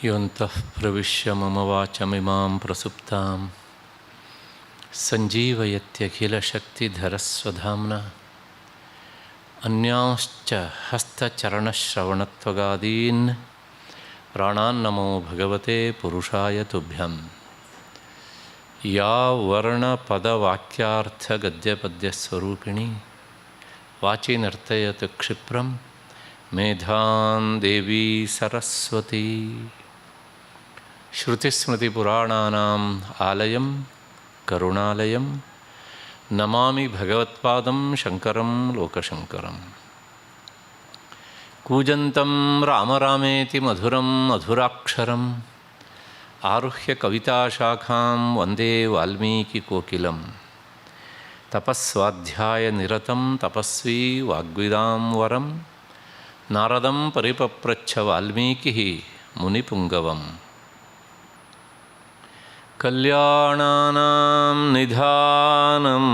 ಯೋಂತಃ ಪ್ರವಿಶ್ಯ ಮಮ ವಾಚಮಿಮಾಂ ಪ್ರಸುಪ್ತಾಂ ಸಂಜೀವಯತ್ಯಖಿಲಶಕ್ತಿಧರಸ್ವಧಾಮ್ನಃ ಅನ್ಯಾಂಶ್ಚ ಹಸ್ತಚರಣಶ್ರವಣತ್ವಗಾದೀನ್ ಪ್ರಾಣಾನ್ನಮೋ ಭಗವತೆ ಪುರುಷಾಯ ತುಭ್ಯಂ. ಯಾ ವರ್ಣಪದವಾಕ್ಯಾರ್ಥಗದ್ಯಪದ್ಯಸ್ವರೂಪಿಣಿ ವಾಚಿ ನರ್ತಯತ್ ಕ್ಷಿಪ್ರಂ ಮೇಧಾನ್ ದೇವಿ ಸರಸ್ವತಿ. ಶ್ರುತಿಸ್ಮೃತಿಪುರಾಣಾನಾಂ ಆಲಯಂ ಕರುಣಾಲಯಂ ನಮಾಮಿ ಭಗವತ್ಪಾದಂ ಶಂಕರಂ ಲೋಕಶಂಕರಂ. ಕೂಜಂತಂ ರಾಮ ರಾಮೇತಿ ಮಧುರಂ ಮಧುರಾಕ್ಷರಂ ಆರುಹ್ಯ ಕವಿತಾಶಾಖಾಂ ವಂದೇ ವಾಲ್ಮೀಕಿಕೋಕಿಲಂ. ತಪಸ್ವಾಧ್ಯಾಯ ನಿರತಂ ತಪಸ್ವಿ ವಾಗ್ವಿದಾಂ ವರಂ ನಾರದಂ ಪರಿಪಪ್ರಚ್ಛ ವಾಲ್ಮೀಕಿ ಮುನಿಪುಂಗವಂ. ಕಲ್ಯಾಣಾನಾಂ ನಿಧಾನಂ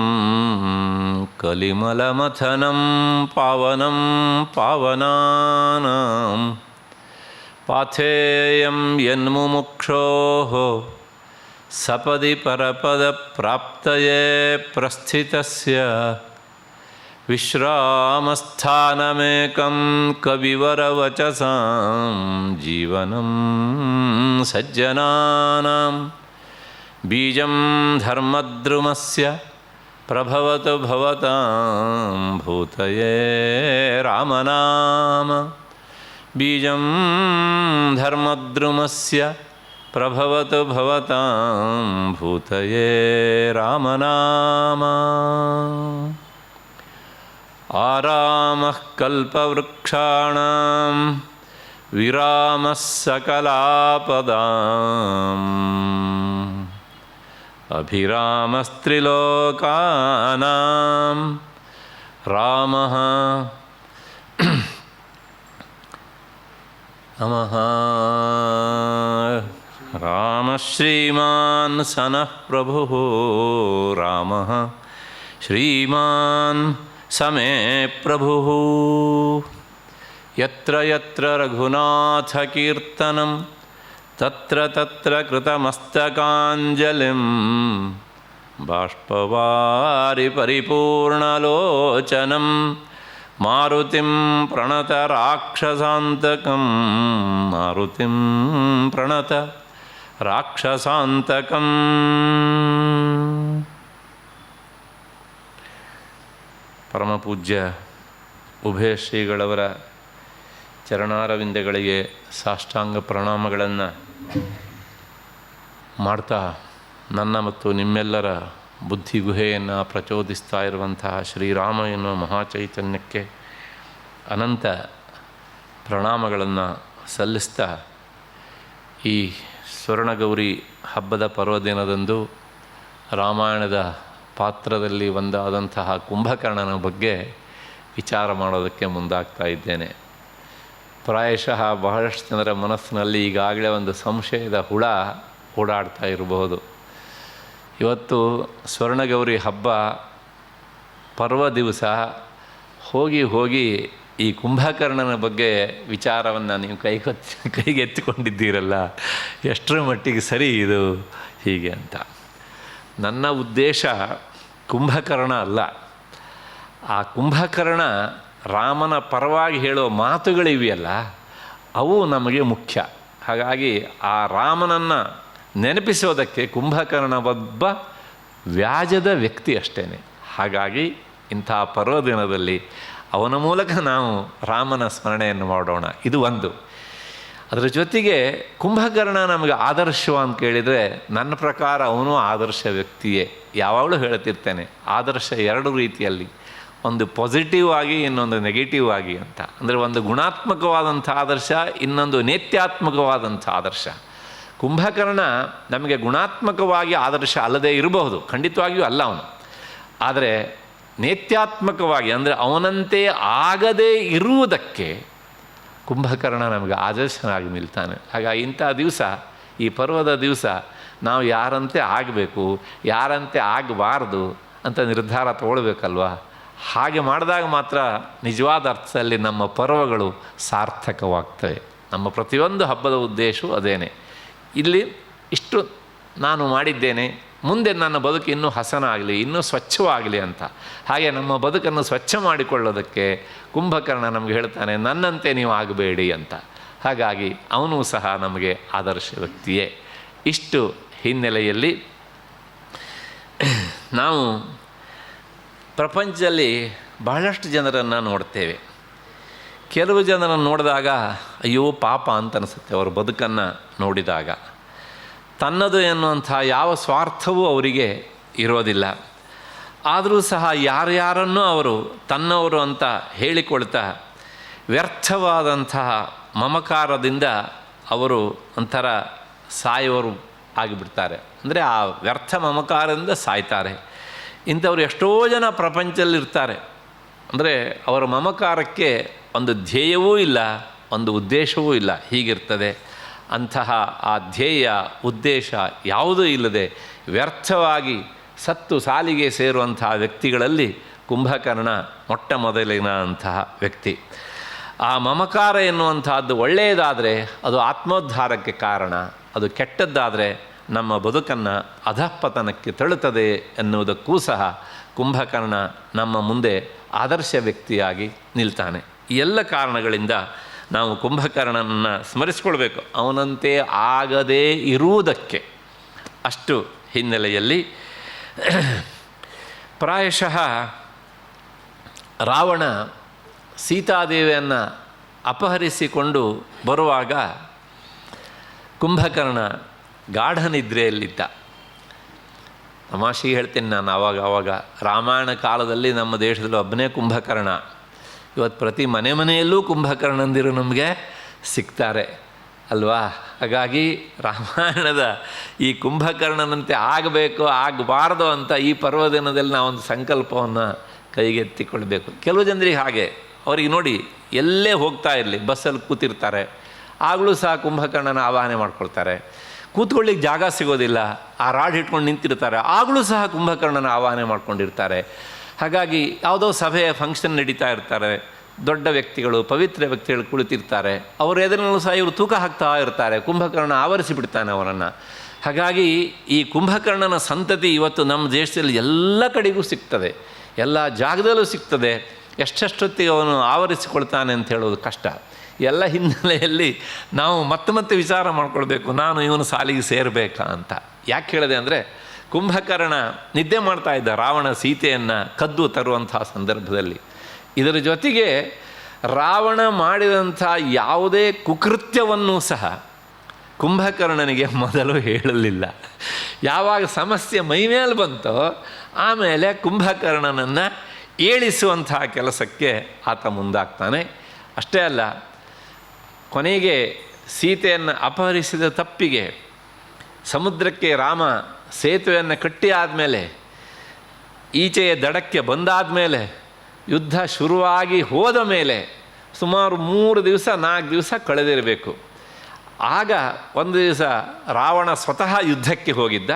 ಕಲಿಮಲಮಥನಂ ಪಾವನಂ ಪಾವನಾನಾಂ ಪಾಥೇಯಂ ಯನ್ಮುಮುಕ್ಷೋಃ ಸಪದಿ ಪರಪದಪ್ರಾಪ್ತಯೇ ಪ್ರಸ್ಥಿತಸ್ಯ ವಿಶ್ರಾಮಸ್ಥಾನಮೇಕಂ ಕವಿವರವಚಸಾಂ ಜೀವನಂ ಸಜ್ಜನಾನಾಂ. ಬೀಜಂ ಧರ್ಮದ್ರುಮಸ್ಯ ಪ್ರಭವತು ಭವತಾಂ ಭೂತಯೇ ರಾಮನಾಮ. ಬೀಜಂ ಧರ್ಮದ್ರುಮಸ್ಯ ಪ್ರಭವತು ಭವತಾಂ ಭೂತಯೇ ರಾಮನಾಮ. ಆರಾಮಃ ಕಲ್ಪವೃಕ್ಷಾಣಾಂ ವಿರಾಮಃ ಸಕಲಾಪದಾಂ ಅಭಿರಾಮಸ್ತ್ರಿಲೋಕಾನಾಂ ರಾಮಃ ನಮಃ. ರಾಮಃ ಶ್ರೀಮಾನ್ ಸನಃ ಪ್ರಭುಃ ರಾಮಃ ಶ್ರೀಮಾನ್ ಸಮೇ ಪ್ರಭುಃ. ಯತ್ರ ಯತ್ರ ರಘುನಾಥ ಕೀರ್ತನಂ ತತ್ರ ತತ್ರ ಕೃತಮಸ್ತಕಾಂಜಲಿಂ ಬಾಷ್ಪವಾರಿ ಪರಿಪೂರ್ಣಲೋಚನಂ ಮಾರುತಿಂ ಪ್ರಣತ ರಾಕ್ಷಸಾಂತಕಂ. ಮಾರುತಿಂ ಪ್ರಣತ ರಾಕ್ಷಸಾಂತಕಂ. ಪರಮಪೂಜ್ಯ ಉಭಯ ಶ್ರೀಗಳವರ ಚರಣಾರವಿಂದಗಳಿಗೆ ಸಾಷ್ಟಾಂಗ ಪ್ರಣಾಮಗಳನ್ನು ಮಾಡ್ತಾ, ನನ್ನ ಮತ್ತು ನಿಮ್ಮೆಲ್ಲರ ಬುದ್ಧಿಗುಹೆಯನ್ನು ಪ್ರಚೋದಿಸ್ತಾ ಇರುವಂತಹ ಶ್ರೀರಾಮ ಎನ್ನುವ ಮಹಾಚೈತನ್ಯಕ್ಕೆ ಅನಂತ ಪ್ರಣಾಮಗಳನ್ನು ಸಲ್ಲಿಸ್ತಾ, ಈ ಸ್ವರ್ಣಗೌರಿ ಹಬ್ಬದ ಪರ್ವದಿನದಂದು ರಾಮಾಯಣದ ಪಾತ್ರದಲ್ಲಿ ಒಂದಾದಂತಹ ಕುಂಭಕರ್ಣನ ಬಗ್ಗೆ ವಿಚಾರ ಮಾಡೋದಕ್ಕೆ ಮುಂದಾಗ್ತಾ ಇದ್ದೇನೆ. ಪ್ರಾಯಶಃ ಬಹಳಷ್ಟು ಜನರ ಮನಸ್ಸಿನಲ್ಲಿ ಈಗಾಗಲೇ ಒಂದು ಸಂಶಯದ ಹುಳ ಓಡಾಡ್ತಾ ಇರಬಹುದು. ಇವತ್ತು ಸ್ವರ್ಣಗೌರಿ ಹಬ್ಬ ಪರ್ವ ದಿವಸ ಹೋಗಿ ಈ ಕುಂಭಕರ್ಣನ ಬಗ್ಗೆ ವಿಚಾರವನ್ನು ನೀವು ಕೈಗೆತ್ತಿಕೊಂಡಿದ್ದೀರಲ್ಲ, ಎಷ್ಟರ ಮಟ್ಟಿಗೆ ಸರಿ ಇದು ಹೀಗೆ ಅಂತ. ನನ್ನ ಉದ್ದೇಶ ಕುಂಭಕರ್ಣ ಅಲ್ಲ. ಆ ಕುಂಭಕರ್ಣ ರಾಮನ ಪರವಾಗಿ ಹೇಳೋ ಮಾತುಗಳಿವೆಯಲ್ಲ, ಅವು ನಮಗೆ ಮುಖ್ಯ. ಹಾಗಾಗಿ ಆ ರಾಮನನ್ನು ನೆನಪಿಸೋದಕ್ಕೆ ಕುಂಭಕರ್ಣ ಒಬ್ಬ ವ್ಯಾಜದ ವ್ಯಕ್ತಿ ಅಷ್ಟೇ. ಹಾಗಾಗಿ ಇಂಥ ಪರ್ವದಿನದಲ್ಲಿ ಅವನ ಮೂಲಕ ನಾವು ರಾಮನ ಸ್ಮರಣೆಯನ್ನು ಮಾಡೋಣ. ಇದು ಒಂದು. ಅದರ ಜೊತೆಗೆ ಕುಂಭಕರ್ಣ ನಮಗೆ ಆದರ್ಶವ ಅಂತ ಕೇಳಿದರೆ, ನನ್ನ ಪ್ರಕಾರ ಅವನು ಆದರ್ಶ ವ್ಯಕ್ತಿಯೇ. ಯಾವಾಗಲೂ ಹೇಳ್ತಿರ್ತೇನೆ, ಆದರ್ಶ ಎರಡು ರೀತಿಯಲ್ಲಿ, ಒಂದು ಪಾಸಿಟಿವ್ ಆಗಿ, ಇನ್ನೊಂದು ನೆಗೆಟಿವ್ ಆಗಿ ಅಂತ. ಅಂದರೆ ಒಂದು ಗುಣಾತ್ಮಕವಾದಂಥ ಆದರ್ಶ, ಇನ್ನೊಂದು ನೇತ್ಯಾತ್ಮಕವಾದಂಥ ಆದರ್ಶ. ಕುಂಭಕರ್ಣ ನಮಗೆ ಗುಣಾತ್ಮಕವಾಗಿ ಆದರ್ಶ ಅಲ್ಲದೇ ಇರಬಹುದು, ಖಂಡಿತವಾಗಿಯೂ ಅಲ್ಲ ಅವನು. ಆದರೆ ನೇತ್ಯಾತ್ಮಕವಾಗಿ, ಅಂದರೆ ಅವನಂತೆ ಆಗದೇ ಇರುವುದಕ್ಕೆ ಕುಂಭಕರ್ಣ ನಮಗೆ ಆದರ್ಶನಾಗಿ ನಿಲ್ತಾನೆ. ಹಾಗಾಗಿ ಇಂಥ ದಿವಸ, ಈ ಪರ್ವದ ದಿವಸ ನಾವು ಯಾರಂತೆ ಆಗಬೇಕು, ಯಾರಂತೆ ಆಗಬಾರ್ದು ಅಂತ ನಿರ್ಧಾರ ತಗೊಳ್ಬೇಕಲ್ವ. ಹಾಗೆ ಮಾಡಿದಾಗ ಮಾತ್ರ ನಿಜವಾದ ಅರ್ಥದಲ್ಲಿ ನಮ್ಮ ಪರ್ವಗಳು ಸಾರ್ಥಕವಾಗ್ತವೆ. ನಮ್ಮ ಪ್ರತಿಯೊಂದು ಹಬ್ಬದ ಉದ್ದೇಶವೂ ಅದೇನೆ. ಇಲ್ಲಿ ಇಷ್ಟು ನಾನು ಮಾಡಿದ್ದೇನೆ, ಮುಂದೆ ನನ್ನ ಬದುಕು ಇನ್ನೂ ಹಸನಾಗಲಿ, ಇನ್ನೂ ಸ್ವಚ್ಛವಾಗಲಿ ಅಂತ. ಹಾಗೆ ನಮ್ಮ ಬದುಕನ್ನು ಸ್ವಚ್ಛ ಮಾಡಿಕೊಳ್ಳೋದಕ್ಕೆ ಕುಂಭಕರ್ಣ ನಮಗೆ ಹೇಳ್ತಾನೆ, ನನ್ನಂತೆ ನೀವು ಆಗಬೇಡಿ ಅಂತ. ಹಾಗಾಗಿ ಅವನು ಸಹ ನಮಗೆ ಆದರ್ಶ ವ್ಯಕ್ತಿಯೇ. ಇಷ್ಟು ಹಿನ್ನೆಲೆಯಲ್ಲಿ ನಾವು ಪ್ರಪಂಚದಲ್ಲಿ ಬಹಳಷ್ಟು ಜನರನ್ನು ನೋಡ್ತೇವೆ. ಕೆಲವು ಜನರನ್ನು ನೋಡಿದಾಗ ಅಯ್ಯೋ ಪಾಪ ಅಂತ ಅನಿಸುತ್ತೆ. ಅವರ ಬದುಕನ್ನು ನೋಡಿದಾಗ ತನ್ನದು ಎನ್ನುವಂಥ ಯಾವ ಸ್ವಾರ್ಥವೂ ಅವರಿಗೆ ಇರೋದಿಲ್ಲ. ಆದರೂ ಸಹ ಯಾರ್ಯಾರನ್ನೂ ಅವರು ತನ್ನವರು ಅಂತ ಹೇಳಿಕೊಳ್ತಾ ವ್ಯರ್ಥವಾದಂತಹ ಮಮಕಾರದಿಂದ ಅವರು ಒಂಥರ ಸಾಯೋರು ಆಗಿಬಿಡ್ತಾರೆ. ಅಂದರೆ ಆ ವ್ಯರ್ಥ ಮಮಕಾರದಿಂದ ಸಾಯ್ತಾರೆ. ಇಂಥವ್ರು ಎಷ್ಟೋ ಜನ ಪ್ರಪಂಚದಲ್ಲಿರ್ತಾರೆ. ಅಂದರೆ ಅವರ ಮಮಕಾರಕ್ಕೆ ಒಂದು ಧ್ಯೇಯವೂ ಇಲ್ಲ, ಒಂದು ಉದ್ದೇಶವೂ ಇಲ್ಲ, ಹೀಗಿರ್ತದೆ. ಅಂತಹ ಆ ಧ್ಯೇಯ ಉದ್ದೇಶ ಯಾವುದೂ ಇಲ್ಲದೆ ವ್ಯರ್ಥವಾಗಿ ಸತ್ತು ಸಾಲಿಗೆ ಸೇರುವಂತಹ ವ್ಯಕ್ತಿಗಳಲ್ಲಿ ಕುಂಭಕರ್ಣ ಮೊಟ್ಟ ಮೊದಲಿನ ಅಂತಹ ವ್ಯಕ್ತಿ. ಆ ಮಮಕಾರ ಎನ್ನುವಂತಹದ್ದು ಒಳ್ಳೆಯದಾದರೆ ಅದು ಆತ್ಮೋದ್ಧಾರಕ್ಕೆ ಕಾರಣ, ಅದು ಕೆಟ್ಟದ್ದಾದರೆ ನಮ್ಮ ಬದುಕನ್ನು ಅಧಃಪತನಕ್ಕೆ ತಳ್ಳುತ್ತದೆ ಎನ್ನುವುದಕ್ಕೂ ಸಹ ಕುಂಭಕರ್ಣ ನಮ್ಮ ಮುಂದೆ ಆದರ್ಶ ವ್ಯಕ್ತಿಯಾಗಿ ನಿಲ್ತಾನೆ. ಈ ಎಲ್ಲ ಕಾರಣಗಳಿಂದ ನಾವು ಕುಂಭಕರ್ಣನನ್ನು ಸ್ಮರಿಸ್ಕೊಳ್ಬೇಕು, ಅವನಂತೆ ಆಗದೇ ಇರುವುದಕ್ಕೆ. ಅಷ್ಟು ಹಿನ್ನೆಲೆಯಲ್ಲಿ ಪ್ರಾಯಶಃ ರಾವಣ ಸೀತಾದೇವಿಯನ್ನು ಅಪಹರಿಸಿಕೊಂಡು ಬರುವಾಗ ಕುಂಭಕರ್ಣ ಗಾಢ ನಿದ್ರೆಯಲ್ಲಿದ್ದ. ತಮಾಷೆಗೆ ಹೇಳ್ತೇನೆ ನಾನು, ಆವಾಗ ರಾಮಾಯಣ ಕಾಲದಲ್ಲಿ ನಮ್ಮ ದೇಶದಲ್ಲಿ ಒಬ್ಬನೇ ಕುಂಭಕರ್ಣ. ಇವತ್ತು ಪ್ರತಿ ಮನೆಯಲ್ಲೂ ಕುಂಭಕರ್ಣಂದಿರು ನಮಗೆ ಸಿಗ್ತಾರೆ ಅಲ್ವಾ. ಹಾಗಾಗಿ ರಾಮಾಯಣದ ಈ ಕುಂಭಕರ್ಣನಂತೆ ಆಗಬೇಕು ಆಗಬಾರ್ದು ಅಂತ ಈ ಪರ್ವದಿನದಲ್ಲಿ ನಾವೊಂದು ಸಂಕಲ್ಪವನ್ನು ಕೈಗೆತ್ತಿಕೊಳ್ಬೇಕು. ಕೆಲವು ಜನರಿಗೆ ಹಾಗೆ, ಅವರಿಗೆ ನೋಡಿ ಎಲ್ಲೇ ಹೋಗ್ತಾ ಇರಲಿ ಬಸ್ಸಲ್ಲಿ ಕೂತಿರ್ತಾರೆ, ಆಗಲೂ ಸಹ ಕುಂಭಕರ್ಣನ ಆವಾಹನೆ ಮಾಡ್ಕೊಳ್ತಾರೆ. ಕೂತ್ಕೊಳ್ಳಿಕ್ಕೆ ಜಾಗ ಸಿಗೋದಿಲ್ಲ, ಆ ರಾಡ್ ಹಿಡ್ಕೊಂಡು ನಿಂತಿರ್ತಾರೆ, ಆಗಲೂ ಸಹ ಕುಂಭಕರ್ಣನ ಆವಾಹನೆ ಮಾಡ್ಕೊಂಡಿರ್ತಾರೆ. ಹಾಗಾಗಿ ಯಾವುದೋ ಸಭೆ ಫಂಕ್ಷನ್ ನಡೀತಾ ಇರ್ತಾರೆ, ದೊಡ್ಡ ವ್ಯಕ್ತಿಗಳು ಪವಿತ್ರ ವ್ಯಕ್ತಿಗಳು ಕುಳಿತಿರ್ತಾರೆ, ಅವ್ರ ಎದುರಿನಲ್ಲೂ ಸಹ ಇವರು ತೂಕ ಹಾಕ್ತಾ ಇರ್ತಾರೆ, ಕುಂಭಕರ್ಣ ಆವರಿಸಿಬಿಡ್ತಾನೆ ಅವರನ್ನು. ಹಾಗಾಗಿ ಈ ಕುಂಭಕರ್ಣನ ಸಂತತಿ ಇವತ್ತು ನಮ್ಮ ದೇಶದಲ್ಲಿ ಎಲ್ಲ ಕಡೆಗೂ ಸಿಗ್ತದೆ, ಎಲ್ಲ ಜಾಗದಲ್ಲೂ ಸಿಗ್ತದೆ. ಎಷ್ಟೊತ್ತಿಗೆ ಅವನು ಆವರಿಸಿಕೊಳ್ತಾನೆ ಅಂತ ಹೇಳೋದು ಕಷ್ಟ. ಎಲ್ಲ ಹಿನ್ನೆಲೆಯಲ್ಲಿ ನಾವು ಮತ್ತೆ ವಿಚಾರ ಮಾಡ್ಕೊಳ್ಬೇಕು, ನಾನು ಇವನು ಸಾಲಿಗೆ ಸೇರಬೇಕಾ ಅಂತ. ಯಾಕೆ ಹೇಳಿದೆ ಅಂದರೆ, ಕುಂಭಕರ್ಣ ನಿದ್ದೆ ಮಾಡ್ತಾ ಇದ್ದ ರಾವಣ ಸೀತೆಯನ್ನು ಕದ್ದು ತರುವಂಥ ಸಂದರ್ಭದಲ್ಲಿ. ಇದರ ಜೊತೆಗೆ ರಾವಣ ಮಾಡಿದಂಥ ಯಾವುದೇ ಕುಕೃತ್ಯವನ್ನೂ ಸಹ ಕುಂಭಕರ್ಣನಿಗೆ ಮೊದಲು ಹೇಳಲಿಲ್ಲ. ಯಾವಾಗ ಸಮಸ್ಯೆ ಮೈಮೇಲೆ ಬಂತೋ ಆಮೇಲೆ ಕುಂಭಕರ್ಣನನ್ನು ಏಳಿಸುವಂಥ ಕೆಲಸಕ್ಕೆ ಆತ ಮುಂದಾಗ್ತಾನೆ. ಅಷ್ಟೇ ಅಲ್ಲ, ಕೊನೆಗೆ ಸೀತೆಯನ್ನು ಅಪಹರಿಸಿದ ತಪ್ಪಿಗೆ ಸಮುದ್ರಕ್ಕೆ ರಾಮ ಸೇತುವೆಯನ್ನು ಕಟ್ಟಿ ಆದಮೇಲೆ, ಈಚೆಯ ದಡಕ್ಕೆ ಬಂದಾದ ಮೇಲೆ, ಯುದ್ಧ ಶುರುವಾಗಿ ಹೋದ ಮೇಲೆ ಸುಮಾರು 3 ದಿವಸ 4 ದಿವಸ ಕಳೆದಿರಬೇಕು. ಆಗ ಒಂದು ದಿವಸ ರಾವಣ ಸ್ವತಃ ಯುದ್ಧಕ್ಕೆ ಹೋಗಿದ್ದ.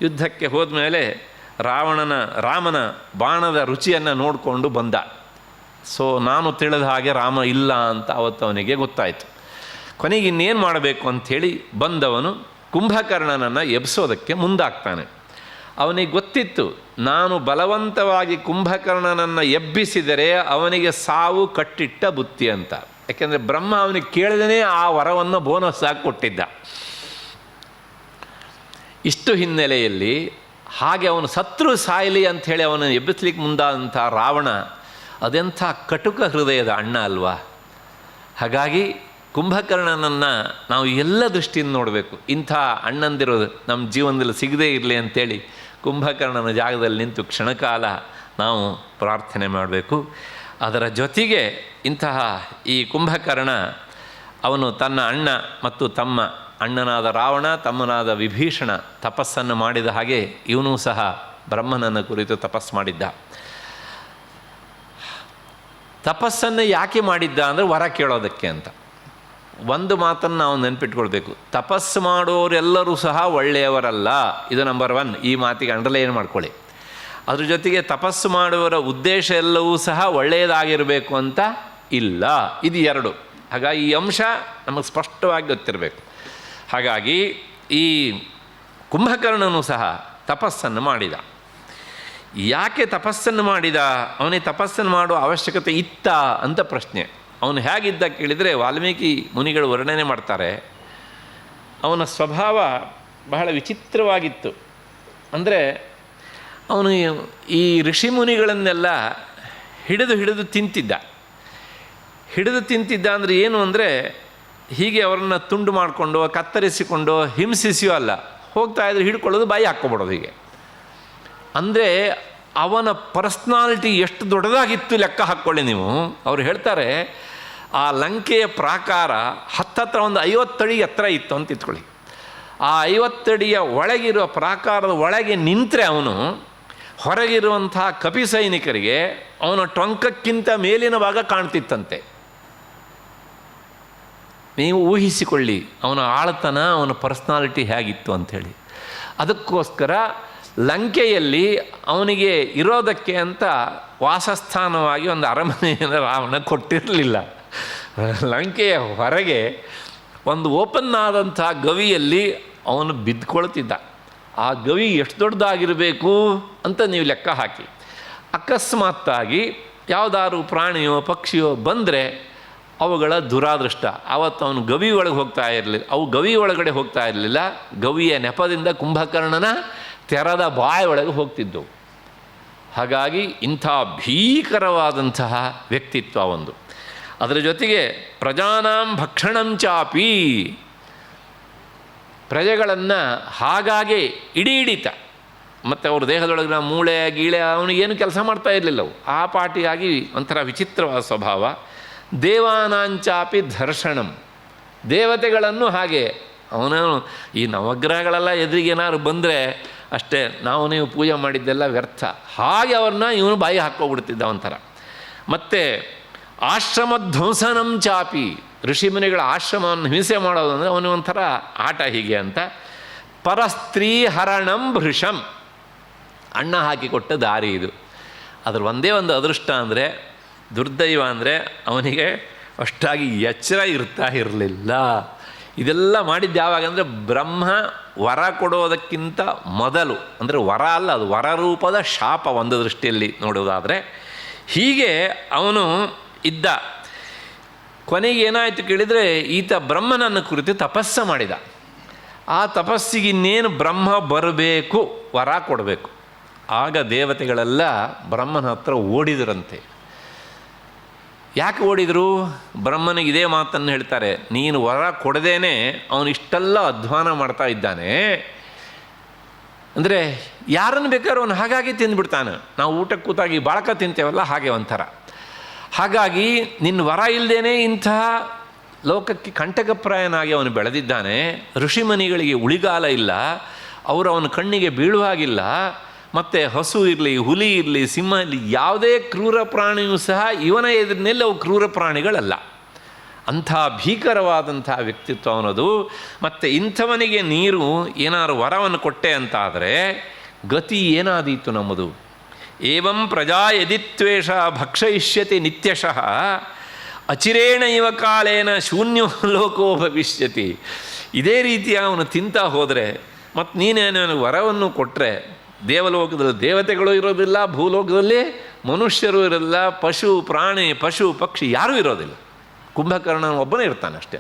ಯುದ್ಧಕ್ಕೆ ಹೋದ್ಮೇಲೆ ರಾಮನ ಬಾಣದ ರುಚಿಯನ್ನು ನೋಡಿಕೊಂಡು ಬಂದ. ಸೊ ನಾನು ತಿಳಿದ ಹಾಗೆ ರಾಮ ಇಲ್ಲ ಅಂತ ಅವತ್ತು ಅವನಿಗೆ ಗೊತ್ತಾಯಿತು. ಕೊನೆಗೆ ಇನ್ನೇನು ಮಾಡಬೇಕು ಅಂಥೇಳಿ ಬಂದವನು ಕುಂಭಕರ್ಣನನ್ನು ಎಬ್ಸೋದಕ್ಕೆ ಮುಂದಾಗ್ತಾನೆ. ಅವನಿಗೆ ಗೊತ್ತಿತ್ತು, ನಾನು ಬಲವಂತವಾಗಿ ಕುಂಭಕರ್ಣನನ್ನು ಎಬ್ಬಿಸಿದರೆ ಅವನಿಗೆ ಸಾವು ಕಟ್ಟಿಟ್ಟ ಬುತ್ತಿ ಅಂತ. ಯಾಕೆಂದರೆ ಬ್ರಹ್ಮ ಅವನಿಗೆ ಕೇಳಿದೇ ಆ ವರವನ್ನು ಬೋನಸ್ ಆಗಿ ಕೊಟ್ಟಿದ್ದ. ಇಷ್ಟು ಹಿನ್ನೆಲೆಯಲ್ಲಿ ಹಾಗೆ ಅವನು ಸತ್ರು ಸಾಯಲಿ ಅಂಥೇಳಿ ಅವನನ್ನು ಎಬ್ಬಿಸ್ಲಿಕ್ಕೆ ಮುಂದಾದಂಥ ರಾವಣ ಅದೆಂಥ ಕಟುಕ ಹೃದಯದ ಅಣ್ಣ ಅಲ್ವಾ. ಹಾಗಾಗಿ ಕುಂಭಕರ್ಣನನ್ನು ನಾವು ಎಲ್ಲ ದೃಷ್ಟಿಯಿಂದ ನೋಡಬೇಕು. ಇಂಥ ಅಣ್ಣಂದಿರೋದು ನಮ್ಮ ಜೀವನದಲ್ಲಿ ಸಿಗದೇ ಇರಲಿ ಅಂಥೇಳಿ ಕುಂಭಕರ್ಣನ ಜಾಗದಲ್ಲಿ ನಿಂತು ಕ್ಷಣಕಾಲ ನಾವು ಪ್ರಾರ್ಥನೆ ಮಾಡಬೇಕು. ಅದರ ಜೊತೆಗೆ ಇಂತಹ ಈ ಕುಂಭಕರ್ಣ ಅವನು ತನ್ನ ಅಣ್ಣ ಮತ್ತು ತಮ್ಮ, ಅಣ್ಣನಾದ ರಾವಣ ತಮ್ಮನಾದ ವಿಭೀಷಣ ತಪಸ್ಸನ್ನು ಮಾಡಿದ ಹಾಗೆ ಇವನೂ ಸಹ ಬ್ರಹ್ಮನನ್ನು ಕುರಿತು ತಪಸ್ಸು ಮಾಡಿದ್ದ. ತಪಸ್ಸನ್ನು ಯಾಕೆ ಮಾಡಿದ್ದ ಅಂದರೆ ವರ ಕೇಳೋದಕ್ಕೆ ಅಂತ. ಒಂದು ಮಾತನ್ನು ನಾವು ನೆನಪಿಟ್ಕೊಳ್ಬೇಕು, ತಪಸ್ಸು ಮಾಡೋರೆಲ್ಲರೂ ಸಹ ಒಳ್ಳೆಯವರಲ್ಲ. ಇದು ನಂಬರ್ 1. ಈ ಮಾತಿಗೆ ಅಂಡರ್ಲೈನ್ ಮಾಡ್ಕೊಳ್ಳಿ. ಅದ್ರ ಜೊತೆಗೆ ತಪಸ್ಸು ಮಾಡುವವರ ಉದ್ದೇಶ ಎಲ್ಲವೂ ಸಹ ಒಳ್ಳೆಯದಾಗಿರಬೇಕು ಅಂತ ಇಲ್ಲ. ಇದು 2. ಹಾಗಾಗಿ ಈ ಅಂಶ ನಮಗೆ ಸ್ಪಷ್ಟವಾಗಿ ಗೊತ್ತಿರಬೇಕು. ಹಾಗಾಗಿ ಈ ಕುಂಭಕರ್ಣನು ಸಹ ತಪಸ್ಸನ್ನು ಮಾಡಿದ. ಯಾಕೆ ತಪಸ್ಸನ್ನು ಮಾಡಿದ? ಅವನಿಗೆ ತಪಸ್ಸನ್ನು ಮಾಡುವ ಅವಶ್ಯಕತೆ ಇತ್ತ ಅಂತ ಪ್ರಶ್ನೆ. ಅವನು ಹೇಗಿದ್ದ ಕೇಳಿದರೆ ವಾಲ್ಮೀಕಿ ಮುನಿಗಳು ವರ್ಣನೆ ಮಾಡ್ತಾರೆ. ಅವನ ಸ್ವಭಾವ ಬಹಳ ವಿಚಿತ್ರವಾಗಿತ್ತು. ಅಂದರೆ ಅವನು ಈ ಋಷಿ ಮುನಿಗಳನ್ನೆಲ್ಲ ಹಿಡಿದು ತಿಂತಿದ್ದ. ಅಂದರೆ ಏನು ಅಂದರೆ ಹೀಗೆ ಅವರನ್ನು ತುಂಡು ಮಾಡಿಕೊಂಡು ಕತ್ತರಿಸಿಕೊಂಡು ಹಿಂಸಿಸಿಯೋ ಅಲ್ಲ, ಹೋಗ್ತಾಯಿದ್ರೆ ಹಿಡ್ಕೊಳ್ಳೋದು, ಬಾಯಿ ಹಾಕ್ಕೊಬಿಡೋದು ಹೀಗೆ. ಅಂದರೆ ಅವನ ಪರ್ಸ್ನಾಲಿಟಿ ಎಷ್ಟು ದೊಡ್ಡದಾಗಿತ್ತು ಲೆಕ್ಕ ಹಾಕ್ಕೊಳ್ಳಿ ನೀವು. ಅವ್ರು ಹೇಳ್ತಾರೆ ಆ ಲಂಕೆಯ ಪ್ರಾಕಾರ ಹತ್ತತ್ರ ಒಂದು 50 ಅಡಿ ಎತ್ತರ ಇತ್ತು ಅಂತ ಇಟ್ಕೊಳ್ಳಿ. ಆ 50 ಅಡಿಯ ಒಳಗಿರುವ ಪ್ರಾಕಾರದ ಒಳಗೆ ನಿಂತರೆ ಅವನು ಹೊರಗಿರುವಂಥ ಕಪಿ ಸೈನಿಕರಿಗೆ ಅವನ ಟೊಂಕಕ್ಕಿಂತ ಮೇಲಿನ ಭಾಗ ಕಾಣ್ತಿತ್ತಂತೆ. ನೀವು ಊಹಿಸಿಕೊಳ್ಳಿ ಅವನ ಆಳತನ, ಅವನ ಪರ್ಸ್ನಾಲಿಟಿ ಹೇಗಿತ್ತು ಅಂಥೇಳಿ. ಅದಕ್ಕೋಸ್ಕರ ಲಂಕೆಯಲ್ಲಿ ಅವನಿಗೆ ಇರೋದಕ್ಕೆ ಅಂತ ವಾಸಸ್ಥಾನವಾಗಿ ಒಂದು ಅರಮನೆಯನ್ನು ರಾವಣ ಕೊಟ್ಟಿರಲಿಲ್ಲ. ಲಂಕೆಯ ಹೊರಗೆ ಒಂದು ಓಪನ್ ಆದಂಥ ಗವಿಯಲ್ಲಿ ಅವನು ಬಿದ್ದುಕೊಳ್ತಿದ್ದ. ಆ ಗವಿ ಎಷ್ಟು ದೊಡ್ಡದಾಗಿರಬೇಕು ಅಂತ ನೀವು ಲೆಕ್ಕ ಹಾಕಿ. ಅಕಸ್ಮಾತ್ತಾಗಿ ಯಾವುದಾದ್ರು ಪ್ರಾಣಿಯೋ ಪಕ್ಷಿಯೋ ಬಂದರೆ ಅವುಗಳ ದುರಾದೃಷ್ಟ. ಆವತ್ತು ಅವನು ಗವಿ ಒಳಗೆ ಹೋಗ್ತಾ ಇರಲಿಲ್ಲ, ಅವು ಗವಿ ಒಳಗಡೆ ಹೋಗ್ತಾ ಇರಲಿಲ್ಲ. ಗವಿಯ ನೆಪದಿಂದ ಕುಂಭಕರ್ಣನ ತೆರೆದ ಬಾಯಿ ಒಳಗೆ ಹೋಗ್ತಿದ್ದವು. ಹಾಗಾಗಿ ಇಂಥ ಭೀಕರವಾದಂತಹ ವ್ಯಕ್ತಿತ್ವ ಒಂದು. ಅದರ ಜೊತೆಗೆ ಪ್ರಜಾನಾಂ ಭಕ್ಷಣಂಚಾಪಿ, ಪ್ರಜೆಗಳನ್ನು ಹಾಗಾಗಿ ಹಿಡಿತ. ಮತ್ತು ಅವ್ರ ದೇಹದೊಳಗಿನ ಮೂಳೆ ಗೀಳೆ ಅವನಿಗೇನು ಕೆಲಸ ಮಾಡ್ತಾ ಇರಲಿಲ್ಲವು. ಆ ಪಾಟಿಯಾಗಿ ಒಂಥರ ವಿಚಿತ್ರವಾದ ಸ್ವಭಾವ. ದೇವಾನಾಂಚಾಪಿ ಧರ್ಷಣಂ, ದೇವತೆಗಳನ್ನು ಹಾಗೆ. ಅವನು ಈ ನವಗ್ರಹಗಳೆಲ್ಲ ಎದುರಿಗೆ ಏನಾದ್ರು ಬಂದರೆ ಅಷ್ಟೇ, ನಾವು ನೀವು ಪೂಜೆ ಮಾಡಿದ್ದೆಲ್ಲ ವ್ಯರ್ಥ. ಹಾಗೆ ಅವ್ರನ್ನ ಇವನು ಬಾಯಿ ಹಾಕ್ಕೊಬಿಡ್ತಿದ್ದ ಒಂಥರ. ಮತ್ತು ಆಶ್ರಮಧ್ವಂಸನಂ ಚಾಪಿ, ಋಷಿಮುನಿಗಳ ಆಶ್ರಮವನ್ನು ಹಿಂಸೆ ಮಾಡೋದು ಅಂದರೆ ಅವನು ಒಂಥರ ಆಟ ಹೀಗೆ ಅಂತ. ಪರಸ್ತ್ರೀ ಹರಣಂ ಭೃಶಂ, ಅಣ್ಣ ಹಾಕಿಕೊಟ್ಟ ದಾರಿ ಇದು. ಅದ್ರ ಒಂದೇ ಒಂದು ಅದೃಷ್ಟ ಅಂದರೆ, ದುರ್ದೈವ ಅಂದರೆ ಅವನಿಗೆ ಅಷ್ಟಾಗಿ ಎಚ್ಚರ ಇರ್ತಾ ಇರಲಿಲ್ಲ. ಇದೆಲ್ಲ ಮಾಡಿದ್ದು ಯಾವಾಗ ಅಂದರೆ ಬ್ರಹ್ಮ ವರ ಕೊಡೋದಕ್ಕಿಂತ ಮೊದಲು. ಅಂದರೆ ವರ ಅಲ್ಲ, ಅದು ವರರೂಪದ ಶಾಪ ಒಂದು ದೃಷ್ಟಿಯಲ್ಲಿ ನೋಡುವುದಾದರೆ. ಹೀಗೆ ಅವನು ಇದ್ದ. ಕೊನೆಗೆ ಏನಾಯಿತು ಕೇಳಿದರೆ, ಈತ ಬ್ರಹ್ಮನನ್ನು ಕುರಿತು ತಪಸ್ಸು ಮಾಡಿದ. ಆ ತಪಸ್ಸಿಗೆ ಇನ್ನೇನು ಬ್ರಹ್ಮ ಬರಬೇಕು, ವರ ಕೊಡಬೇಕು. ಆಗ ದೇವತೆಗಳೆಲ್ಲ ಬ್ರಹ್ಮನ ಹತ್ರ ಓಡಿದರಂತೆ. ಯಾಕೆ ಓಡಿದರು? ಬ್ರಹ್ಮನಿಗೆ ಇದೇ ಮಾತನ್ನು ಹೇಳ್ತಾರೆ, ನೀನು ವರ ಕೊಡದೇನೆ ಅವನು ಇಷ್ಟೆಲ್ಲ ಅಧ್ವಾನ ಮಾಡ್ತಾ ಇದ್ದಾನೆ. ಅಂದರೆ ಯಾರನ್ನು ಬೇಕಾದ್ರೂ ಅವನು ಹಾಗಾಗಿ ತಿಂದುಬಿಡ್ತಾನೆ. ನಾವು ಊಟಕ್ಕೆ ಕೂತಾಗಿ ಬಾಳಕ ತಿಂತೇವಲ್ಲ, ಹಾಗೆ ಒಂಥರ. ಹಾಗಾಗಿ ನಿನ್ನ ವರ ಇಲ್ಲದೇನೆ ಇಂತಹ ಲೋಕಕ್ಕೆ ಕಂಟಕಪ್ರಾಯನಾಗಿ ಅವನು ಬೆಳೆದಿದ್ದಾನೆ. ಋಷಿಮನಿಗಳಿಗೆ ಉಳಿಗಾಲ ಇಲ್ಲ, ಅವರು ಅವನ ಕಣ್ಣಿಗೆ ಬೀಳುವಾಗಿಲ್ಲ. ಮತ್ತು ಹಸು ಇರಲಿ, ಹುಲಿ ಇರಲಿ, ಸಿಂಹ ಇರಲಿ, ಯಾವುದೇ ಕ್ರೂರ ಪ್ರಾಣಿಯೂ ಸಹ ಇವನ ಎದುರಿನಲ್ಲಿ ಅವು ಕ್ರೂರ ಪ್ರಾಣಿಗಳಲ್ಲ. ಅಂಥ ಭೀಕರವಾದಂಥ ವ್ಯಕ್ತಿತ್ವ ಅವನದು. ಮತ್ತು ಇಂಥವನಿಗೆ ನೀರು ಏನಾದ್ರು ವರವನ್ನು ಕೊಟ್ಟೆ ಅಂತಾದರೆ ಗತಿ ಏನಾದೀತು ನಮ್ಮದು. ಏವಂ ಪ್ರಜಾ ಯದಿತ್ವೇಷ ಭಕ್ಷಯಿಷ್ಯತಿ ನಿತ್ಯಶಃ ಅಚಿರೇಣ ಇವ ಕಾಲೇನ ಶೂನ್ಯೋ ಲೋಕೋ ಭವಿಷ್ಯತಿ. ಇದೇ ರೀತಿ ಅವನು ತಿಂತ ಹೋದರೆ, ಮತ್ತು ನೀನೇನು ವರವನ್ನು ಕೊಟ್ಟರೆ ದೇವಲೋಕದಲ್ಲಿ ದೇವತೆಗಳು ಇರೋದಿಲ್ಲ, ಭೂಲೋಕದಲ್ಲಿ ಮನುಷ್ಯರು ಇರೋದಿಲ್ಲ, ಪಶು ಪ್ರಾಣಿ ಪಶು ಪಕ್ಷಿ ಯಾರೂ ಇರೋದಿಲ್ಲ. ಕುಂಭಕರ್ಣ ಒಬ್ಬನೇ ಇರ್ತಾನೆ ಅಷ್ಟೇ.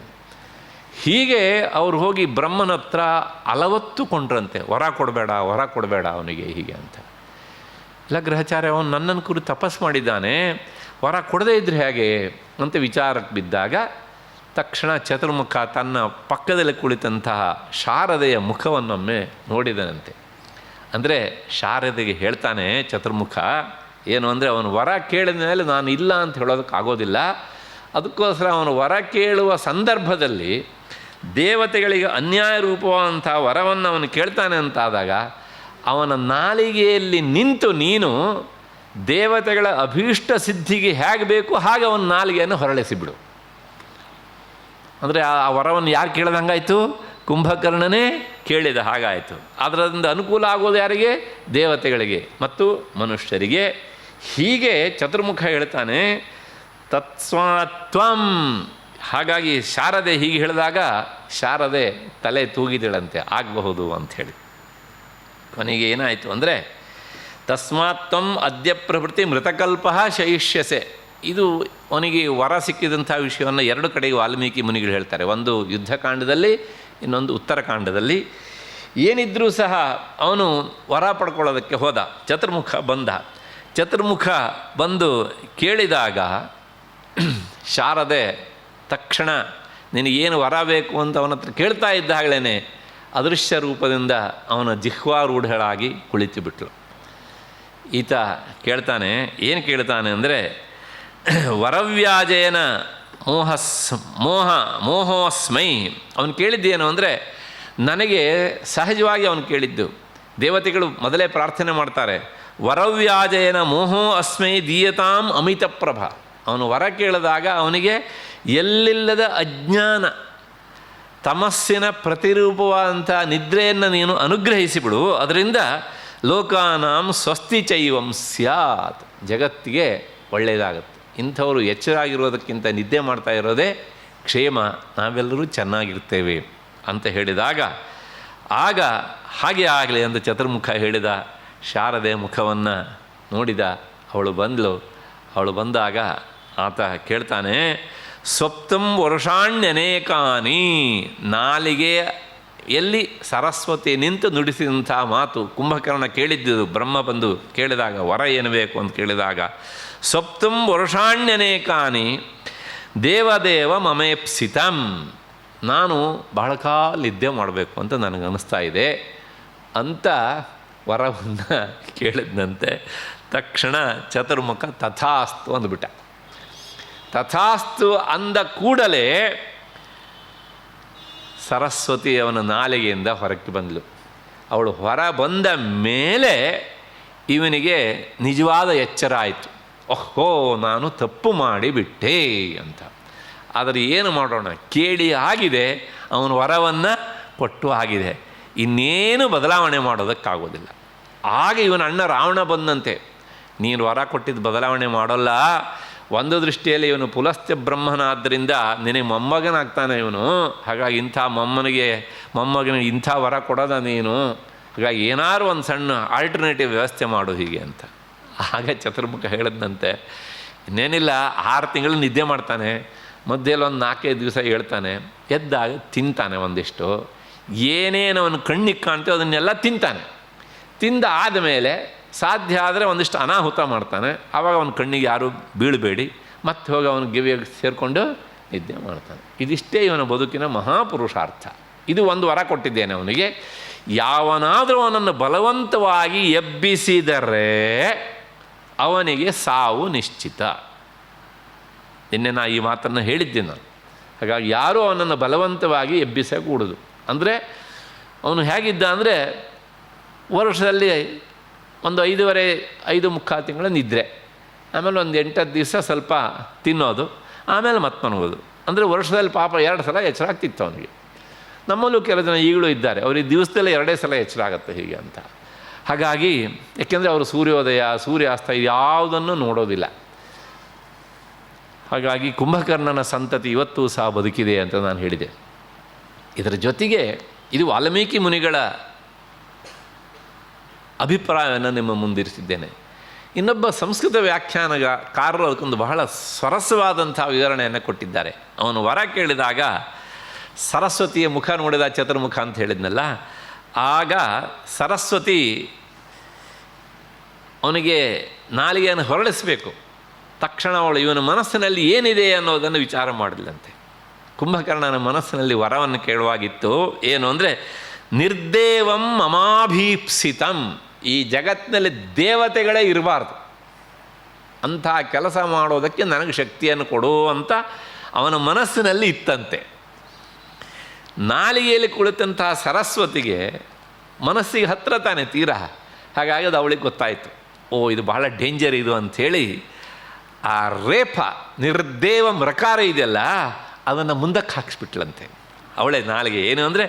ಹೀಗೆ ಅವ್ರು ಹೋಗಿ ಬ್ರಹ್ಮನ ಹತ್ರ ಅಲವತ್ತುಕೊಂಡ್ರಂತೆ, ವರ ಕೊಡಬೇಡ ಅವನಿಗೆ ಹೀಗೆ ಅಂತ. ಇಲ್ಲ ಗ್ರಹಚಾರ್ಯ, ಅವನು ನನ್ನನ್ನು ಕುರಿತು ತಪಸ್ಸು ಮಾಡಿದ್ದಾನೆ, ವರ ಕೊಡದೇ ಇದ್ರೆ ಹೇಗೆ ಅಂತ ವಿಚಾರಕ್ಕೆ ಬಿದ್ದಾಗ ತಕ್ಷಣ ಚತುರ್ಮುಖ ತನ್ನ ಪಕ್ಕದಲ್ಲಿ ಕುಳಿತಂತಹ ಶಾರದೆಯ ಮುಖವನ್ನೊಮ್ಮೆ ನೋಡಿದನಂತೆ. ಅಂದರೆ ಶಾರದೆಗೆ ಹೇಳ್ತಾನೆ ಚತುರ್ಮುಖ, ಏನು ಅಂದರೆ ಅವನು ವರ ಕೇಳಿದ ಮೇಲೆ ನಾನು ಇಲ್ಲ ಅಂತ ಹೇಳೋದಕ್ಕಾಗೋದಿಲ್ಲ. ಅದಕ್ಕೋಸ್ಕರ ಅವನು ವರ ಕೇಳುವ ಸಂದರ್ಭದಲ್ಲಿ ದೇವತೆಗಳಿಗೆ ಅನ್ಯಾಯ ರೂಪವಾದಂಥ ವರವನ್ನು ಅವನು ಕೇಳ್ತಾನೆ ಅಂತಾದಾಗ ಅವನ ನಾಲಿಗೆಯಲ್ಲಿ ನಿಂತು ನೀನು ದೇವತೆಗಳ ಅಭೀಷ್ಟ ಸಿದ್ಧಿಗೆ ಹೇಗೆ ಬೇಕು ಹಾಗೆ ಅವನ ನಾಲಿಗೆಯನ್ನು ಹೊರಳಿಸಿಬಿಡು. ಅಂದರೆ ಆ ವರವನ್ನು ಯಾರು ಕೇಳಿದಂಗಾಯಿತು? ಕುಂಭಕರ್ಣನೇ ಕೇಳಿದ ಹಾಗಾಯಿತು. ಅದರಿಂದ ಅನುಕೂಲ ಆಗೋದು ಯಾರಿಗೆ? ದೇವತೆಗಳಿಗೆ ಮತ್ತು ಮನುಷ್ಯರಿಗೆ. ಹೀಗೆ ಚತುರ್ಮುಖ ಹೇಳ್ತಾನೆ, ತತ್ಸ್ವಾತ್ವಂ, ಹಾಗಾಗಿ ಶಾರದೆ ಹೀಗೆ ಹೇಳಿದಾಗ ಶಾರದೆ ತಲೆ ತೂಗಿದಳಂತೆ, ಆಗಬಹುದು ಅಂಥೇಳಿ. ಕೊನೆಗೆ ಏನಾಯಿತು ಅಂದರೆ, ತಸ್ಮಾತ್ ತ್ವಂ ಅದ್ಯ ಪ್ರಭೃತಿ ಮೃತಕಲ್ಪ ಶಯಿಷ್ಯಸೆ. ಇದು ಅವನಿಗೆ ವರ ಸಿಕ್ಕಿದಂಥ ವಿಷಯವನ್ನು ಎರಡು ಕಡೆಗೆ ವಾಲ್ಮೀಕಿ ಮುನಿಗಳು ಹೇಳ್ತಾರೆ. ಒಂದು ಯುದ್ಧಕಾಂಡದಲ್ಲಿ, ಇನ್ನೊಂದು ಉತ್ತರಕಾಂಡದಲ್ಲಿ. ಏನಿದ್ರೂ ಸಹ ಅವನು ವರ ಪಡ್ಕೊಳ್ಳೋದಕ್ಕೆ ಹೋದ. ಚತುರ್ಮುಖ ಬಂದ. ಚತುರ್ಮುಖ ಬಂದು ಕೇಳಿದಾಗ ಶಾರದೆ ತಕ್ಷಣ ನಿನಗೇನು ವರ ಬೇಕು ಅಂತ ಅವನ ಹತ್ರ ಕೇಳ್ತಾ ಇದ್ದಾಗಲೇ ಅದೃಶ್ಯ ರೂಪದಿಂದ ಅವನ ಜಿಹ್ವಾರೂಢಳಾಗಿ ಕುಳಿತು ಬಿಟ್ಳು. ಈತ ಕೇಳ್ತಾನೆ, ಏನು ಕೇಳ್ತಾನೆ ಅಂದರೆ, ವರವ್ಯಾಜೇನ ಮೋಹೋಸ್ಮೈ. ಅವನು ಕೇಳಿದ್ದೇನು ಅಂದರೆ, ನನಗೆ ಸಹಜವಾಗಿ ಅವನು ಕೇಳಿದ್ದು, ದೇವತೆಗಳು ಮೊದಲೇ ಪ್ರಾರ್ಥನೆ ಮಾಡ್ತಾರೆ, ವರವ್ಯಾಜೇನ ಮೋಹೋ ಅಸ್ಮೈ ದೀಯತಾಂ ಅಮಿತಪ್ರಭ. ಅವನು ವರ ಕೇಳಿದಾಗ ಅವನಿಗೆ ಎಲ್ಲಿಲ್ಲದ ಅಜ್ಞಾನ ತಮಸ್ಸಿನ ಪ್ರತಿರೂಪವಾದಂಥ ನಿದ್ರೆಯನ್ನು ನೀನು ಅನುಗ್ರಹಿಸಿಬಿಡು. ಅದರಿಂದ ಲೋಕಾನಾಂ ಸ್ವಸ್ತಿ ಚೈವಂ ಸ್ಯಾತ್, ಜಗತ್ತಿಗೆ ಒಳ್ಳೆಯದಾಗುತ್ತೆ. ಇಂಥವರು ಎಚ್ಚರಾಗಿರೋದಕ್ಕಿಂತ ನಿದ್ದೆ ಮಾಡ್ತಾ ಇರೋದೇ ಕ್ಷೇಮ, ನಾವೆಲ್ಲರೂ ಚೆನ್ನಾಗಿರ್ತೇವೆ ಅಂತ ಹೇಳಿದಾಗ, ಆಗ ಹಾಗೆ ಆಗಲಿ ಅಂತ ಚತುರ್ಮುಖ ಹೇಳಿದ. ಶಾರದೆ ಮುಖವನ್ನು ನೋಡಿದ. ಅವಳು ಬಂದಳು. ಅವಳು ಬಂದಾಗ ಆತ ಕೇಳ್ತಾನೆ, ಸ್ವಪ್ತಂ ವರುಷಾಣ್ಯನೇಕಾನಿ. ನಾಲಿಗೆ ಎಲ್ಲಿ ಸರಸ್ವತಿ ನಿಂತು ನುಡಿಸಿದಂಥ ಮಾತು ಕುಂಭಕರ್ಣ ಕೇಳಿದ್ದು. ಬ್ರಹ್ಮ ಬಂದು ಕೇಳಿದಾಗ, ವರ ಏನು ಬೇಕು ಅಂತ ಕೇಳಿದಾಗ, ಸ್ವಪ್ತಂ ವರುಷಾಣ್ಯನೇಕಾನಿ ದೇವದೇವ ಮಮೇಪ್ಸಿತಂ. ನಾನು ಬಹಳ ಕಾಲ ನಿದ್ದೆ ಮಾಡಬೇಕು ಅಂತ ನನಗನ್ನಿಸ್ತಾ ಇದೆ ಅಂತ ವರವನ್ನು ಕೇಳಿದಂತೆ ತಕ್ಷಣ ಚತುರ್ಮುಖ ತಥಾಸ್ತು ಅಂದ್ಬಿಟ್ಟ. ತಥಾಸ್ತು ಅಂದ ಕೂಡಲೇ ಸರಸ್ವತಿ ಅವನ ನಾಲಿಗೆಯಿಂದ ಹೊರಕ್ಕೆ ಬಂದಳು. ಅವಳು ಹೊರ ಬಂದ ಮೇಲೆ ಇವನಿಗೆ ನಿಜವಾದ ಎಚ್ಚರ ಆಯಿತು. ಓಹೋ, ನಾನು ತಪ್ಪು ಮಾಡಿಬಿಟ್ಟೆ ಅಂತ. ಆದರೆ ಏನು ಮಾಡೋಣ, ಕೇಳಿ ಆಗಿದೆ, ಅವನ ವರವನ್ನು ಕೊಟ್ಟು ಆಗಿದೆ, ಇನ್ನೇನು ಬದಲಾವಣೆ ಮಾಡೋದಕ್ಕಾಗೋದಿಲ್ಲ. ಆಗ ಇವನ ಅಣ್ಣ ರಾವಣ ಬಂದಂತೆ, ನೀನು ವರ ಕೊಟ್ಟಿದ್ದು ಬದಲಾವಣೆ ಮಾಡೋಲ್ಲ, ಒಂದು ದೃಷ್ಟಿಯಲ್ಲಿ ಇವನು ಪುಲಸ್ತ್ಯ ಬ್ರಹ್ಮನಾದ್ದರಿಂದ ನಿನಗೆ ಮೊಮ್ಮಗನಾಗ್ತಾನೆ ಇವನು, ಹಾಗಾಗಿ ಇಂಥ ಮೊಮ್ಮಗನಿಗೆ ಇಂಥ ವರ ಕೊಡೋದ ನೀನು, ಹಾಗಾಗಿ ಏನಾದ್ರು ಒಂದು ಸಣ್ಣ ಆಲ್ಟರ್ನೇಟಿವ್ ವ್ಯವಸ್ಥೆ ಮಾಡು ಹೀಗೆ ಅಂತ. ಆಗ ಚತುರ್ಮುಖ ಹೇಳಿದಂತೆ, ಇನ್ನೇನಿಲ್ಲ, 6 ತಿಂಗಳು ನಿದ್ದೆ ಮಾಡ್ತಾನೆ, ಮಧ್ಯದಲ್ಲಿ ಒಂದು 4-5 ದಿವಸ ಹೇಳ್ತಾನೆ, ಎದ್ದಾಗ ತಿಂತಾನೆ ಒಂದಿಷ್ಟು, ಏನೇನು ಅವನು ಕಣ್ಣಿಗೆ ಕಾಣ್ತೇವೆ ಅದನ್ನೆಲ್ಲ ತಿಂತಾನೆ. ತಿಂದ ಆದಮೇಲೆ ಸಾಧ್ಯ ಆದರೆ ಒಂದಿಷ್ಟು ಅನಾಹುತ ಮಾಡ್ತಾನೆ. ಆವಾಗ ಅವನ ಕಣ್ಣಿಗೆ ಯಾರೂ ಬೀಳಬೇಡಿ, ಮತ್ತೆ ಹೋಗಿ ಅವನ ಗಿವಿಯಾಗಿ ಸೇರಿಕೊಂಡು ನಿದ್ದೆ ಮಾಡ್ತಾನೆ. ಇದಿಷ್ಟೇ ಇವನ ಬದುಕಿನ ಮಹಾಪುರುಷಾರ್ಥ. ಇದು ಒಂದು ವರ ಕೊಟ್ಟಿದ್ದೇನೆ ಅವನಿಗೆ. ಯಾವನಾದರೂ ಅವನನ್ನು ಬಲವಂತವಾಗಿ ಎಬ್ಬಿಸಿದರೆ ಅವನಿಗೆ ಸಾವು ನಿಶ್ಚಿತ. ನಿನ್ನೆ ನಾ ಈ ಮಾತನ್ನು ಹೇಳಿದ್ದೀನಿ ನಾನು. ಹಾಗಾಗಿ ಯಾರೂ ಅವನನ್ನು ಬಲವಂತವಾಗಿ ಎಬ್ಬಿಸಕೂಡದು. ಅಂದರೆ ಅವನು ಹೇಗಿದ್ದ ಅಂದರೆ, ವರ್ಷದಲ್ಲಿ ಒಂದು 5.25 ತಿಂಗಳ ನಿದ್ರೆ, ಆಮೇಲೆ ಒಂದು 8-10 ದಿವಸ ಸ್ವಲ್ಪ ತಿನ್ನೋದು, ಆಮೇಲೆ ಮತ್ತೆ ಮನಗೋದು. ಅಂದರೆ ವರ್ಷದಲ್ಲಿ ಪಾಪ 2 ಸಲ ಎಚ್ಚರ ಆಗ್ತಿತ್ತು ಅವನಿಗೆ. ನಮ್ಮಲ್ಲೂ ಕೆಲವು ಜನ ಈಗಲೂ ಇದ್ದಾರೆ, ಅವ್ರಿಗೆ ದಿವಸದಲ್ಲೇ 2 ಸಲ ಎಚ್ಚರ ಆಗುತ್ತೆ ಹೀಗೆ ಅಂತ. ಹಾಗಾಗಿ ಏಕೆಂದರೆ ಅವರು ಸೂರ್ಯೋದಯ ಸೂರ್ಯಾಸ್ತ ಯಾವುದನ್ನು ನೋಡೋದಿಲ್ಲ. ಹಾಗಾಗಿ ಕುಂಭಕರ್ಣನ ಸಂತತಿ ಇವತ್ತೂ ಸಹ ಬದುಕಿದೆ ಅಂತ ನಾನು ಹೇಳಿದೆ. ಇದರ ಜೊತೆಗೆ ಇದು ವಾಲ್ಮೀಕಿ ಮುನಿಗಳ ಅಭಿಪ್ರಾಯವನ್ನು ನಿಮ್ಮ ಮುಂದಿರಿಸಿದ್ದೇನೆ. ಇನ್ನೊಬ್ಬ ಸಂಸ್ಕೃತ ವ್ಯಾಖ್ಯಾನಕಾರರು ಅದಕ್ಕೊಂದು ಬಹಳ ಸರಸವಾದಂಥ ವಿವರಣೆಯನ್ನು ಕೊಟ್ಟಿದ್ದಾರೆ. ಅವನು ವರ ಕೇಳಿದಾಗ ಸರಸ್ವತಿಯ ಮುಖ ನೋಡಿದ ಚತುರ್ಮುಖ ಅಂತ ಹೇಳಿದ್ನಲ್ಲ, ಆಗ ಸರಸ್ವತಿ ಅವನಿಗೆ ನಾಲಿಗೆಯನ್ನು ಹೊರಳಿಸಬೇಕು. ತಕ್ಷಣ ಅವಳು ಇವನ ಮನಸ್ಸಿನಲ್ಲಿ ಏನಿದೆ ಅನ್ನೋದನ್ನು ವಿಚಾರ ಮಾಡಲಿಲ್ಲಂತೆ. ಕುಂಭಕರ್ಣನ ಮನಸ್ಸಿನಲ್ಲಿ ವರವನ್ನು ಕೇಳುವಾಗಿತ್ತು. ಏನು ಅಂದರೆ, ನಿರ್ದೇವಂ ಮಮಾಭೀಪ್ಸಿತಂ, ಈ ಜಗತ್ತಿನಲ್ಲಿ ದೇವತೆಗಳೇ ಇರಬಾರ್ದು, ಅಂಥ ಕೆಲಸ ಮಾಡೋದಕ್ಕೆ ನನಗೆ ಶಕ್ತಿಯನ್ನು ಕೊಡು ಅಂತ ಅವನ ಮನಸ್ಸಿನಲ್ಲಿ ಇತ್ತಂತೆ. ನಾಲಿಗೆಯಲ್ಲಿ ಕುಳಿತಂತಹ ಸರಸ್ವತಿಗೆ ಮನಸ್ಸಿಗೆ ಹತ್ತಿರ ತಾನೆ ತೀರಾ. ಹಾಗಾಗಿ ಅದು ಅವಳಿಗೆ ಗೊತ್ತಾಯಿತು, ಓ ಇದು ಬಹಳ ಡೇಂಜರ್ ಇದು ಅಂಥೇಳಿ ಆ ರೇಪ ನಿರ್ದೇವ ಮೃಕಾರ ಇದೆಯಲ್ಲ ಅದನ್ನು ಮುಂದಕ್ಕೆ ಹಾಕಿಸ್ಬಿಟ್ಲಂತೆ ಅವಳೇ ನಾಲಿಗೆ. ಏನು ಅಂದರೆ,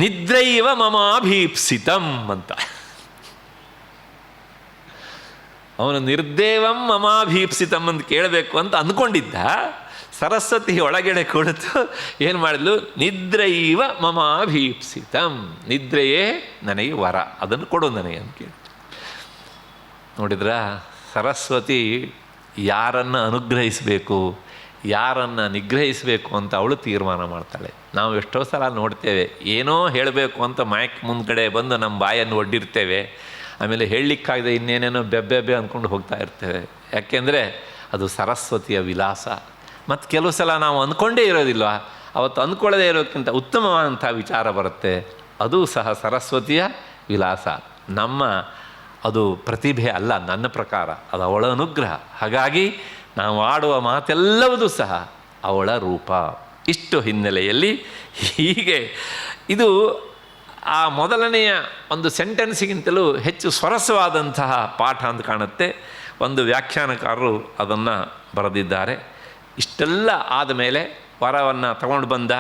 ನಿದ್ರೈವ ಮಮಾಭೀಪ್ಸಿತಂ ಅಂತ. ಅವನು ನಿರ್ದೇವಂ ಮಮಾಭೀಪ್ಸಿತಂ ಅಂತ ಕೇಳಬೇಕು ಅಂತ ಅಂದ್ಕೊಂಡಿದ್ದ. ಸರಸ್ವತಿ ಒಳಗಡೆ ಕುಳಿತು ಏನು ಮಾಡಿದ್ಲು, ನಿದ್ರೈವ ಮಮಾಭೀಪ್ಸಿತಂ, ನಿದ್ರೆಯೇ ನನಗೆ ವರ, ಅದನ್ನು ಕೊಡು ನನಗೆ ಅಂತ ಕೇಳಿ. ನೋಡಿದ್ರ, ಸರಸ್ವತಿ ಯಾರನ್ನು ಅನುಗ್ರಹಿಸಬೇಕು, ಯಾರನ್ನು ನಿಗ್ರಹಿಸಬೇಕು ಅಂತ ಅವಳು ತೀರ್ಮಾನ ಮಾಡ್ತಾಳೆ. ನಾವು ಎಷ್ಟೋ ಸಲ ನೋಡ್ತೇವೆ, ಏನೋ ಹೇಳಬೇಕು ಅಂತ ಮೈಕ್ ಮುಂದ್ಗಡೆ ಬಂದು ನಮ್ಮ ಬಾಯನ್ನು ಒಡ್ಡಿರ್ತೇವೆ, ಆಮೇಲೆ ಹೇಳಲಿಕ್ಕಾಗದೆ ಇನ್ನೇನೇನೋ ಬೆಬ್ಬೆಬ್ಬೆ ಅಂದ್ಕೊಂಡು ಹೋಗ್ತಾ ಇರ್ತೇವೆ. ಯಾಕೆಂದರೆ ಅದು ಸರಸ್ವತಿಯ ವಿಲಾಸ. ಮತ್ತು ಕೆಲವು ಸಲ ನಾವು ಅಂದ್ಕೊಂಡೇ ಇರೋದಿಲ್ವ, ಅವತ್ತು ಅಂದ್ಕೊಳ್ಳದೇ ಇರೋಕ್ಕಿಂತ ಉತ್ತಮವಾದಂಥ ವಿಚಾರ ಬರುತ್ತೆ, ಅದು ಸಹ ಸರಸ್ವತಿಯ ವಿಲಾಸ. ನಮ್ಮ ಅದು ಪ್ರತಿಭೆ ಅಲ್ಲ, ನನ್ನ ಪ್ರಕಾರ ಅದು ಅವಳ ಅನುಗ್ರಹ. ಹಾಗಾಗಿ ನಾವು ಆಡುವ ಮಾತೆಲ್ಲವೂ ಸಹ ಅವಳ ರೂಪ. ಇಷ್ಟು ಹಿನ್ನೆಲೆಯಲ್ಲಿ ಹೀಗೆ ಇದು ಆ ಮೊದಲನೆಯ ಒಂದು ಸೆಂಟೆನ್ಸಿಗಿಂತಲೂ ಹೆಚ್ಚು ಸ್ವರಸವಾದಂತಹ ಪಾಠ ಅಂತ ಕಾಣುತ್ತೆ. ಒಂದು ವ್ಯಾಖ್ಯಾನಕಾರರು ಅದನ್ನು ಬರೆದಿದ್ದಾರೆ. ಇಷ್ಟೆಲ್ಲ ಆದಮೇಲೆ ವರವನ್ನು ತಗೊಂಡು ಬಂದ.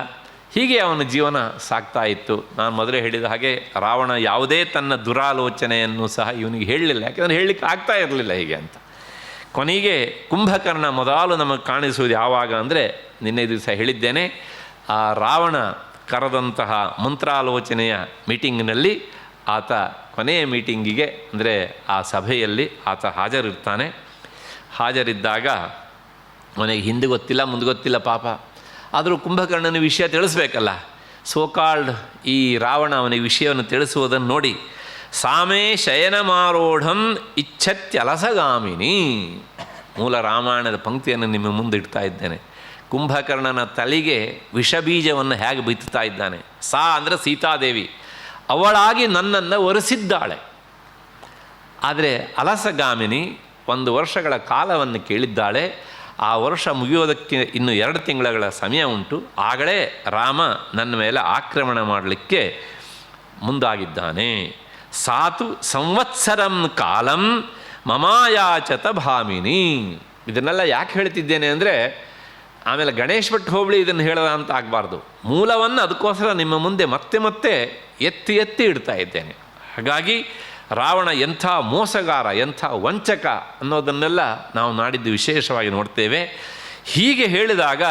ಹೀಗೆ ಅವನ ಜೀವನ ಸಾಗ್ತಾ ಇತ್ತು. ನಾನು ಮೊದಲೇ ಹೇಳಿದ ಹಾಗೆ ರಾವಣ ಯಾವುದೇ ತನ್ನ ದುರಾಲೋಚನೆಯನ್ನು ಸಹ ಇವನಿಗೆ ಹೇಳಲಿಲ್ಲ, ಯಾಕೆಂದರೆ ಹೇಳಲಿಕ್ಕೆ ಆಗ್ತಾ ಇರಲಿಲ್ಲ ಹೀಗೆ ಅಂತ. ಕೊನೆಗೆ ಕುಂಭಕರ್ಣ ಮೊದಲು ನಮಗೆ ಕಾಣಿಸುವುದು ಯಾವಾಗ ಅಂದರೆ, ನಿನ್ನೆ ದಿವಸ ಹೇಳಿದ್ದೇನೆ, ಆ ರಾವಣ ಕರೆದಂತಹ ಮಂತ್ರಾಲೋಚನೆಯ ಮೀಟಿಂಗ್ನಲ್ಲಿ ಆತ ಕೊನೆಯ ಮೀಟಿಂಗಿಗೆ ಅಂದರೆ ಆ ಸಭೆಯಲ್ಲಿ ಆತ ಹಾಜರಿರ್ತಾನೆ. ಹಾಜರಿದ್ದಾಗ ಅವನಿಗೆ ಹಿಂದೆ ಗೊತ್ತಿಲ್ಲ ಮುಂದೆ ಗೊತ್ತಿಲ್ಲ ಪಾಪ. ಆದರೂ ಕುಂಭಕರ್ಣನ ವಿಷಯ ತಿಳಿಸ್ಬೇಕಲ್ಲ. ಸೋಕಾಲ್ಡ್ ಈ ರಾವಣ ಅವನಿಗೆ ವಿಷಯವನ್ನು ತಿಳಿಸುವುದನ್ನು ನೋಡಿ, ಸಾಮೇ ಶಯನಮಾರೋಢಂ ಇಚ್ಛತ್ಯಲಸಗಾಮಿನಿ, ಮೂಲ ರಾಮಾಯಣದ ಪಂಕ್ತಿಯನ್ನು ನಿಮ್ಮ ಮುಂದೆ ಇಡ್ತಾ ಇದ್ದೇನೆ. ಕುಂಭಕರ್ಣನ ತಲೆಗೆ ವಿಷಬೀಜವನ್ನು ಹೇಗೆ ಬಿತ್ತುತ್ತಾ ಇದ್ದಾನೆ. ಸಾ ಅಂದರೆ ಸೀತಾದೇವಿ, ಅವಳಾಗಿ ನನ್ನನ್ನು ಒರೆಸಿದ್ದಾಳೆ. ಆದರೆ ಅಲಸಗಾಮಿನಿ 1 ವರ್ಷಗಳ ಕಾಲವನ್ನು ಕೇಳಿದ್ದಾಳೆ. ಆ ವರ್ಷ ಮುಗಿಯೋದಕ್ಕೆ ಇನ್ನು 2 ತಿಂಗಳ ಸಮಯ ಉಂಟು. ಆಗಲೇ ರಾಮ ನನ್ನ ಮೇಲೆ ಆಕ್ರಮಣ ಮಾಡಲಿಕ್ಕೆ ಮುಂದಾಗಿದ್ದಾನೆ. ಸಾತು ಸಂವತ್ಸರಂ ಕಾಲಂ ಮಮಾಯಾಚತ ಭಾಮಿನಿ. ಇದನ್ನೆಲ್ಲ ಯಾಕೆ ಹೇಳ್ತಿದ್ದೇನೆ ಅಂದರೆ, ಆಮೇಲೆ ಗಣೇಶ್ ಭಟ್ ಹೋಬಳಿ ಇದನ್ನು ಹೇಳದ ಅಂತ ಆಗಬಾರ್ದು. ಮೂಲವನ್ನು ಅದಕ್ಕೋಸ್ಕರ ನಿಮ್ಮ ಮುಂದೆ ಮತ್ತೆ ಮತ್ತೆ ಎತ್ತಿ ಎತ್ತಿ ಇಡ್ತಾ ಇದ್ದೇನೆ. ಹಾಗಾಗಿ ರಾವಣ ಎಂಥ ಮೋಸಗಾರ, ಎಂಥ ವಂಚಕ ಅನ್ನೋದನ್ನೆಲ್ಲ ನಾವು ನಾಡಿದ್ದು ವಿಶೇಷವಾಗಿ ನೋಡ್ತೇವೆ. ಹೀಗೆ ಹೇಳಿದಾಗ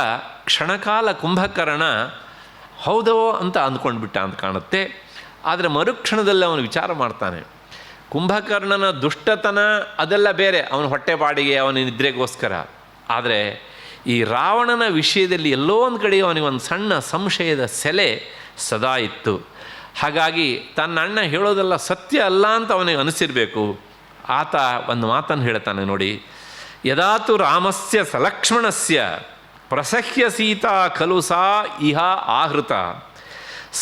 ಕ್ಷಣಕಾಲ ಕುಂಭಕರ್ಣ ಹೌದೋ ಅಂತ ಅಂದ್ಕೊಂಡ್ಬಿಟ್ಟ ಅಂತ ಕಾಣುತ್ತೆ. ಆದರೆ ಮರುಕ್ಷಣದಲ್ಲಿ ಅವನು ವಿಚಾರ ಮಾಡ್ತಾನೆ. ಕುಂಭಕರ್ಣನ ದುಷ್ಟತನ ಅದೆಲ್ಲ ಬೇರೆ, ಅವನ ಹೊಟ್ಟೆಪಾಡಿಗೆ, ಅವನ ನಿದ್ರೆಗೋಸ್ಕರ. ಆದರೆ ಈ ರಾವಣನ ವಿಷಯದಲ್ಲಿ ಎಲ್ಲೋ ಒಂದು ಕಡೆ ಅವನಿಗೊಂದು ಸಣ್ಣ ಸಂಶಯದ ಸೆಲೆ ಸದಾ ಇತ್ತು. ಹಾಗಾಗಿ ತನ್ನ ಅಣ್ಣ ಹೇಳೋದೆಲ್ಲ ಸತ್ಯ ಅಲ್ಲ ಅಂತ ಅವನಿಗೆ ಅನಿಸಿರಬೇಕು. ಆತ ಒಂದು ಮಾತನ್ನು ಹೇಳ್ತಾನೆ ನೋಡಿ, ಯದಾತು ರಾಮಸ್ಯ ಸಲಕ್ಷ್ಮಣಸ್ಯ ಪ್ರಸಹ್ಯ ಸೀತಾ ಖಲು ಸಾ ಇಹ ಆಹೃತ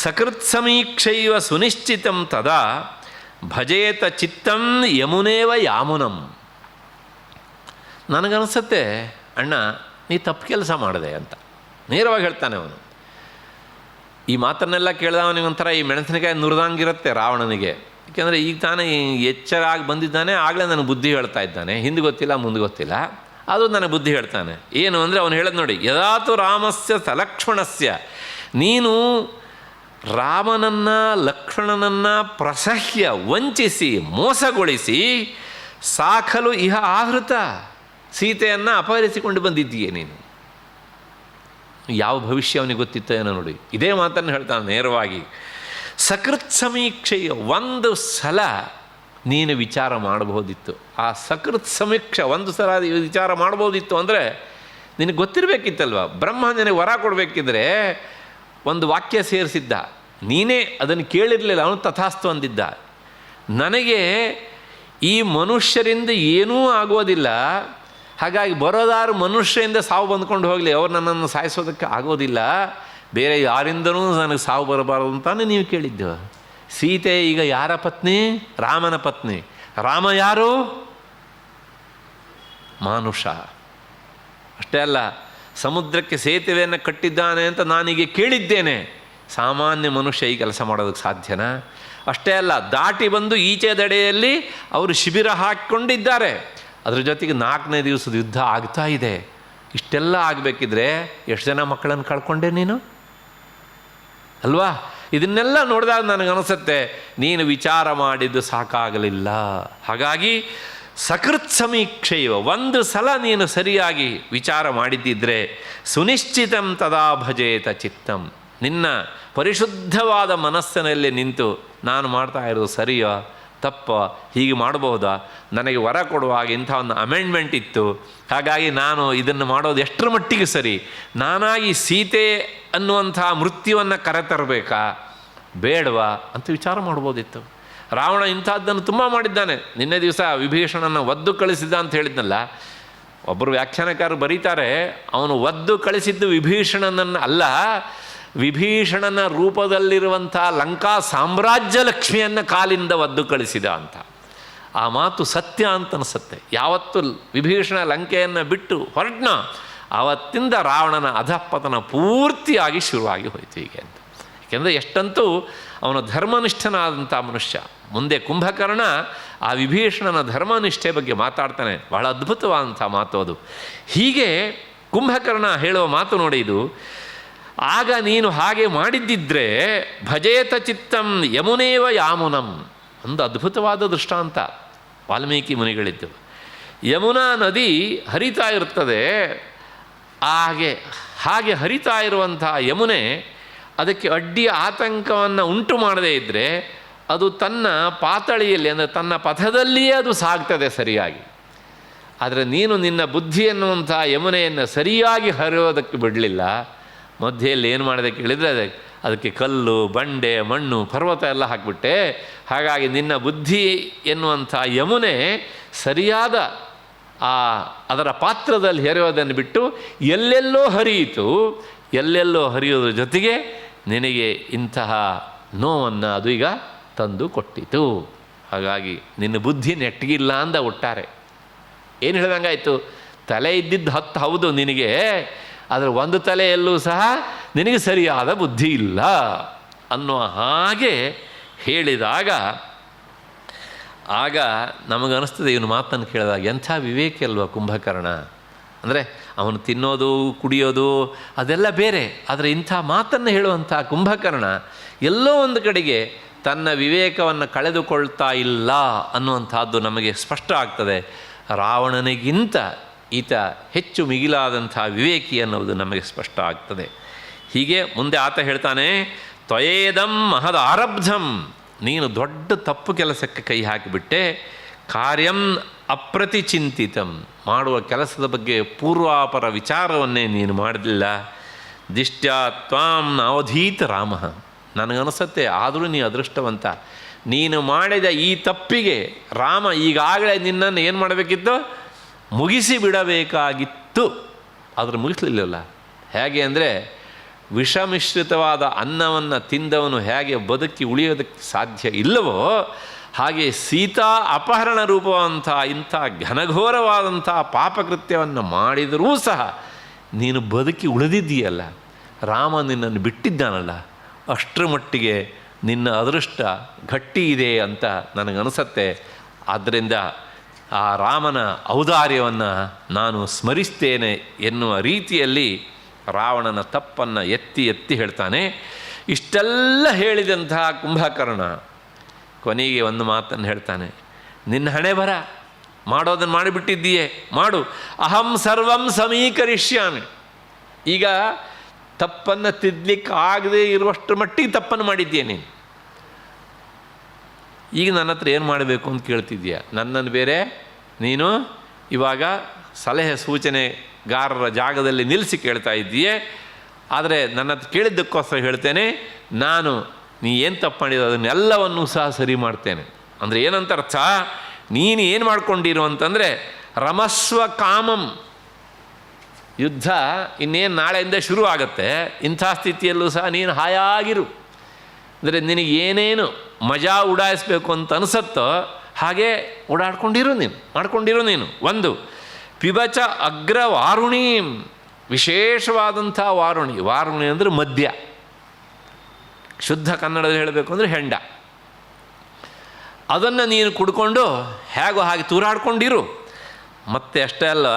ಸಕೃತ್ಸಮೀಕ್ಷೈವ ಸುನಿಶ್ಚಿತಂ ತದಾ ಭಜೇತ ಚಿತ್ತಂ ಯಮುನೇವ ಯಾಮುನಂ. ನನಗನ್ನಿಸುತ್ತೆ ಅಣ್ಣ ನೀ ತಪ್ಪು ಕೆಲಸ ಮಾಡಿದೆ ಅಂತ ನೇರವಾಗಿ ಹೇಳ್ತಾನೆ ಅವನು. ಈ ಮಾತನ್ನೆಲ್ಲ ಕೇಳಿದ ಅವನಿಗೊಂಥರ ಈ ಮೆಣಸಿನಕಾಯಿ ನುರಿದಂಗಿರುತ್ತೆ ರಾವಣನಿಗೆ. ಏಕೆಂದರೆ ಈಗ ತಾನೇ ಎಚ್ಚರ ಆಗಿ ಬಂದಿದ್ದಾನೆ, ಆಗಲೇ ನನಗೆ ಬುದ್ಧಿ ಹೇಳ್ತಾ ಇದ್ದಾನೆ. ಹಿಂದೆ ಗೊತ್ತಿಲ್ಲ ಮುಂದೆ ಗೊತ್ತಿಲ್ಲ, ಅದು ನನಗೆ ಬುದ್ಧಿ ಹೇಳ್ತಾನೆ. ಏನು ಅಂದರೆ ಅವನು ಹೇಳೋದು ನೋಡಿ, ಯದಾತು ರಾಮಸ್ಯ ಸಲಕ್ಷ್ಮಣಸ್ಯ, ನೀನು ರಾಮನನ್ನು ಲಕ್ಷ್ಮಣನನ್ನು ಪ್ರಸಹ್ಯ ವಂಚಿಸಿ ಮೋಸಗೊಳಿಸಿ ಸಾಖಲು ಇಹ ಆಹೃತ, ಸೀತೆಯನ್ನು ಅಪಹರಿಸಿಕೊಂಡು ಬಂದಿದ್ದೀಯೆ ನೀನು. ಯಾವ ಭವಿಷ್ಯ ಅವನಿಗೆ ಗೊತ್ತಿತ್ತು ಏನೋ ನೋಡಿ. ಇದೇ ಮಾತನ್ನು ಹೇಳ್ತಾನೆ ನೇರವಾಗಿ. ಸಕೃತ್ ಸಮೀಕ್ಷೆಯ ಒಂದು ಸಲ ನೀನು ವಿಚಾರ ಮಾಡಬಹುದಿತ್ತು. ಆ ಸಕೃತ್ ಸಮೀಕ್ಷೆ ಒಂದು ಸಲ ವಿಚಾರ ಮಾಡ್ಬೋದಿತ್ತು ಅಂದರೆ ನಿನಗೆ ಗೊತ್ತಿರಬೇಕಿತ್ತಲ್ವ. ಬ್ರಹ್ಮ ನಿನಗೆ ವರ ಕೊಡಬೇಕಿದ್ರೆ ಒಂದು ವಾಕ್ಯ ಸೇರಿಸಿದ್ದ, ನೀನೇ ಅದನ್ನು ಕೇಳಿರಲಿಲ್ಲ, ಅವನು ತಥಾಸ್ತು ಅಂದಿದ್ದ. ನನಗೆ ಈ ಮನುಷ್ಯರಿಂದ ಏನೂ ಆಗೋದಿಲ್ಲ, ಹಾಗಾಗಿ ಬರೋದಾರು ಮನುಷ್ಯರಿಂದ ಸಾವು ಬಂದ್ಕೊಂಡು ಹೋಗಲಿ, ಅವ್ರು ನನ್ನನ್ನು ಸಾಯಿಸೋದಕ್ಕೆ ಆಗೋದಿಲ್ಲ, ಬೇರೆ ಯಾರಿಂದನೂ ನನಗೆ ಸಾವು ಬರಬಾರದು ಅಂತಾನೆ ನೀವು ಕೇಳಿದ್ದು. ಸೀತೆ ಈಗ ಯಾರ ಪತ್ನಿ? ರಾಮನ ಪತ್ನಿ. ರಾಮ ಯಾರು? ಮಾನುಷ. ಅಷ್ಟೇ ಅಲ್ಲ, ಸಮುದ್ರಕ್ಕೆ ಸೇತುವೆಯನ್ನು ಕಟ್ಟಿದ್ದಾನೆ ಅಂತ ನಾನೀಗ ಕೇಳಿದ್ದೇನೆ. ಸಾಮಾನ್ಯ ಮನುಷ್ಯ ಈ ಕೆಲಸ ಮಾಡೋದಕ್ಕೆ ಸಾಧ್ಯನಾ? ಅಷ್ಟೇ ಅಲ್ಲ, ದಾಟಿ ಬಂದು ಈಚೆ ದಡೆಯಲ್ಲಿ ಅವರು ಶಿಬಿರ ಹಾಕಿಕೊಂಡಿದ್ದಾರೆ. ಅದ್ರ ಜೊತೆಗೆ 4ನೇ ದಿವಸದ ಯುದ್ಧ ಆಗ್ತಾ ಇದೆ. ಇಷ್ಟೆಲ್ಲ ಆಗಬೇಕಿದ್ರೆ ಎಷ್ಟು ಜನ ಮಕ್ಕಳನ್ನು ಕಳ್ಕೊಂಡೆ ನೀನು ಅಲ್ವಾ? ಇದನ್ನೆಲ್ಲ ನೋಡಿದಾಗ ನನಗನ್ನಿಸುತ್ತೆ ನೀನು ವಿಚಾರ ಮಾಡಿದ್ದು ಸಾಕಾಗಲಿಲ್ಲ. ಹಾಗಾಗಿ ಸಕೃತ್ ಸಮೀಕ್ಷೆಯೋ, ಒಂದು ಸಲ ನೀನು ಸರಿಯಾಗಿ ವಿಚಾರ ಮಾಡಿದ್ದಿದ್ರೆ ಸುನಿಶ್ಚಿತಂ ತದಾ ಭಜೇತ ಚಿತ್ತಂ, ನಿನ್ನ ಪರಿಶುದ್ಧವಾದ ಮನಸ್ಸಿನಲ್ಲಿ ನಿಂತು ನಾನು ಮಾಡ್ತಾ ಇರೋದು ಸರಿಯೋ ತಪ್ಪೋ, ಹೀಗೆ ಮಾಡಬಹುದಾ, ನನಗೆ ವರ ಕೊಡುವಾಗ ಇಂಥ ಒಂದು ಅಮೆಂಡ್ಮೆಂಟ್ ಇತ್ತು, ಹಾಗಾಗಿ ನಾನು ಇದನ್ನು ಮಾಡೋದು ಎಷ್ಟರ ಮಟ್ಟಿಗೆ ಸರಿ, ನಾನಾಗಿ ಸೀತೆ ಅನ್ನುವಂಥ ಮೃತ್ಯುವನ್ನು ಕರೆತರಬೇಕಾ ಬೇಡವಾ ಅಂತ ವಿಚಾರ ಮಾಡ್ಬೋದಿತ್ತು. ರಾವಣ ಇಂಥದ್ದನ್ನು ತುಂಬ ಮಾಡಿದ್ದಾನೆ. ನಿನ್ನೆ ದಿವಸ ವಿಭೀಷಣನ ಒದ್ದು ಕಳಿಸಿದ್ದ ಅಂತ ಹೇಳಿದ್ನಲ್ಲ, ಒಬ್ಬರು ವ್ಯಾಖ್ಯಾನಕಾರರು ಬರೀತಾರೆ, ಅವನು ಒದ್ದು ಕಳಿಸಿದ್ದು ವಿಭೀಷಣನನ್ನು ಅಲ್ಲ, ವಿಭೀಷಣನ ರೂಪದಲ್ಲಿರುವಂಥ ಲಂಕಾ ಸಾಮ್ರಾಜ್ಯ ಲಕ್ಷ್ಮಿಯನ್ನು ಕಾಲಿಂದ ಒದ್ದು ಕಳಿಸಿದ ಅಂತ. ಆ ಮಾತು ಸತ್ಯ ಅಂತ ಅನಿಸುತ್ತೆ. ಯಾವತ್ತು ವಿಭೀಷಣ ಲಂಕೆಯನ್ನು ಬಿಟ್ಟು ಹೊರಟ್ನ ಆವತ್ತಿಂದ ರಾವಣನ ಅಧಃಪತನ ಪೂರ್ತಿಯಾಗಿ ಶುರುವಾಗಿ ಹೋಯಿತು ಹೀಗೆ ಅಂತ. ಏಕೆಂದರೆ ಎಷ್ಟಂತೂ ಅವನು ಧರ್ಮನಿಷ್ಠನಾದಂಥ ಮನುಷ್ಯ. ಮುಂದೆ ಕುಂಭಕರ್ಣ ಆ ವಿಭೀಷಣನ ಧರ್ಮನಿಷ್ಠೆ ಬಗ್ಗೆ ಮಾತಾಡ್ತಾನೆ. ಬಹಳ ಅದ್ಭುತವಾದಂಥ ಮಾತು ಅದು. ಹೀಗೆ ಕುಂಭಕರ್ಣ ಹೇಳುವ ಮಾತು ನೋಡಿ ಇದು, ಆಗ ನೀನು ಹಾಗೆ ಮಾಡಿದ್ದಿದ್ರೆ ಭಜೇತ ಚಿತ್ತಂ ಯಮುನೇವ ಯಾಮುನಂ. ಒಂದು ಅದ್ಭುತವಾದ ದೃಷ್ಟಾಂತ ವಾಲ್ಮೀಕಿ ಮುನಿಗಳಿದ್ದು. ಯಮುನಾ ನದಿ ಹರಿತಾ ಇರ್ತದೆ. ಹಾಗೆ ಹರಿತಾ ಇರುವಂಥ ಯಮುನೆ ಅದಕ್ಕೆ ಅಡ್ಡಿಯ ಆತಂಕವನ್ನು ಉಂಟು ಮಾಡದೇ ಇದ್ದರೆ ಅದು ತನ್ನ ಪಾತಳಿಯಲ್ಲಿ, ಅಂದರೆ ತನ್ನ ಪಥದಲ್ಲಿಯೇ ಅದು ಸಾಗ್ತದೆ ಸರಿಯಾಗಿ. ಆದರೆ ನೀನು ನಿನ್ನ ಬುದ್ಧಿ ಎನ್ನುವಂಥ ಯಮುನೆಯನ್ನು ಸರಿಯಾಗಿ ಹರಿಯೋದಕ್ಕೆ ಬಿಡಲಿಲ್ಲ. ಮಧ್ಯೆಯಲ್ಲಿ ಏನು ಮಾಡಿದೆ ಕೇಳಿದರೆ ಅದಕ್ಕೆ ಕಲ್ಲು, ಬಂಡೆ, ಮಣ್ಣು, ಪರ್ವತ ಎಲ್ಲ ಹಾಕಿಬಿಟ್ಟೆ. ಹಾಗಾಗಿ ನಿನ್ನ ಬುದ್ಧಿ ಎನ್ನುವಂಥ ಯಮುನೆ ಸರಿಯಾದ ಅದರ ಪಾತ್ರದಲ್ಲಿ ಹರಿಯೋದನ್ನು ಬಿಟ್ಟು ಎಲ್ಲೆಲ್ಲೋ ಹರಿಯಿತು. ಎಲ್ಲೆಲ್ಲೋ ಹರಿಯೋದ್ರ ಜೊತೆಗೆ ನಿನಗೆ ಇಂತಹ ನೋವನ್ನು ಅದು ಈಗ ತಂದು ಕೊಟ್ಟಿತು. ಹಾಗಾಗಿ ನಿನ್ನ ಬುದ್ಧಿ ನೆಟ್ಟಗಿಲ್ಲ ಅಂದ ಒಟ್ಟಾರೆ. ಏನು ಹೇಳ್ದಂಗಾಯಿತು, ತಲೆ ಇದ್ದಿದ್ದು 10 ಹೌದು ನಿನಗೆ, ಆದರೆ ಒಂದು ತಲೆಯಲ್ಲೂ ಸಹ ನಿನಗೆ ಸರಿಯಾದ ಬುದ್ಧಿ ಇಲ್ಲ ಅನ್ನುವ ಹಾಗೆ ಹೇಳಿದಾಗ ಆಗ ನಮಗನಿಸ್ತದೆ ಇವನು ಮಾತನ್ನು ಕೇಳಿದಾಗ ಎಂಥ ವಿವೇಕ ಅಲ್ವ ಕುಂಭಕರ್ಣ. ಅಂದರೆ ಅವನು ತಿನ್ನೋದು ಕುಡಿಯೋದು ಅದೆಲ್ಲ ಬೇರೆ, ಆದರೆ ಇಂಥ ಮಾತನ್ನು ಹೇಳುವಂಥ ಕುಂಭಕರ್ಣ ಎಲ್ಲೋ ಒಂದು ಕಡೆಗೆ ತನ್ನ ವಿವೇಕವನ್ನು ಕಳೆದುಕೊಳ್ತಾ ಇಲ್ಲ ಅನ್ನುವಂಥದ್ದು ನಮಗೆ ಸ್ಪಷ್ಟ ಆಗ್ತದೆ. ರಾವಣನಿಗಿಂತ ಈತ ಹೆಚ್ಚು ಮಿಗಿಲಾದಂಥ ವಿವೇಕಿ ಅನ್ನೋದು ನಮಗೆ ಸ್ಪಷ್ಟ ಆಗ್ತದೆ. ಹೀಗೆ ಮುಂದೆ ಆತ ಹೇಳ್ತಾನೆ, ತ್ವಯೇದಂ ಮಹದ್ ಆರಬ್ಧಂ, ನೀನು ದೊಡ್ಡ ತಪ್ಪು ಕೆಲಸಕ್ಕೆ ಕೈ ಹಾಕಿಬಿಟ್ಟೆ. ಕಾರ್ಯಂ ಅಪ್ರತಿಚಿಂತಿತಂ, ಮಾಡುವ ಕೆಲಸದ ಬಗ್ಗೆ ಪೂರ್ವಾಪರ ವಿಚಾರವನ್ನೇ ನೀನು ಮಾಡಲಿಲ್ಲ. ದಿಷ್ಟ್ಯಾ ತ್ವಾಂ ನಾವಧೀತ ರಾಮ, ನನಗನ್ನಿಸುತ್ತೆ ಆದರೂ ನೀ ಅದೃಷ್ಟವಂತ. ನೀನು ಮಾಡಿದ ಈ ತಪ್ಪಿಗೆ ರಾಮ ಈಗಾಗಲೇ ನಿನ್ನನ್ನು ಏನು ಮಾಡಬೇಕಿತ್ತು, ಮುಗಿಸಿ ಬಿಡಬೇಕಾಗಿತ್ತು. ಆದರೆ ಮುಗಿಸಲಿಲ್ಲಲ್ಲ. ಹೇಗೆ ಅಂದರೆ ವಿಷಮಿಶ್ರಿತವಾದ ಅನ್ನವನ್ನು ತಿಂದವನು ಹೇಗೆ ಬದುಕಿ ಉಳಿಯೋದಕ್ಕೆ ಸಾಧ್ಯ ಇಲ್ಲವೋ ಹಾಗೆ ಸೀತಾ ಅಪಹರಣ ರೂಪವಂಥ ಇಂಥ ಘನಘೋರವಾದಂಥ ಪಾಪಕೃತ್ಯವನ್ನು ಮಾಡಿದರೂ ಸಹ ನೀನು ಬದುಕಿ ಉಳಿದಿದ್ದೀಯಲ್ಲ, ರಾಮ ನಿನ್ನನ್ನು ಬಿಟ್ಟಿದ್ದಾನಲ್ಲ, ಅಷ್ಟರ ಮಟ್ಟಿಗೆ ನಿನ್ನ ಅದೃಷ್ಟ ಗಟ್ಟಿ ಇದೆ ಅಂತ ನನಗನ್ನಿಸತ್ತೆ. ಆದ್ದರಿಂದ ಆ ರಾಮನ ಔದಾರ್ಯವನ್ನು ನಾನು ಸ್ಮರಿಸ್ತೇನೆ ಎನ್ನುವ ರೀತಿಯಲ್ಲಿ ರಾವಣನ ತಪ್ಪನ್ನು ಎತ್ತಿ ಎತ್ತಿ ಹೇಳ್ತಾನೆ. ಇಷ್ಟೆಲ್ಲ ಹೇಳಿದಂತಹ ಕುಂಭಕರ್ಣ ಕೊನೆಗೆ ಒಂದು ಮಾತನ್ನು ಹೇಳ್ತಾನೆ, ನಿನ್ನ ಹಣೆ ಬರ, ಮಾಡೋದನ್ನು ಮಾಡಿಬಿಟ್ಟಿದ್ದೀಯೇ, ಮಾಡು. ಅಹಂ ಸರ್ವಂ ಸಮೀಕರಿಷ್ಯಾಮಿ. ಈಗ ತಪ್ಪನ್ನು ತಿದ್ದಲಿಕ್ಕೆ ಆಗದೆ ಇರುವಷ್ಟರ ಮಟ್ಟಿಗೆ ತಪ್ಪನ್ನು ಮಾಡಿದ್ದೀಯ ನೀನು. ಈಗ ನನ್ನ ಹತ್ರ ಏನು ಮಾಡಬೇಕು ಅಂತ ಕೇಳ್ತಿದ್ದೀಯ. ನನ್ನನ್ನು ಬೇರೆ ನೀನು ಇವಾಗ ಸಲಹೆ ಸೂಚನೆಗಾರರ ಜಾಗದಲ್ಲಿ ನಿಲ್ಲಿಸಿ ಕೇಳ್ತಾ ಇದ್ದೀಯೇ. ಆದರೆ ನನ್ನ ಹತ್ರ ಕೇಳಿದ್ದಕ್ಕೋಸ್ಕರ ಹೇಳ್ತೇನೆ, ನಾನು ನೀ ಏನು ತಪ್ಪು ಮಾಡಿದ ಅದನ್ನೆಲ್ಲವನ್ನೂ ಸಹ ಸರಿ ಮಾಡ್ತೇನೆ. ಅಂದರೆ ಏನಂತ ಅರ್ಥ, ನೀನು ಏನು ಮಾಡ್ಕೊಂಡಿರು ಅಂತಂದರೆ ರಮಸ್ವ ಕಾಮಂ, ಯುದ್ಧ ಇನ್ನೇನು ನಾಳೆಯಿಂದ ಶುರು ಆಗುತ್ತೆ, ಇಂಥ ಸ್ಥಿತಿಯಲ್ಲೂ ಸಹ ನೀನು ಹಾಯಾಗಿರು. ಅಂದರೆ ನಿನಗೆ ಏನೇನು ಮಜಾ ಉಡಾಯಿಸ್ಬೇಕು ಅಂತ ಅನಿಸುತ್ತೋ ಹಾಗೆ ಓಡಾಡ್ಕೊಂಡಿರು ನೀನು, ಮಾಡ್ಕೊಂಡಿರು ನೀನು. ಒಂದು ಪಿಬಚ ಅಗ್ರ ವಾರುಣಿ, ವಿಶೇಷವಾದಂಥ ವಾರುಣಿ. ವಾರುಣಿ ಅಂದರೆ ಮದ್ಯ, ಶುದ್ಧ ಕನ್ನಡದಲ್ಲಿ ಹೇಳಬೇಕು ಅಂದರೆ ಹೆಂಡ. ಅದನ್ನು ನೀನು ಕುಡ್ಕೊಂಡು ಹೇಗೋ ಹಾಗೆ ತೂರಾಡ್ಕೊಂಡಿರು. ಮತ್ತೆ ಅಷ್ಟೇ ಅಲ್ಲ,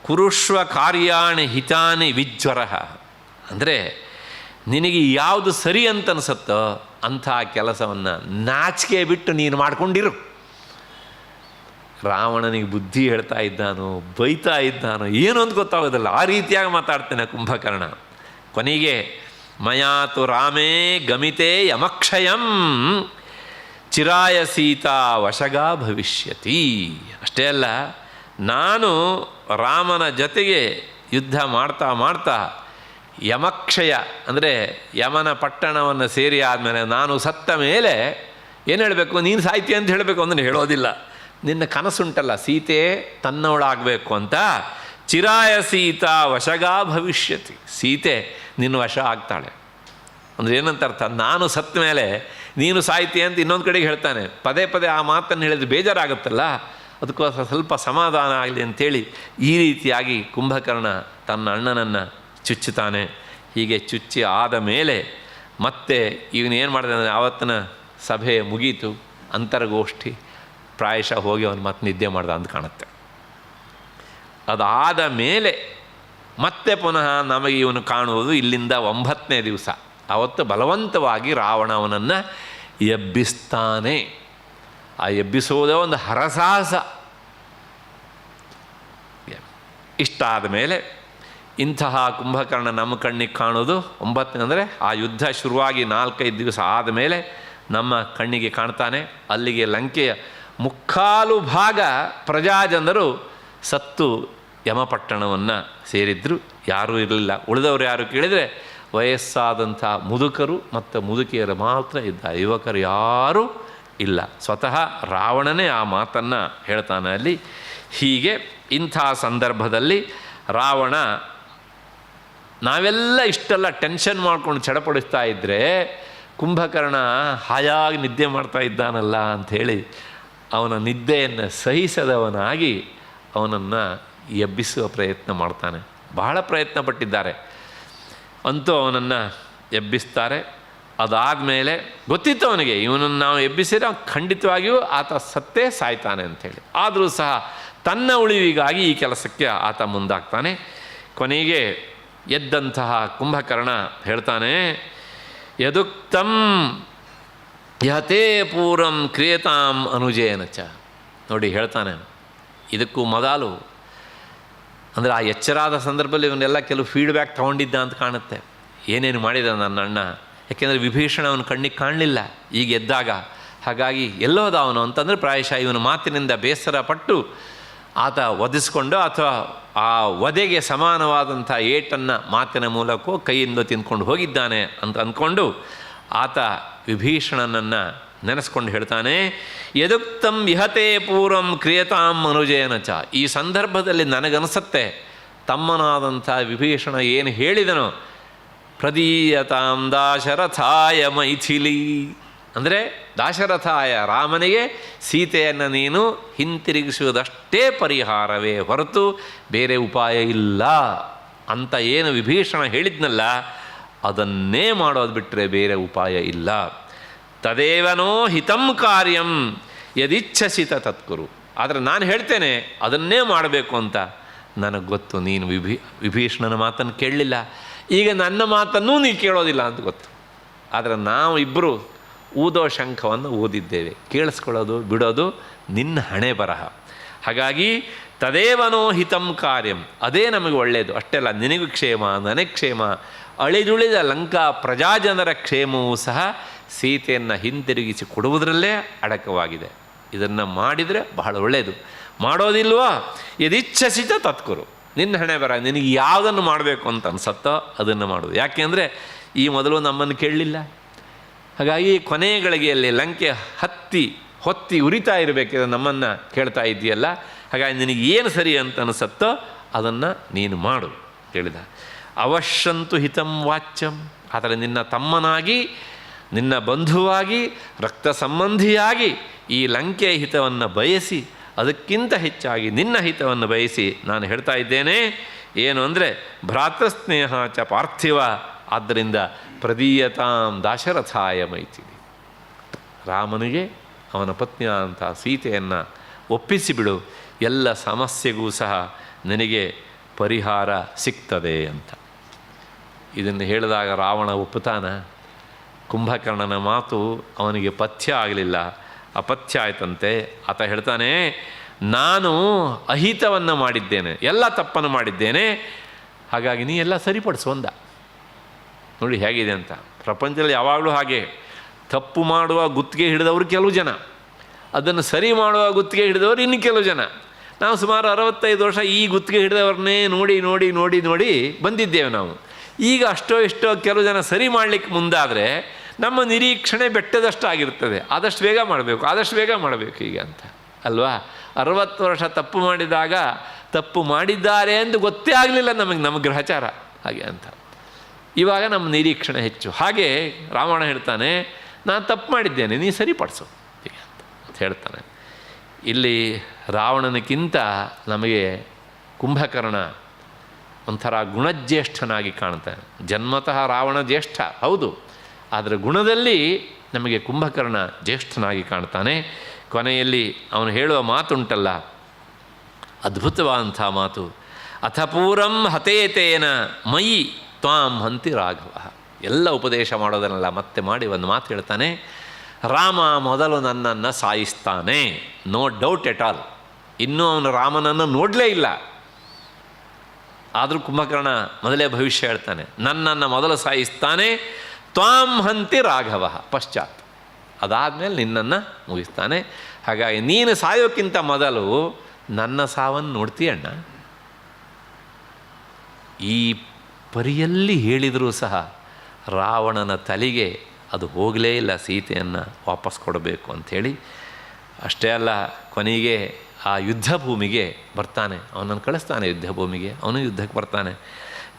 ಕುರುಷ್ವ ಕಾರ್ಯಾಣಿ ಹಿತಾನಿ ವಿಜ್ವರ, ಅಂದರೆ ನಿನಗೆ ಯಾವುದು ಸರಿ ಅಂತ ಅನಿಸುತ್ತೋ ಅಂಥ ಕೆಲಸವನ್ನು ನಾಚಿಕೆ ಬಿಟ್ಟು ನೀನು ಮಾಡಿಕೊಂಡಿರು. ರಾವಣನಿಗೆ ಬುದ್ಧಿ ಹೇಳ್ತಾ ಇದ್ದಾನೋ ಬೈತಾ ಇದ್ದಾನೋ ಏನು ಅಂತ ಗೊತ್ತಾಗೋದಿಲ್ಲ, ಆ ರೀತಿಯಾಗಿ ಮಾತಾಡ್ತಾನೆ ಕುಂಭಕರ್ಣ. ಕೊನೆಗೆ ಮಯಾತು ರಾಮೇ ಗಮಿತೆ ಯಮಕ್ಷಯಂ ಚಿರಾಯ ಸೀತಾ ವಶಗಾ ಭವಿಷ್ಯತಿ. ಅಷ್ಟೇ ಅಲ್ಲ, ನಾನು ರಾಮನ ಜೊತೆಗೆ ಯುದ್ಧ ಮಾಡ್ತಾ ಮಾಡ್ತಾ ಯಮಕ್ಷಯ ಅಂದರೆ ಯಮನ ಪಟ್ಟಣವನ್ನು ಸೇರಿ ಆದಮೇಲೆ ನಾನು ಸತ್ತ ಮೇಲೆ ಏನು ಹೇಳಬೇಕು, ನೀನು ಸಾಯ್ತಿ ಅಂತ ಹೇಳಬೇಕು ಅಂದರೆ ಹೇಳೋದಿಲ್ಲ. ನಿನ್ನ ಕನಸುಂಟಲ್ಲ ಸೀತೆ ತನ್ನವಳಾಗಬೇಕು ಅಂತ, ಚಿರಾಯ ಸೀತಾ ವಶಗಾ ಭವಿಷ್ಯತಿ, ಸೀತೆ ನಿನ್ನ ವಶ ಆಗ್ತಾಳೆ ಅಂದರೆ ಏನಂತ ಅರ್ಥ, ನಾನು ಸತ್ತ ಮೇಲೆ ನೀನು ಸಾಯ್ತಿ ಅಂತ ಇನ್ನೊಂದು ಕಡೆಗೆ ಹೇಳ್ತಾನೆ. ಪದೇ ಪದೇ ಆ ಮಾತನ್ನು ಹೇಳಿದ್ರೆ ಬೇಜಾರಾಗುತ್ತಲ್ಲ, ಅದಕ್ಕೋಸ್ಕರ ಸ್ವಲ್ಪ ಸಮಾಧಾನ ಆಗಲಿ ಅಂಥೇಳಿ ಈ ರೀತಿಯಾಗಿ ಕುಂಭಕರ್ಣ ತನ್ನ ಅಣ್ಣನನ್ನು ಚುಚ್ಚುತ್ತಾನೆ. ಹೀಗೆ ಚುಚ್ಚಿ ಆದ ಮೇಲೆ ಮತ್ತೆ ಇವನೇನು ಮಾಡಿದೆ ಅಂದರೆ ಆವತ್ತಿನ ಸಭೆ ಮುಗೀತು, ಅಂತರಗೋಷ್ಠಿ, ಪ್ರಾಯಶಃ ಹೋಗಿ ಅವನು ಮತ್ತೆ ನಿದ್ದೆ ಮಾಡ್ದ ಅಂತ ಕಾಣುತ್ತೆ. ಅದಾದ ಮೇಲೆ ಮತ್ತೆ ಪುನಃ ನಮಗೆ ಇವನು ಕಾಣುವುದು ಇಲ್ಲಿಂದ 9ನೇ ದಿವಸ. ಆವತ್ತು ಬಲವಂತವಾಗಿ ರಾವಣ ಅವನನ್ನು ಎಬ್ಬಿಸ್ತಾನೆ. ಆ ಎಬ್ಬಿಸೋದೇ ಒಂದು ಹರಸಾಹಸ. ಇಷ್ಟಾದ ಮೇಲೆ ಇಂತಹ ಕುಂಭಕರ್ಣ ನಮ್ಮ ಕಣ್ಣಿಗೆ ಕಾಣೋದು 9ನೇ ಅಂದರೆ ಆ ಯುದ್ಧ ಶುರುವಾಗಿ 4-5 ದಿವಸ ಆದಮೇಲೆ ನಮ್ಮ ಕಣ್ಣಿಗೆ ಕಾಣ್ತಾನೆ. ಅಲ್ಲಿಗೆ ಲಂಕೆಯ ಮುಕ್ಕಾಲು ಭಾಗ ಪ್ರಜಾಜನರು ಸತ್ತು ಯಮಪಟ್ಟಣವನ್ನು ಸೇರಿದ್ರು. ಯಾರೂ ಇರಲಿಲ್ಲ. ಉಳಿದವರು ಯಾರು ಕೇಳಿದರೆ ವಯಸ್ಸಾದಂಥ ಮುದುಕರು ಮತ್ತು ಮುದುಕಿಯರು ಮಾತ್ರ ಇದ್ದ, ಯುವಕರು ಯಾರೂ ಇಲ್ಲ. ಸ್ವತಃ ರಾವಣನೇ ಆ ಮಾತನ್ನು ಹೇಳ್ತಾನೆ ಅಲ್ಲಿ. ಹೀಗೆ ಇಂಥ ಸಂದರ್ಭದಲ್ಲಿ ರಾವಣ ನಾವೆಲ್ಲ ಇಷ್ಟೆಲ್ಲ ಟೆನ್ಷನ್ ಮಾಡ್ಕೊಂಡು ಚಡಪಡಿಸ್ತಾ ಇದ್ದರೆ ಕುಂಭಕರ್ಣ ಹಾಯಾಗಿ ನಿದ್ದೆ ಮಾಡ್ತಾ ಇದ್ದಾನಲ್ಲ ಅಂಥೇಳಿ ಅವನ ನಿದ್ದೆಯನ್ನು ಸಹಿಸದವನಾಗಿ ಅವನನ್ನು ಎಬ್ಬಿಸುವ ಪ್ರಯತ್ನ ಮಾಡ್ತಾನೆ. ಬಹಳ ಪ್ರಯತ್ನ ಪಟ್ಟಿದ್ದಾರೆ, ಅಂತೂ ಅವನನ್ನು ಎಬ್ಬಿಸ್ತಾರೆ. ಅದಾದಮೇಲೆ ಗೊತ್ತಿತ್ತು ಅವನಿಗೆ ಇವನನ್ನು ನಾವು ಎಬ್ಬಿಸಿದ್ರೆ ಖಂಡಿತವಾಗಿಯೂ ಆತ ಸತ್ತೇ ಸಾಯ್ತಾನೆ ಅಂಥೇಳಿ. ಆದರೂ ಸಹ ತನ್ನ ಉಳಿವಿಗಾಗಿ ಈ ಕೆಲಸಕ್ಕೆ ಆತ ಮುಂದಾಗ್ತಾನೆ. ಕೊನೆಗೆ ಎದ್ದಂತಹ ಕುಂಭಕರ್ಣ ಹೇಳ್ತಾನೆ, ಯದುಕ್ತಂ ಯಹತೇ ಪೂರ್ವಂ ಕ್ರಿಯತಾಂ ಅನುಜೇನ ಚ. ನೋಡಿ ಹೇಳ್ತಾನೆ, ಇದಕ್ಕೂ ಮೊದಲು ಅಂದರೆ ಆ ಎಚ್ಚರಾದ ಸಂದರ್ಭದಲ್ಲಿ ಇವನ್ನೆಲ್ಲ ಕೆಲವು ಫೀಡ್ಬ್ಯಾಕ್ ತೊಗೊಂಡಿದ್ದ ಅಂತ ಕಾಣುತ್ತೆ. ಏನೇನು ಮಾಡಿದ ನನ್ನ ಅಣ್ಣ, ಯಾಕೆಂದರೆ ವಿಭೀಷಣ ಅವನ ಕಣ್ಣಿಗೆ ಕಾಣಲಿಲ್ಲ ಈಗ ಎದ್ದಾಗ. ಹಾಗಾಗಿ ಎಲ್ಲೋದ ಅವನು ಅಂತಂದರೆ ಪ್ರಾಯಶಃ ಇವನ ಮಾತಿನಿಂದ ಬೇಸರ ಪಟ್ಟು ಆತ ವಧಿಸ್ಕೊಂಡು ಅಥವಾ ಆ ವಧೆಗೆ ಸಮಾನವಾದಂಥ ಏಟನ್ನು ಮಾತಿನ ಮೂಲಕವೋ ಕೈಯಿಂದ ತಿಂದ್ಕೊಂಡು ಹೋಗಿದ್ದಾನೆ ಅಂತ ಅಂದ್ಕೊಂಡು ಆತ ವಿಭೀಷಣನನ್ನು ನೆನೆಸ್ಕೊಂಡು ಹೇಳ್ತಾನೆ, ಯದುಕ್ತಂ ಇಹತೆ ಪೂರ್ವಂ ಕ್ರಿಯತಾಂ ಅನುಜೇನ ಚ. ಈ ಸಂದರ್ಭದಲ್ಲಿ ನನಗನ್ನಿಸುತ್ತೆ ತಮ್ಮನಾದಂಥ ವಿಭೀಷಣ ಏನು ಹೇಳಿದನೋ, ಪ್ರದೀಯತಾಂ ದಾಶರಥಾಯ ಮೈಥಿಲಿ ಅಂದರೆ ದಾಶರಥಾಯ ರಾಮನಿಗೆ ಸೀತೆಯನ್ನು ನೀನು ಹಿಂತಿರುಗಿಸುವುದಷ್ಟೇ ಪರಿಹಾರವೇ ಹೊರತು ಬೇರೆ ಉಪಾಯ ಇಲ್ಲ ಅಂತ ಏನು ವಿಭೀಷಣ ಹೇಳಿದ್ನಲ್ಲ, ಅದನ್ನೇ ಮಾಡೋದು ಬಿಟ್ಟರೆ ಬೇರೆ ಉಪಾಯ ಇಲ್ಲ. ತದೇವನೋ ಹಿತಂ ಕಾರ್ಯಂ ಯದಿಚ್ಛಸಿತ ತತ್ಕುರು. ಆದರೆ ನಾನು ಹೇಳ್ತೇನೆ ಅದನ್ನೇ ಮಾಡಬೇಕು ಅಂತ ನನಗೆ ಗೊತ್ತು. ನೀನು ವಿಭೀಷಣನ ಮಾತನ್ನು ಕೇಳಲಿಲ್ಲ, ಈಗ ನನ್ನ ಮಾತನ್ನೂ ನೀನು ಕೇಳೋದಿಲ್ಲ ಅಂತ ಗೊತ್ತು. ಆದರೆ ನಾವು ಇಬ್ಬರು ಊದೋ ಶಂಖವನ್ನು ಓದಿದ್ದೇವೆ, ಕೇಳಿಸ್ಕೊಳ್ಳೋದು ಬಿಡೋದು ನಿನ್ನ ಹಣೆ ಬರಹ. ಹಾಗಾಗಿ ತದೇವನೋ ಹಿತಂ ಕಾರ್ಯಂ, ಅದೇ ನಮಗೆ ಒಳ್ಳೆಯದು. ಅಷ್ಟೇ ಅಲ್ಲ, ನಿನಗೂ ಕ್ಷೇಮ ನನಗೆ ಕ್ಷೇಮ, ಅಳಿದುಳಿದ ಲಂಕಾ ಪ್ರಜಾಜನರ ಕ್ಷೇಮವೂ ಸಹ ಸೀತೆಯನ್ನು ಹಿಂತಿರುಗಿಸಿ ಕೊಡುವುದರಲ್ಲೇ ಅಡಕವಾಗಿದೆ. ಇದನ್ನು ಮಾಡಿದರೆ ಬಹಳ ಒಳ್ಳೆಯದು. ಮಾಡೋದಿಲ್ವಾ ಯದಿಚ್ಛಸಿತ ತತ್ಕುರು, ನಿನ್ನ ಹಣೆ ಬರ, ನಿನಗೆ ಯಾವುದನ್ನು ಮಾಡಬೇಕು ಅಂತ ಅನ್ಸತ್ತೋ ಅದನ್ನು ಮಾಡೋದು. ಯಾಕೆಂದರೆ ಈ ಮೊದಲು ನಮ್ಮನ್ನು ಕೇಳಲಿಲ್ಲ. ಹಾಗಾಗಿ ಕೊನೆಯ ಗಳಿಗೆಯಲ್ಲಿ ಲಂಕೆ ಹೊತ್ತಿ ಉರಿತಾ ಇರಬೇಕಿದ್ರೆ ನಮ್ಮನ್ನು ಕೇಳ್ತಾ ಇದ್ದೀಯಲ್ಲ, ಹಾಗಾಗಿ ನಿನಗೆ ಏನು ಸರಿ ಅಂತ ಅನಿಸತ್ತೋ ಅದನ್ನು ನೀನು ಮಾಡು ಹೇಳಿದ. ಅವಶ್ಯಂತು ಹಿತಂ ವಾಚ್ಯಂ, ಆದರೆ ನಿನ್ನ ತಮ್ಮನಾಗಿ, ನಿನ್ನ ಬಂಧುವಾಗಿ, ರಕ್ತ ಸಂಬಂಧಿಯಾಗಿ ಈ ಲಂಕೆಯ ಹಿತವನ್ನು ಬಯಸಿ, ಅದಕ್ಕಿಂತ ಹೆಚ್ಚಾಗಿ ನಿನ್ನ ಹಿತವನ್ನು ಬಯಸಿ ನಾನು ಹೇಳ್ತಾ ಇದ್ದೇನೆ. ಏನು ಅಂದರೆ ಭ್ರಾತೃಸ್ನೇಹ ಚ ಪಾರ್ಥಿವ, ಆದ್ದರಿಂದ ಪ್ರದೀಯತಾಂ ದಾಶರಥಾಯ ಮೈಥಿಲಿ, ರಾಮನಿಗೆ ಅವನ ಪತ್ನಿಯಾದಂಥ ಸೀತೆಯನ್ನು ಒಪ್ಪಿಸಿಬಿಡು, ಎಲ್ಲ ಸಮಸ್ಯೆಗೂ ಸಹ ನಿನಗೆ ಪರಿಹಾರ ಸಿಗ್ತದೆ ಅಂತ. ಇದನ್ನು ಹೇಳಿದಾಗ ರಾವಣ ಒಪ್ಪುತ್ತಾನ? ಕುಂಭಕರ್ಣನ ಮಾತು ಅವನಿಗೆ ಪಥ್ಯ ಆಗಲಿಲ್ಲ, ಅಪಥ್ಯ ಆಯ್ತಂತೆ. ಆತ ಹೇಳ್ತಾನೆ, ನಾನು ಅಹಿತವನ್ನು ಮಾಡಿದ್ದೇನೆ, ಎಲ್ಲ ತಪ್ಪನ್ನು ಮಾಡಿದ್ದೇನೆ, ಹಾಗಾಗಿ ನೀ ಎಲ್ಲ ಸರಿಪಡಿಸು ಅಂದ. ನೋಡಿ ಹೇಗಿದೆ ಅಂತ. ಪ್ರಪಂಚದಲ್ಲಿ ಯಾವಾಗಲೂ ಹಾಗೆ, ತಪ್ಪು ಮಾಡುವ ಗುತ್ತಿಗೆ ಹಿಡಿದವರು ಕೆಲವು ಜನ, ಅದನ್ನು ಸರಿ ಮಾಡುವ ಗುತ್ತಿಗೆ ಹಿಡಿದವರು ಇನ್ನು ಕೆಲವು ಜನ. ನಾವು ಸುಮಾರು 65 ವರ್ಷ ಈ ಗುತ್ತಿಗೆ ಹಿಡಿದವ್ರನ್ನೇ ನೋಡಿ ನೋಡಿ ನೋಡಿ ನೋಡಿ ಬಂದಿದ್ದೇವೆ ನಾವು. ಈಗ ಅಷ್ಟೋ ಇಷ್ಟೋ ಕೆಲವು ಜನ ಸರಿ ಮಾಡಲಿಕ್ಕೆ ಮುಂದಾದರೆ ನಮ್ಮ ನಿರೀಕ್ಷಣೆ ಬೆಟ್ಟದಷ್ಟು ಆಗಿರ್ತದೆ. ಆದಷ್ಟು ಬೇಗ ಮಾಡಬೇಕು, ಆದಷ್ಟು ಬೇಗ ಮಾಡಬೇಕು ಈಗ ಅಂತ ಅಲ್ವಾ. 60 ವರ್ಷ ತಪ್ಪು ಮಾಡಿದಾಗ ತಪ್ಪು ಮಾಡಿದ್ದಾರೆ ಎಂದು ಗೊತ್ತೇ ಆಗಲಿಲ್ಲ ನಮ್ಮ ಗ್ರಹಚಾರ ಹಾಗೆ ಅಂತ. ಇವಾಗ ನಮ್ಮ ನಿರೀಕ್ಷಣೆ ಹೆಚ್ಚು. ಹಾಗೆ ರಾವಣ ಹೇಳ್ತಾನೆ, ನಾನು ತಪ್ಪು ಮಾಡಿದ್ದೇನೆ, ನೀ ಸರಿಪಡಿಸು ಹೀಗೆ ಅಂತ ಹೇಳ್ತಾನೆ. ಇಲ್ಲಿ ರಾವಣನಕ್ಕಿಂತ ನಮಗೆ ಕುಂಭಕರ್ಣ ಒಂಥರ ಗುಣಜ್ಯೇಷ್ಠನಾಗಿ ಕಾಣ್ತಾನೆ. ಜನ್ಮತಃ ರಾವಣ ಜ್ಯೇಷ್ಠ ಹೌದು, ಆದರೆ ಗುಣದಲ್ಲಿ ನಮಗೆ ಕುಂಭಕರ್ಣ ಜ್ಯೇಷ್ಠನಾಗಿ ಕಾಣ್ತಾನೆ. ಕೊನೆಯಲ್ಲಿ ಅವನು ಹೇಳುವ ಮಾತುಂಟಲ್ಲ, ಅದ್ಭುತವಾದಂಥ ಮಾತು. ಅಥಪೂರಂ ಹತೇತೇನ ಮಯಿ ತ್ವಾಂ ಹಂತಿ ರಾಘವ. ಎಲ್ಲ ಉಪದೇಶ ಮಾಡೋದನ್ನೆಲ್ಲ ಮತ್ತೆ ಮಾಡಿ ಒಂದು ಮಾತು ಹೇಳ್ತಾನೆ, ರಾಮ ಮೊದಲು ನನ್ನನ್ನು ಸಾಯಿಸ್ತಾನೆ, ನೋ ಡೌಟ್ ಎಟ್ ಆಲ್. ಇನ್ನೂ ಅವನು ರಾಮನನ್ನು ನೋಡಲೇ ಇಲ್ಲ, ಆದರೂ ಕುಂಭಕರ್ಣ ಮೊದಲೇ ಭವಿಷ್ಯ ಹೇಳ್ತಾನೆ, ನನ್ನನ್ನು ಮೊದಲು ಸಾಯಿಸ್ತಾನೆ, ತ್ವಾಂ ಹಂತಿ ರಾಘವ ಪಶ್ಚಾತ್, ಅದಾದಮೇಲೆ ನಿನ್ನನ್ನು ಮುಗಿಸ್ತಾನೆ. ಹಾಗಾಗಿ ನೀನು ಸಾಯೋಕ್ಕಿಂತ ಮೊದಲು ನನ್ನ ಸಾವನ್ನು ನೋಡ್ತೀಯಣ್ಣ. ಈ ಪರಿಯಲ್ಲಿ ಹೇಳಿದರೂ ಸಹ ರಾವಣನ ತಲೆಗೆ ಅದು ಹೋಗಲೇ ಇಲ್ಲ, ಸೀತೆಯನ್ನು ವಾಪಸ್ ಕೊಡಬೇಕು ಅಂಥೇಳಿ. ಅಷ್ಟೇ ಅಲ್ಲ, ಕೊನೆಗೆ ಆ ಯುದ್ಧ ಭೂಮಿಗೆ ಬರ್ತಾನೆ, ಅವನನ್ನು ಕಳಿಸ್ತಾನೆ ಯುದ್ಧ ಭೂಮಿಗೆ. ಅವನು ಯುದ್ಧಕ್ಕೆ ಬರ್ತಾನೆ.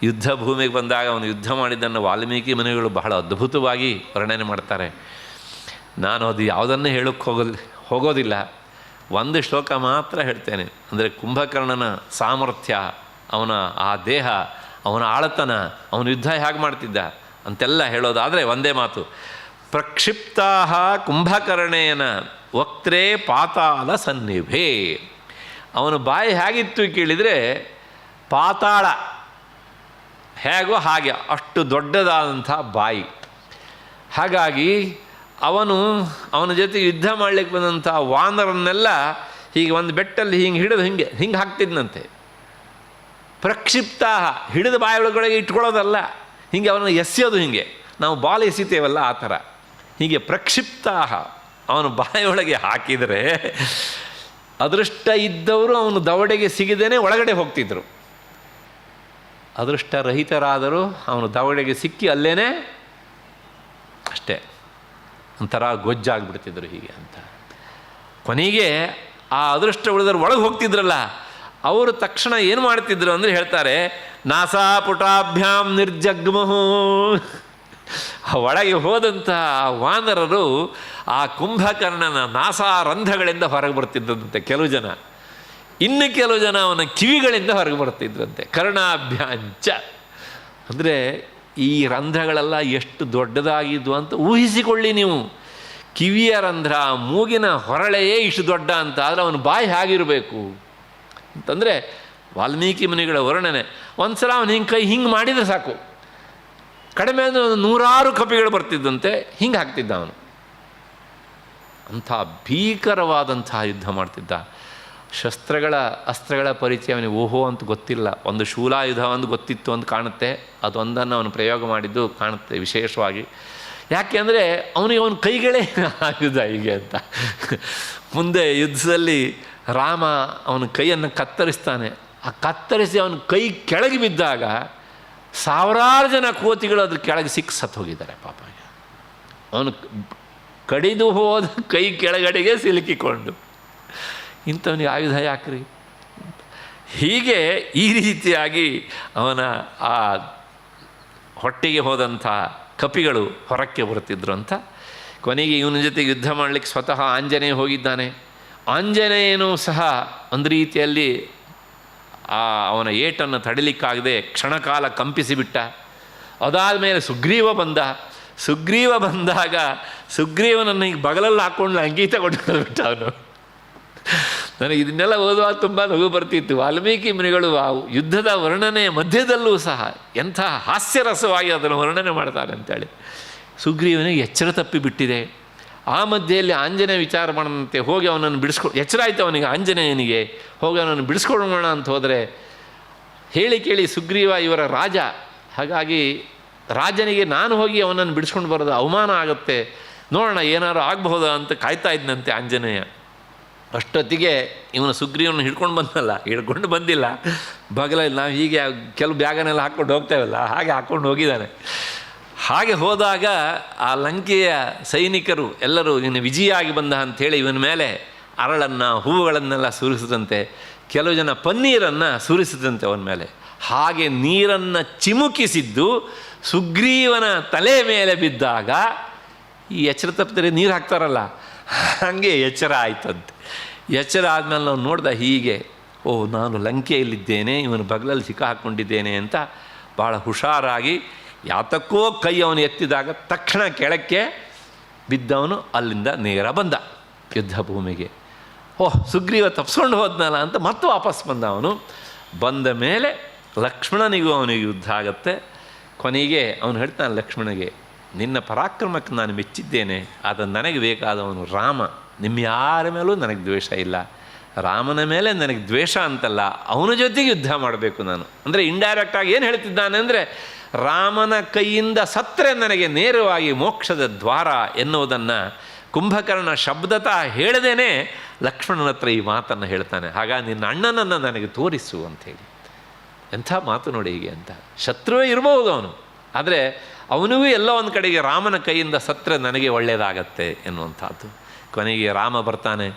ಯುದ್ಧ ಭೂಮಿಗೆ ಬಂದಾಗ ಅವನು ಯುದ್ಧ ಮಾಡಿದ್ದನ್ನು ವಾಲ್ಮೀಕಿ ಮುನಿಗಳು ಬಹಳ ಅದ್ಭುತವಾಗಿ ವರ್ಣನೆ ಮಾಡ್ತಾರೆ. ನಾನು ಅದು ಯಾವುದನ್ನು ಹೇಳೋಕ್ಕೆ ಹೋಗೋದಿಲ್ಲ, ಒಂದು ಶ್ಲೋಕ ಮಾತ್ರ ಹೇಳ್ತೇನೆ. ಅಂದರೆ ಕುಂಭಕರ್ಣನ ಸಾಮರ್ಥ್ಯ, ಅವನ ಆ ದೇಹ, ಅವನ ಆಳತನ, ಅವನ ಯುದ್ಧ ಹೇಗೆ ಮಾಡ್ತಿದ್ದ ಅಂತೆಲ್ಲ ಹೇಳೋದಾದರೆ ಒಂದೇ ಮಾತು, ಪ್ರಕ್ಷಿಪ್ತಾ ಕುಂಭಕರ್ಣೇನ ವಕ್ತ್ರೇ ಪಾತಾಳ ಸನ್ನಿಭೆ. ಅವನ ಬಾಯಿ ಹೇಗಿತ್ತು ಕೇಳಿದರೆ ಪಾತಾಳ ಹೇಗೋ ಹಾಗೆ, ಅಷ್ಟು ದೊಡ್ಡದಾದಂಥ ಬಾಯಿ. ಹಾಗಾಗಿ ಅವನ ಜೊತೆ ಯುದ್ಧ ಮಾಡಲಿಕ್ಕೆ ಬಂದಂಥ ವಾನರನ್ನೆಲ್ಲ ಹೀಗೆ ಒಂದು ಬೆಟ್ಟಲ್ಲಿ ಹಿಡಿದು ಹಿಂಗೆ ಹಾಕ್ತಿದ್ನಂತೆ. ಪ್ರಕ್ಷಿಪ್ತಾ, ಹಿಡಿದ ಬಾಯಿ ಒಳಗಡೆ ಇಟ್ಕೊಳ್ಳೋದಲ್ಲ, ಹೀಗೆ ಅವನನ್ನು ಎಸೆಯೋದು, ಹೀಗೆ ನಾವು ಬಾಲ್ ಎಸಿತೇವಲ್ಲ ಆ ಥರ. ಹೀಗೆ ಪ್ರಕ್ಷಿಪ್ತಾ ಅವನ ಬಾಯಿಯೊಳಗೆ ಹಾಕಿದರೆ ಅದೃಷ್ಟ ಇದ್ದವರು ಅವನು ದವಡೆಗೆ ಸಿಗದೇನೆ ಒಳಗಡೆ ಹೋಗ್ತಿದ್ರು. ಅದೃಷ್ಟ ರಹಿತರಾದರೂ ಅವನು ದವಡೆಗೆ ಸಿಕ್ಕಿ ಅಲ್ಲೇನೆ ಅಷ್ಟೇ ಒಂಥರ ಗೊಜ್ಜಾಗ್ಬಿಡ್ತಿದ್ರು ಹೀಗೆ ಅಂತ. ಕೊನೆಗೆ ಆ ಅದೃಷ್ಟ ಉಳಿದವರು ಒಳಗೆ ಹೋಗ್ತಿದ್ರಲ್ಲ, ಅವರು ತಕ್ಷಣ ಏನು ಮಾಡ್ತಿದ್ರು ಅಂದರೆ ಹೇಳ್ತಾರೆ, ನಾಸಾಪುಟಾಭ್ಯಾಂ ನಿರ್ಜಗ್ಮಹು. ಒಳಗೆ ಹೋದಂಥ ವಾನರರು ಆ ಕುಂಭಕರ್ಣನ ನಾಸಾರಂಧ್ರಗಳಿಂದ ಹೊರಗೆ ಬರ್ತಿದ್ದಂತೆ ಕೆಲವು ಜನ, ಇನ್ನು ಕೆಲವು ಜನ ಅವನ ಕಿವಿಗಳಿಂದ ಹೊರಗೆ ಬರ್ತಿದ್ರಂತೆ. ಕರ್ಣಾಭ್ಯಾಂಚ ಅಂದರೆ ಈ ರಂಧ್ರಗಳೆಲ್ಲ ಎಷ್ಟು ದೊಡ್ಡದಾಗಿದ್ವು ಅಂತ ಊಹಿಸಿಕೊಳ್ಳಿ ನೀವು. ಕಿವಿಯ ರಂಧ್ರ, ಮೂಗಿನ ಹೊರಳೆಯೇ ಇಷ್ಟು ದೊಡ್ಡ ಅಂತ ಆದರೆ ಅವನ ಬಾಯಿ ಹೇಗಿರಬೇಕು ಅಂತಂದರೆ ವಾಲ್ಮೀಕಿ ಮುನಿಗಳ ವರ್ಣನೆ. ಒಂದು ಸಲ ಅವನು ಕೈ ಹಿಂಗೆ ಮಾಡಿದರೆ ಸಾಕು, ಕಡಿಮೆ ಅಂದರೆ 100 ಕಪಿಗಳು ಬರ್ತಿದ್ದಂತೆ, ಹಿಂಗೆ ಹಾಕ್ತಿದ್ದ ಅವನು. ಅಂಥ ಭೀಕರವಾದಂಥ ಯುದ್ಧ ಮಾಡ್ತಿದ್ದ. ಅಸ್ತ್ರಗಳ ಪರಿಚಯ ಅವನಿಗೆ ಓಹೋ ಅಂತ ಗೊತ್ತಿಲ್ಲ. ಒಂದು ಶೂಲಾಯುಧ ಒಂದು ಗೊತ್ತಿತ್ತು ಅಂತ ಕಾಣುತ್ತೆ, ಅದೊಂದನ್ನು ಅವನು ಪ್ರಯೋಗ ಮಾಡಿದ್ದು ಕಾಣುತ್ತೆ ವಿಶೇಷವಾಗಿ. ಯಾಕೆ ಅಂದರೆ ಅವನ ಕೈಗಳೇ ಆಯುಧ ಹೀಗೆ ಅಂತ. ಮುಂದೆ ಯುದ್ಧದಲ್ಲಿ ರಾಮ ಅವನ ಕೈಯನ್ನು ಕತ್ತರಿಸ್ತಾನೆ. ಆ ಕತ್ತರಿಸಿ ಅವನ ಕೈ ಕೆಳಗೆ ಬಿದ್ದಾಗ 1000 ಜನ ಕೋತಿಗಳು ಅದ್ರ ಕೆಳಗೆ ಸಿಕ್ಕಿ ಸತ್ತು ಹೋಗಿದ್ದಾರೆ ಪಾಪ. ಅವನು ಕಡಿದು ಹೋದ ಕೈ ಕೆಳಗಡೆಗೆ ಸಿಲುಕಿಕೊಂಡು, ಇಂಥವನಿಗೆ ಆಯುಧ ಯಾಕ್ರಿ? ಹೀಗೆ ಈ ರೀತಿಯಾಗಿ ಅವನ ಆ ಹೊಟ್ಟೆಗೆ ಹೋದಂಥ ಕಪಿಗಳು ಹೊರಕ್ಕೆ ಬರುತ್ತಿದ್ರು ಅಂತ. ಕೊನೆಗೆ ಇವನ ಜೊತೆ ಯುದ್ಧ ಮಾಡಲಿಕ್ಕೆ ಸ್ವತಃ ಆಂಜನೇಯ ಹೋಗಿದ್ದಾನೆ. ಆಂಜನೇಯನೂ ಸಹ ಒಂದು ರೀತಿಯಲ್ಲಿ ಅವನ ಏಟನ್ನು ತಡಿಲಿಕ್ಕಾಗದೆ ಕ್ಷಣಕಾಲ ಕಂಪಿಸಿಬಿಟ್ಟ. ಅದಾದ ಮೇಲೆ ಸುಗ್ರೀವ ಬಂದಾಗ ಸುಗ್ರೀವನನ್ನು ಈಗ ಬಗಲಲ್ಲಿ ಹಾಕ್ಕೊಂಡು ಅಂಗಿ ತಗೊಂಡು ಅವನು. ನನಗೆ ಇದನ್ನೆಲ್ಲ ಓದುವಾಗ ತುಂಬ ನಗು ಬರ್ತಿತ್ತು. ವಾಲ್ಮೀಕಿ ಮುನಿಗಳು ಆ ಯುದ್ಧದ ವರ್ಣನೆ ಮಧ್ಯದಲ್ಲೂ ಸಹ ಎಂಥ ಹಾಸ್ಯರಸವಾಗಿ ಅದನ್ನು ವರ್ಣನೆ ಮಾಡ್ತಾರೆ ಅಂತೇಳಿ. ಸುಗ್ರೀವನಿಗೆ ಎಚ್ಚರ ತಪ್ಪಿಬಿಟ್ಟಿದೆ. ಆ ಮಧ್ಯೆಯಲ್ಲಿ ಆಂಜನೇಯ ವಿಚಾರ ಮಾಡಂತೆ ಹೋಗಿ ಅವನನ್ನು ಎಚ್ಚರ ಆಯಿತು ಅವನಿಗೆ, ಆಂಜನೇಯನಿಗೆ ಹೋಗಿ ಅವನನ್ನು ಬಿಡಿಸ್ಕೊಳ್ಳೋಣ ಅಂತ ಹೋದರೆ ಹೇಳಿ ಕೇಳಿ ಸುಗ್ರೀವ ಇವರ ರಾಜ, ಹಾಗಾಗಿ ರಾಜನಿಗೆ ನಾನು ಹೋಗಿ ಅವನನ್ನು ಬಿಡಿಸ್ಕೊಂಡು ಬರೋದು ಅವಮಾನ ಆಗುತ್ತೆ, ನೋಡೋಣ ಏನಾದ್ರು ಆಗಬಹುದಾ ಅಂತ ಕಾಯ್ತಾ ಇದ್ದಂತೆ ಆಂಜನೇಯ. ಅಷ್ಟೊತ್ತಿಗೆ ಇವನು ಸುಗ್ರೀವನ ಹಿಡ್ಕೊಂಡು ಬಂದಿಲ್ಲ, ಬಗಲಲ್ಲಿ ನಾವು ಹೀಗೆ ಕೆಲವು ಬ್ಯಾಗನೆಲ್ಲ ಹಾಕ್ಕೊಂಡು ಹೋಗ್ತೇವಲ್ಲ ಹಾಗೆ ಹಾಕ್ಕೊಂಡು ಹೋಗಿದ್ದಾನೆ. ಹಾಗೆ ಹೋದಾಗ ಆ ಲಂಕೆಯ ಸೈನಿಕರು ಎಲ್ಲರೂ ಇವನು ವಿಜಯಾಗಿ ಬಂದ ಅಂಥೇಳಿ ಇವನ ಮೇಲೆ ಅರಳನ್ನು ಹೂವುಗಳನ್ನೆಲ್ಲ ಸುರಿಸಿದಂತೆ, ಕೆಲವು ಜನ ಪನ್ನೀರನ್ನು ಸುರಿಸಿದಂತೆ ಅವನ ಮೇಲೆ. ಹಾಗೆ ನೀರನ್ನು ಚಿಮುಕಿಸಿದ್ದು ಸುಗ್ರೀವನ ತಲೆ ಮೇಲೆ ಬಿದ್ದಾಗ ಈ ಎಚ್ಚರ ತಪ್ಪಿದರೆ ನೀರು ಹಾಕ್ತಾರಲ್ಲ ಹಾಗೆ ಎಚ್ಚರ ಆಯ್ತಂತೆ. ಎಚ್ಚರ ಆದಮೇಲೆ ನಾವು ನೋಡ್ದ ಹೀಗೆ, ಓ ನಾನು ಲಂಕೆಯಲ್ಲಿದ್ದೇನೆ, ಇವನು ಬಗಲಲ್ಲಿ ಸಿಕ್ಕ ಹಾಕ್ಕೊಂಡಿದ್ದೇನೆ ಅಂತ ಭಾಳ ಹುಷಾರಾಗಿ ಯಾತಕ್ಕೋ ಕೈ ಅವನು ಎತ್ತಿದಾಗ ತಕ್ಷಣ ಕೆಳಕ್ಕೆ ಬಿದ್ದವನು ಅಲ್ಲಿಂದ ನೇರ ಬಂದ ಯುದ್ಧ ಭೂಮಿಗೆ. ಓಹ್ ಸುಗ್ರೀವ ತಪ್ಪಿಸ್ಕೊಂಡು ಹೋದ್ನಲ್ಲ ಅಂತ ಮತ್ತೆ ವಾಪಸ್ ಬಂದ. ಅವನು ಬಂದ ಮೇಲೆ ಲಕ್ಷ್ಮಣನಿಗೂ ಅವನಿಗೆ ಯುದ್ಧ ಆಗತ್ತೆ. ಕೊನೆಗೆ ಅವನು ಹೇಳ್ತಾನೆ ಲಕ್ಷ್ಮಣನಿಗೆ, ನಿನ್ನ ಪರಾಕ್ರಮಕ್ಕೆ ನಾನು ಮೆಚ್ಚಿದ್ದೇನೆ, ಅದು ನನಗೆ ಬೇಕಾದವನು ರಾಮ, ನಿಮ್ಮ ಯಾರ ಮೇಲೂ ನನಗೆ ದ್ವೇಷ ಇಲ್ಲ. ರಾಮನ ಮೇಲೆ ನನಗೆ ದ್ವೇಷ ಅಂತಲ್ಲ, ಅವನ ಜೊತೆಗೆ ಯುದ್ಧ ಮಾಡಬೇಕು ನಾನು. ಅಂದರೆ ಇಂಡೈರೆಕ್ಟಾಗಿ ಏನು ಹೇಳ್ತಿದ್ದಾನೆ ಅಂದರೆ, ರಾಮನ ಕೈಯಿಂದ ಸತ್ತರೆ ನನಗೆ ನೇರವಾಗಿ ಮೋಕ್ಷದ ದ್ವಾರ ಎನ್ನುವುದನ್ನು ಕುಂಭಕರ್ಣ ಶಬ್ದತಃ ಹೇಳದೇನೆ ಲಕ್ಷ್ಮಣನ ಹತ್ರ ಈ ಮಾತನ್ನು ಹೇಳ್ತಾನೆ. ಹಾಗಾಗಿ ನಿನ್ನ ಅಣ್ಣನನ್ನು ನನಗೆ ತೋರಿಸು ಅಂಥೇಳಿ. ಎಂಥ ಮಾತು ನೋಡಿ ಹೀಗೆ ಅಂತ. ಶತ್ರುವೇ ಇರಬಹುದು ಅವನು, ಆದರೆ ಅವನಿಗೂ ಎಲ್ಲೋ ಒಂದು ಕಡೆಗೆ ರಾಮನ ಕೈಯಿಂದ ಸತ್ತರೆ ನನಗೆ ಒಳ್ಳೆಯದಾಗತ್ತೆ ಎನ್ನುವಂಥದ್ದು. ಕೊನೆಗೆ ರಾಮ ಬರ್ತಾನೆ,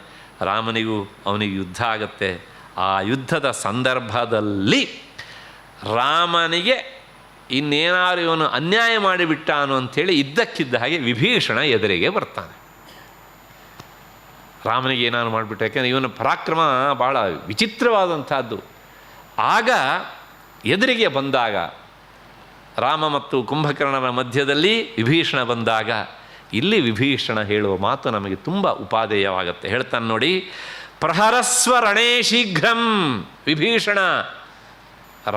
ರಾಮನಿಗೂ ಅವನಿಗೆ ಯುದ್ಧ ಆಗತ್ತೆ. ಆ ಯುದ್ಧದ ಸಂದರ್ಭದಲ್ಲಿ ರಾಮನಿಗೆ ಇನ್ನೇನಾದ್ರು ಇವನು ಅನ್ಯಾಯ ಮಾಡಿಬಿಟ್ಟಾನು ಅಂಥೇಳಿ ಇದ್ದಕ್ಕಿದ್ದ ಹಾಗೆ ವಿಭೀಷಣ ಎದುರಿಗೆ ಬರ್ತಾನೆ. ರಾಮನಿಗೆ ಏನಾದ್ರು ಮಾಡಿಬಿಟ್ಟ, ಯಾಕೆಂದರೆ ಇವನ ಪರಾಕ್ರಮ ಭಾಳ ವಿಚಿತ್ರವಾದಂಥದ್ದು. ಆಗ ಎದುರಿಗೆ ಬಂದಾಗ ರಾಮ ಮತ್ತು ಕುಂಭಕರ್ಣನ ಮಧ್ಯದಲ್ಲಿ ವಿಭೀಷಣ ಬಂದಾಗ ಇಲ್ಲಿ ವಿಭೀಷಣ ಹೇಳುವ ಮಾತು ನಮಗೆ ತುಂಬ ಉಪಾದೇಯವಾಗುತ್ತೆ. ಹೇಳ್ತಾನೆ ನೋಡಿ, ಪ್ರಹರಸ್ವ ರಣೇ ಶೀಘ್ರಂ. ವಿಭೀಷಣ,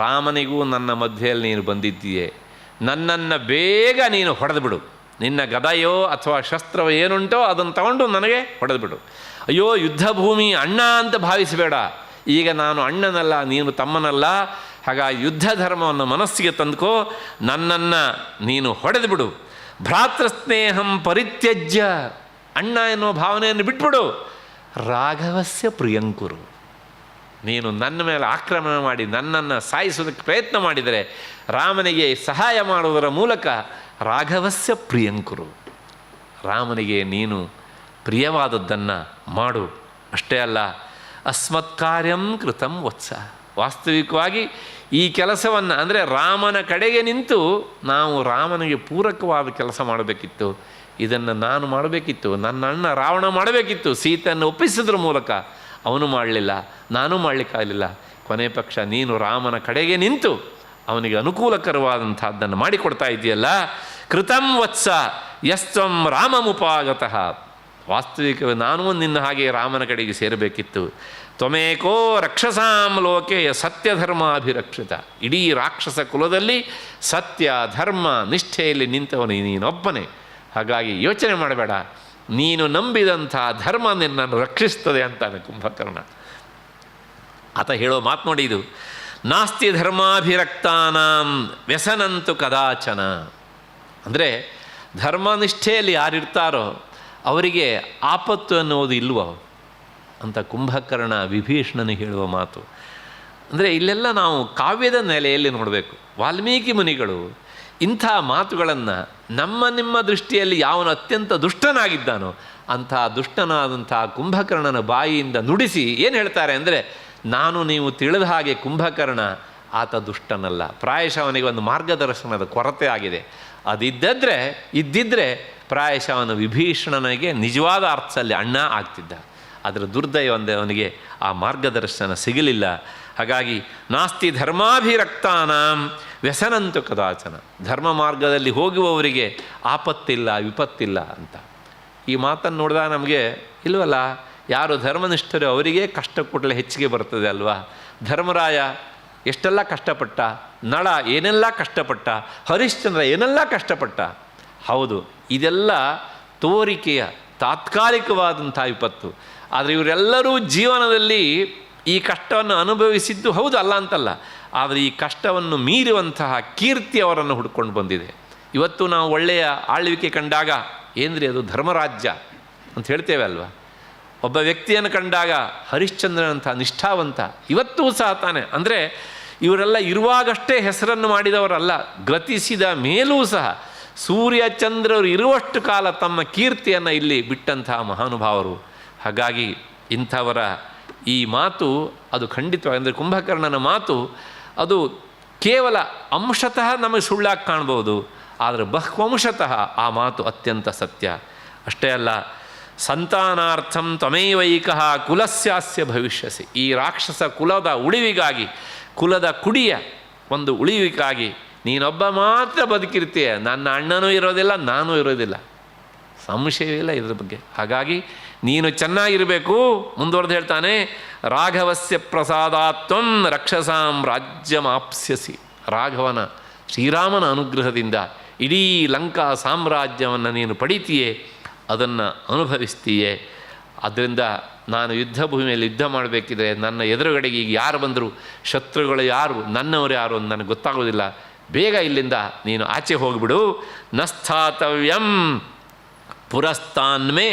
ರಾಮನಿಗೂ ನನ್ನ ಮಧ್ಯೆಯಲ್ಲಿ ನೀನು ಬಂದಿದ್ದೀಯೆ, ನನ್ನನ್ನು ಬೇಗ ನೀನು ಹೊಡೆದು ಬಿಡು. ನಿನ್ನ ಗದೆಯೋ ಅಥವಾ ಶಸ್ತ್ರವೋ ಏನುಂಟೋ ಅದನ್ನು ತಗೊಂಡು ನನಗೆ ಹೊಡೆದು ಬಿಡು. ಅಯ್ಯೋ ಯುದ್ಧ ಭೂಮಿ ಅಣ್ಣ ಅಂತ ಭಾವಿಸಬೇಡ, ಈಗ ನಾನು ಅಣ್ಣನಲ್ಲ, ನೀನು ತಮ್ಮನಲ್ಲ, ಹಾಗಾಗಿ ಯುದ್ಧ ಧರ್ಮವನ್ನು ಮನಸ್ಸಿಗೆ ತಂದುಕೋ, ನನ್ನನ್ನು ನೀನು ಹೊಡೆದು ಬಿಡು. ಭ್ರಾತೃಸ್ನೇಹಂ ಪರಿತ್ಯಜ್ಯ, ಅಣ್ಣ ಎನ್ನುವ ಭಾವನೆಯನ್ನು ಬಿಟ್ಬಿಡು. ರಾಘವಸ್ಯ ಪ್ರಿಯಂಕುರು, ನೀನು ನನ್ನ ಮೇಲೆ ಆಕ್ರಮಣ ಮಾಡಿ ನನ್ನನ್ನು ಸಾಯಿಸೋದಕ್ಕೆ ಪ್ರಯತ್ನ ಮಾಡಿದರೆ ರಾಮನಿಗೆ ಸಹಾಯ ಮಾಡುವುದರ ಮೂಲಕ ರಾಘವಸ್ಯ ಪ್ರಿಯಂಕುರು, ರಾಮನಿಗೆ ನೀನು ಪ್ರಿಯವಾದದ್ದನ್ನು ಮಾಡು. ಅಷ್ಟೇ ಅಲ್ಲ, ಅಸ್ಮತ್ ಕಾರ್ಯಂ ಕೃತಂ ವತ್ಸ. ವಾಸ್ತವಿಕವಾಗಿ ಈ ಕೆಲಸವನ್ನು ಅಂದರೆ ರಾಮನ ಕಡೆಗೆ ನಿಂತು ನಾವು ರಾಮನಿಗೆ ಪೂರಕವಾದ ಕೆಲಸ ಮಾಡಬೇಕಿತ್ತು. ಇದನ್ನು ನಾನು ಮಾಡಬೇಕಿತ್ತು, ನನ್ನ ಅಣ್ಣ ರಾವಣ ಮಾಡಬೇಕಿತ್ತು. ಸೀತೆಯನ್ನು ಒಪ್ಪಿಸೋದ್ರ ಮೂಲಕ ಅವನು ಮಾಡಲಿಲ್ಲ, ನಾನೂ ಮಾಡಲಿಕ್ಕಾಗಲಿಲ್ಲ. ಕೊನೆ ಪಕ್ಷ ನೀನು ರಾಮನ ಕಡೆಗೆ ನಿಂತು ಅವನಿಗೆ ಅನುಕೂಲಕರವಾದಂಥದ್ದನ್ನು ಮಾಡಿಕೊಡ್ತಾ ಇದೆಯಲ್ಲ. ಕೃತಂ ವತ್ಸ ಯಸ್ತ್ವಂ ರಾಮಮುಪಾಗತಃ. ವಾಸ್ತವಿಕವಾಗಿ ನಾನು ನಿನ್ನ ಹಾಗೆ ರಾಮನ ಕಡೆಗೆ ಸೇರಬೇಕಿತ್ತು. ತ್ವಮೇಕೋ ರಕ್ಷಸಾಂ ಲೋಕೆ ಸತ್ಯಧರ್ಮಾಭಿರಕ್ಷಿತ. ಇಡೀ ರಾಕ್ಷಸ ಕುಲದಲ್ಲಿ ಸತ್ಯ ಧರ್ಮ ನಿಷ್ಠೆಯಲ್ಲಿ ನಿಂತವನು ನೀನೊಬ್ಬನೇ. ಹಾಗಾಗಿ ಯೋಚನೆ ಮಾಡಬೇಡ, ನೀನು ನಂಬಿದಂಥ ಧರ್ಮ ನಿನ್ನನ್ನು ರಕ್ಷಿಸ್ತದೆ ಅಂತಾನೆ ಕುಂಭಕರ್ಣ. ಆತ ಹೇಳೋ ಮಾತು ನೋಡಿ ಇದು, ನಾಸ್ತಿ ಧರ್ಮಾಭಿರಕ್ತಾನಾಂ ವ್ಯಸನಂತು ಕದಾಚನ. ಅಂದರೆ ಧರ್ಮನಿಷ್ಠೆಯಲ್ಲಿ ಯಾರಿರ್ತಾರೋ ಅವರಿಗೆ ಆಪತ್ತು ಅನ್ನೋದು ಇಲ್ವೋ ಅಂತ ಕುಂಭಕರ್ಣ ವಿಭೀಷಣನಿಗೆ ಹೇಳುವ ಮಾತು. ಅಂದರೆ ಇಲ್ಲೆಲ್ಲ ನಾವು ಕಾವ್ಯದ ನೆಲೆಯಲ್ಲಿ ನೋಡಬೇಕು. ವಾಲ್ಮೀಕಿ ಮುನಿಗಳು ಇಂಥ ಮಾತುಗಳನ್ನು ನಿಮ್ಮ ದೃಷ್ಟಿಯಲ್ಲಿ ಯಾವನು ಅತ್ಯಂತ ದುಷ್ಟನಾಗಿದ್ದಾನೋ ಅಂಥ ದುಷ್ಟನಾದಂಥ ಕುಂಭಕರ್ಣನ ಬಾಯಿಯಿಂದ ನುಡಿಸಿ ಏನು ಹೇಳ್ತಾರೆ ಅಂದರೆ, ನಾನು ನೀವು ತಿಳಿದ ಹಾಗೆ ಕುಂಭಕರ್ಣ ಆತ ದುಷ್ಟನಲ್ಲ, ಪ್ರಾಯಶಃ ಅವನಿಗೆ ಒಂದು ಮಾರ್ಗದರ್ಶನದ ಕೊರತೆ ಆಗಿದೆ. ಇದ್ದಿದ್ದರೆ ಪ್ರಾಯಶಃ ಅವನು ವಿಭೀಷಣನಿಗೆ ನಿಜವಾದ ಅರ್ಥದಲ್ಲಿ ಅಣ್ಣ ಆಗ್ತಿದ್ದ. ಅದರ ದುರ್ದೈವ ಒಂದೇ ಅವನಿಗೆ ಆ ಮಾರ್ಗದರ್ಶನ ಸಿಗಲಿಲ್ಲ. ಹಾಗಾಗಿ ನಾಸ್ತಿ ಧರ್ಮಾಭಿರಕ್ತಾನಾಂ ವ್ಯಸನಂತು ಕದಾಚನ. ಧರ್ಮ ಮಾರ್ಗದಲ್ಲಿ ಹೋಗುವವರಿಗೆ ಆಪತ್ತಿಲ್ಲ, ವಿಪತ್ತಿಲ್ಲ ಅಂತ. ಈ ಮಾತನ್ನು ನೋಡಿದಾಗ ನಮಗೆ ಇಲ್ವಲ್ಲ, ಯಾರು ಧರ್ಮನಿಷ್ಠರು ಅವರಿಗೆ ಕಷ್ಟ ಕೊಡಲೇ ಹೆಚ್ಚಿಗೆ ಬರ್ತದೆ ಅಲ್ವಾ. ಧರ್ಮರಾಯ ಎಷ್ಟೆಲ್ಲ ಕಷ್ಟಪಟ್ಟ, ನಳ ಏನೆಲ್ಲ ಕಷ್ಟಪಟ್ಟ, ಹರಿಶ್ಚಂದ್ರ ಏನೆಲ್ಲ ಕಷ್ಟಪಟ್ಟ. ಹೌದು, ಇದೆಲ್ಲ ತೋರಿಕೆಯ ತಾತ್ಕಾಲಿಕವಾದಂಥ ವಿಪತ್ತು. ಆದರೆ ಇವರೆಲ್ಲರೂ ಜೀವನದಲ್ಲಿ ಈ ಕಷ್ಟವನ್ನು ಅನುಭವಿಸಿದ್ದು ಹೌದು, ಅಲ್ಲ ಅಂತಲ್ಲ. ಆದರೆ ಈ ಕಷ್ಟವನ್ನು ಮೀರುವಂತಹ ಕೀರ್ತಿ ಅವರನ್ನು ಹುಡ್ಕೊಂಡು ಬಂದಿದೆ. ಇವತ್ತು ನಾವು ಒಳ್ಳೆಯ ಆಳ್ವಿಕೆ ಕಂಡಾಗ ಏನ್ರಿ ಅದು ಧರ್ಮರಾಜ್ಯ ಅಂತ ಹೇಳ್ತೇವೆ ಅಲ್ವಾ. ಒಬ್ಬ ವ್ಯಕ್ತಿಯನ್ನು ಕಂಡಾಗ ಹರಿಶ್ಚಂದ್ರನಂಥ ನಿಷ್ಠಾವಂತ ಇವತ್ತೂ ಸಹ ತಾನೆ. ಅಂದರೆ ಇವರೆಲ್ಲ ಇರುವಾಗಷ್ಟೇ ಹೆಸರನ್ನು ಮಾಡಿದವರಲ್ಲ, ಗತಿಸಿದ ಮೇಲೂ ಸಹ ಸೂರ್ಯ ಚಂದ್ರರು ಇರುವಷ್ಟು ಕಾಲ ತಮ್ಮ ಕೀರ್ತಿಯನ್ನು ಇಲ್ಲಿ ಬಿಟ್ಟಂತಹ ಮಹಾನುಭಾವರು. ಹಾಗಾಗಿ ಇಂಥವರ ಈ ಮಾತು ಅದು ಖಂಡಿತವಾಗಿ, ಅಂದರೆ ಕುಂಭಕರ್ಣನ ಮಾತು ಅದು ಕೇವಲ ಅಂಶತಃ ನಮಗೆ ಸುಳ್ಳಾಗಿ ಕಾಣ್ಬೋದು, ಆದರೆ ಬಹುವಂಶತಃ ಆ ಮಾತು ಅತ್ಯಂತ ಸತ್ಯ. ಅಷ್ಟೇ ಅಲ್ಲ, ಸಂತಾನಾರ್ಥಂ ತ್ವಮೇವೈಕಃ ಕುಲಸ್ಯಾಸ್ಯ ಭವಿಷ್ಯಸಿ. ಈ ರಾಕ್ಷಸ ಕುಲದ ಉಳಿವಿಗಾಗಿ, ಕುಲದ ಕುಡಿಯ ಒಂದು ಉಳಿವಿಗಾಗಿ ನೀನೊಬ್ಬ ಮಾತ್ರ ಬದುಕಿರ್ತೀಯ. ನನ್ನ ಅಣ್ಣನೂ ಇರೋದಿಲ್ಲ, ನಾನೂ ಇರೋದಿಲ್ಲ, ಸಂಶಯವಿಲ್ಲ ಇದ್ರ ಬಗ್ಗೆ. ಹಾಗಾಗಿ ನೀನು ಚೆನ್ನಾಗಿರಬೇಕು. ಮುಂದುವರೆದು ಹೇಳ್ತಾನೆ, ರಾಘವಸ್ಯ ಪ್ರಸಾದಾತ್ವಂ ರಕ್ಷಸಾಂ ರಾಜ್ಯಮಾಪ್ಸ್ಯಸಿ. ರಾಘವನ ಶ್ರೀರಾಮನ ಅನುಗ್ರಹದಿಂದ ಇಡೀ ಲಂಕಾ ಸಾಮ್ರಾಜ್ಯವನ್ನು ನೀನು ಪಡಿತೀಯೇ, ಅದನ್ನು ಅನುಭವಿಸ್ತೀಯೇ. ಅದರಿಂದ ನಾನು ಯುದ್ಧ ಭೂಮಿಯಲ್ಲಿ ಯುದ್ಧ ಮಾಡಬೇಕಿದ್ರೆ ನನ್ನ ಎದುರುಗಡೆಗೆ ಈಗ ಯಾರು ಬಂದರು, ಶತ್ರುಗಳು ಯಾರು, ನನ್ನವರು ಯಾರು ಅಂತ ನನಗೆ ಗೊತ್ತಾಗೋದಿಲ್ಲ. ಬೇಗ ಇಲ್ಲಿಂದ ನೀನು ಆಚೆ ಹೋಗಿಬಿಡು. ನಸ್ಥಾತವ್ಯಂ ಪುರಸ್ತಾನ್ಮೇ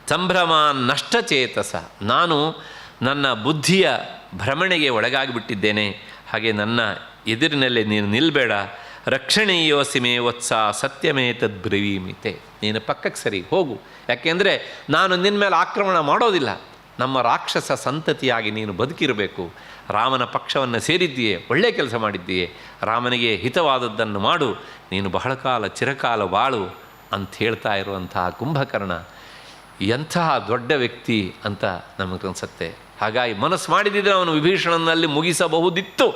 ಸಂಭ್ರಮಾನ್ನಷ್ಟಚೇತಸ. ನಾನು ನನ್ನ ಬುದ್ಧಿಯ ಭ್ರಮಣೆಗೆ ಒಳಗಾಗಿಬಿಟ್ಟಿದ್ದೇನೆ. ಹಾಗೆ ನನ್ನ ಎದುರಿನಲ್ಲಿ ನೀನು ನಿಲ್ಲಬೇಡ. ರಕ್ಷಣೀಯೋಸಿಮೇ ವತ್ಸ ಸತ್യമೇ ತದ್ಬ್ರವೀಮಿತೆ. ನೀನು ಪಕ್ಕಕ್ಕೆ ಸರಿ ಹೋಗು, ಯಾಕೆಂದರೆ ನಾನು ನಿನ್ನ ಮೇಲೆ ಆಕ್ರಮಣ ಮಾಡೋದಿಲ್ಲ. ನಮ್ಮ ರಾಕ್ಷಸ ಸಂತತಿಯಾಗಿ ನೀನು ಬದುಕಿರಬೇಕು. ರಾಮನ ಪಕ್ಷವನ್ನು ಸೇರಿದ್ದೀಯೇ, ಒಳ್ಳೆಯ ಕೆಲಸ ಮಾಡಿದ್ದೀಯೇ, ರಾಮನಿಗೆ ಹಿತವಾದದ್ದನ್ನು ಮಾಡು, ನೀನು ಬಹಳ ಕಾಲ ಚಿರಕಾಲ ಬಾಳು ಅಂತ ಹೇಳ್ತಾ ಇರುವಂತಹ ಕುಂಭಕರ್ಣ ಎಂತಹ ದೊಡ್ಡ ವ್ಯಕ್ತಿ ಅಂತ ನಮಗನ್ಸುತ್ತೆ. ಹಾಗಾಗಿ ಮನಸ್ಸು ಮಾಡಿದ್ದರೆ ಅವನು ವಿಭೀಷಣನಲ್ಲಿ ಮುಗಿಸಬಹುದಿತ್ತು.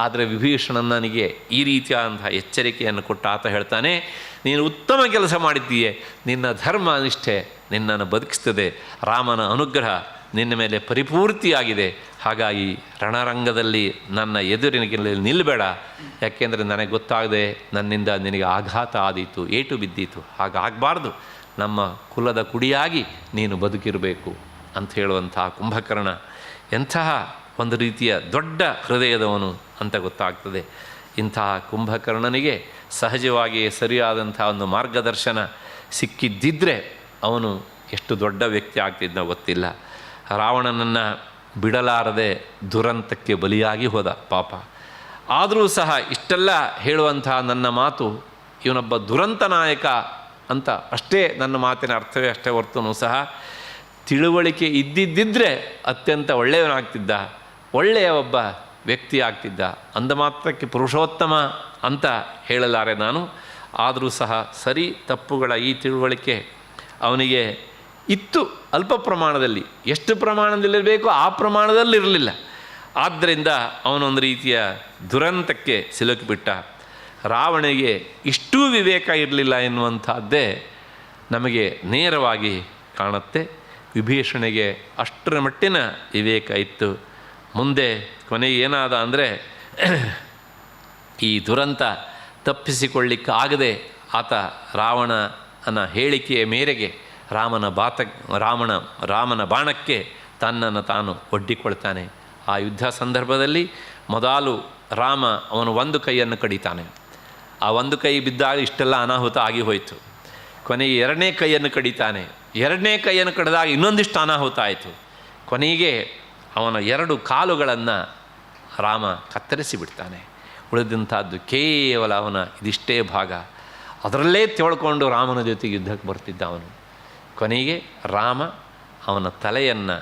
ಆದರೆ ವಿಭೀಷಣನಿಗೆ ಈ ರೀತಿಯಾದಂತಹ ಎಚ್ಚರಿಕೆಯನ್ನು ಕೊಟ್ಟು ಆತ ಹೇಳ್ತಾನೆ, ನೀನು ಉತ್ತಮ ಕೆಲಸ ಮಾಡಿದ್ದೀಯೆ, ನಿನ್ನ ಧರ್ಮ ನಿಷ್ಠೆ ನಿನ್ನನ್ನು ಬದುಕಿಸ್ತದೆ, ರಾಮನ ಅನುಗ್ರಹ ನಿನ್ನ ಮೇಲೆ ಪರಿಪೂರ್ತಿಯಾಗಿದೆ. ಹಾಗಾಗಿ ರಣರಂಗದಲ್ಲಿ ನನ್ನ ಎದುರಿನಿಗೆ ನಿಲ್ಲಬೇಡ, ಯಾಕೆಂದರೆ ನನಗೆ ಗೊತ್ತಾಗದೆ ನನ್ನಿಂದ ನಿನಗೆ ಆಘಾತ ಆದೀತು, ಏಟು ಬಿದ್ದೀತು. ಹಾಗಾಗಬಾರ್ದು, ನಮ್ಮ ಕುಲದ ಕುಡಿಯಾಗಿ ನೀನು ಬದುಕಿರಬೇಕು ಅಂತ ಹೇಳುವಂಥ ಕುಂಭಕರ್ಣ ಎಂತಹ ಒಂದು ರೀತಿಯ ದೊಡ್ಡ ಹೃದಯದವನು ಅಂತ ಗೊತ್ತಾಗ್ತದೆ. ಇಂತಹ ಕುಂಭಕರ್ಣನಿಗೆ ಸಹಜವಾಗಿಯೇ ಸರಿಯಾದಂಥ ಒಂದು ಮಾರ್ಗದರ್ಶನ ಸಿಕ್ಕಿದ್ದಿದ್ದರೆ ಅವನು ಎಷ್ಟು ದೊಡ್ಡ ವ್ಯಕ್ತಿ ಆಗ್ತಿದ್ನೋ ಗೊತ್ತಿಲ್ಲ. ರಾವಣನನ್ನು ಬಿಡಲಾರದೆ ದುರಂತಕ್ಕೆ ಬಲಿಯಾಗಿ ಹೋದ ಪಾಪ. ಆದರೂ ಸಹ ಇಷ್ಟೆಲ್ಲ ಹೇಳುವಂತಹ ನನ್ನ ಮಾತು ಇವನೊಬ್ಬ ದುರಂತ ನಾಯಕ ಅಂತ ಅಷ್ಟೇ ನನ್ನ ಮಾತಿನ ಅರ್ಥವೇ ಅಷ್ಟೇ ಹೊರತೂ ಸಹ ತಿಳುವಳಿಕೆ ಇದ್ದಿದ್ದರೆ ಅತ್ಯಂತ ಒಳ್ಳೆಯವನಾಗ್ತಿದ್ದ, ಒಳ್ಳೆಯ ಒಬ್ಬ ವ್ಯಕ್ತಿ ಆಗ್ತಿದ್ದ. ಅಂದ ಮಾತ್ರಕ್ಕೆ ಪುರುಷೋತ್ತಮ ಅಂತ ಹೇಳಲಾರೆ ನಾನು. ಆದರೂ ಸಹ ಸರಿ ತಪ್ಪುಗಳ ಈ ತಿಳುವಳಿಕೆ ಅವನಿಗೆ ಇತ್ತು, ಅಲ್ಪ ಪ್ರಮಾಣದಲ್ಲಿ. ಎಷ್ಟು ಪ್ರಮಾಣದಲ್ಲಿರಬೇಕು ಆ ಪ್ರಮಾಣದಲ್ಲಿರಲಿಲ್ಲ. ಆದ್ದರಿಂದ ಅವನೊಂದು ರೀತಿಯ ದುರಂತಕ್ಕೆ ಸಿಲುಕಿಬಿಟ್ಟ. ರಾವಣನಿಗೆ ಇಷ್ಟೂ ವಿವೇಕ ಇರಲಿಲ್ಲ ಎನ್ನುವಂಥದ್ದೇ ನಮಗೆ ನೇರವಾಗಿ ಕಾಣುತ್ತೆ. ವಿಭೀಷಣಿಗೆ ಅಷ್ಟರ ಮಟ್ಟಿನ ವಿವೇಕ ಇತ್ತು. ಮುಂದೆ ಕೊನೆಗೆ ಏನಾದ ಅಂದರೆ ಈ ದುರಂತ ತಪ್ಪಿಸಿಕೊಳ್ಳಿಕ್ಕಾಗದೆ ಆತ ರಾವಣನ ಹೇಳಿಕೆಯ ಮೇರೆಗೆ ರಾಮನ ಬಾಣಕ್ಕೆ ತನ್ನನ್ನು ತಾನು ಒಡ್ಡಿಕೊಳ್ತಾನೆ. ಆ ಯುದ್ಧ ಸಂದರ್ಭದಲ್ಲಿ ಮೊದಲು ರಾಮ ಅವನು ಒಂದು ಕೈಯನ್ನು ಕಡಿತಾನೆ. ಆ ಒಂದು ಕೈ ಬಿದ್ದಾಗ ಇಷ್ಟೆಲ್ಲ ಅನಾಹುತ ಆಗಿ ಹೋಯಿತು. ಕೊನೆಗೆ ಎರಡನೇ ಕೈಯನ್ನು ಕಡಿತಾನೆ. ಎರಡನೇ ಕೈಯನ್ನು ಕಡಿದಾಗ ಇನ್ನೊಂದಿಷ್ಟು ಅನಾಹುತ ಆಯಿತು. ಕೊನೆಗೆ ಅವನ 2 ಕಾಲುಗಳನ್ನು ರಾಮ ಕತ್ತರಿಸಿ ಬಿಡ್ತಾನೆ. ಉಳಿದಂಥದ್ದು ಕೇವಲ ಅವನ ಇದಿಷ್ಟೇ ಭಾಗ. ಅದರಲ್ಲೇ ತೆಳ್ಕೊಂಡು ರಾಮನ ಜೊತೆಗೆ ಯುದ್ಧಕ್ಕೆ ಬರ್ತಿದ್ದ ಅವನು. ಕೊನೆಗೆ ರಾಮ ಅವನ ತಲೆಯನ್ನು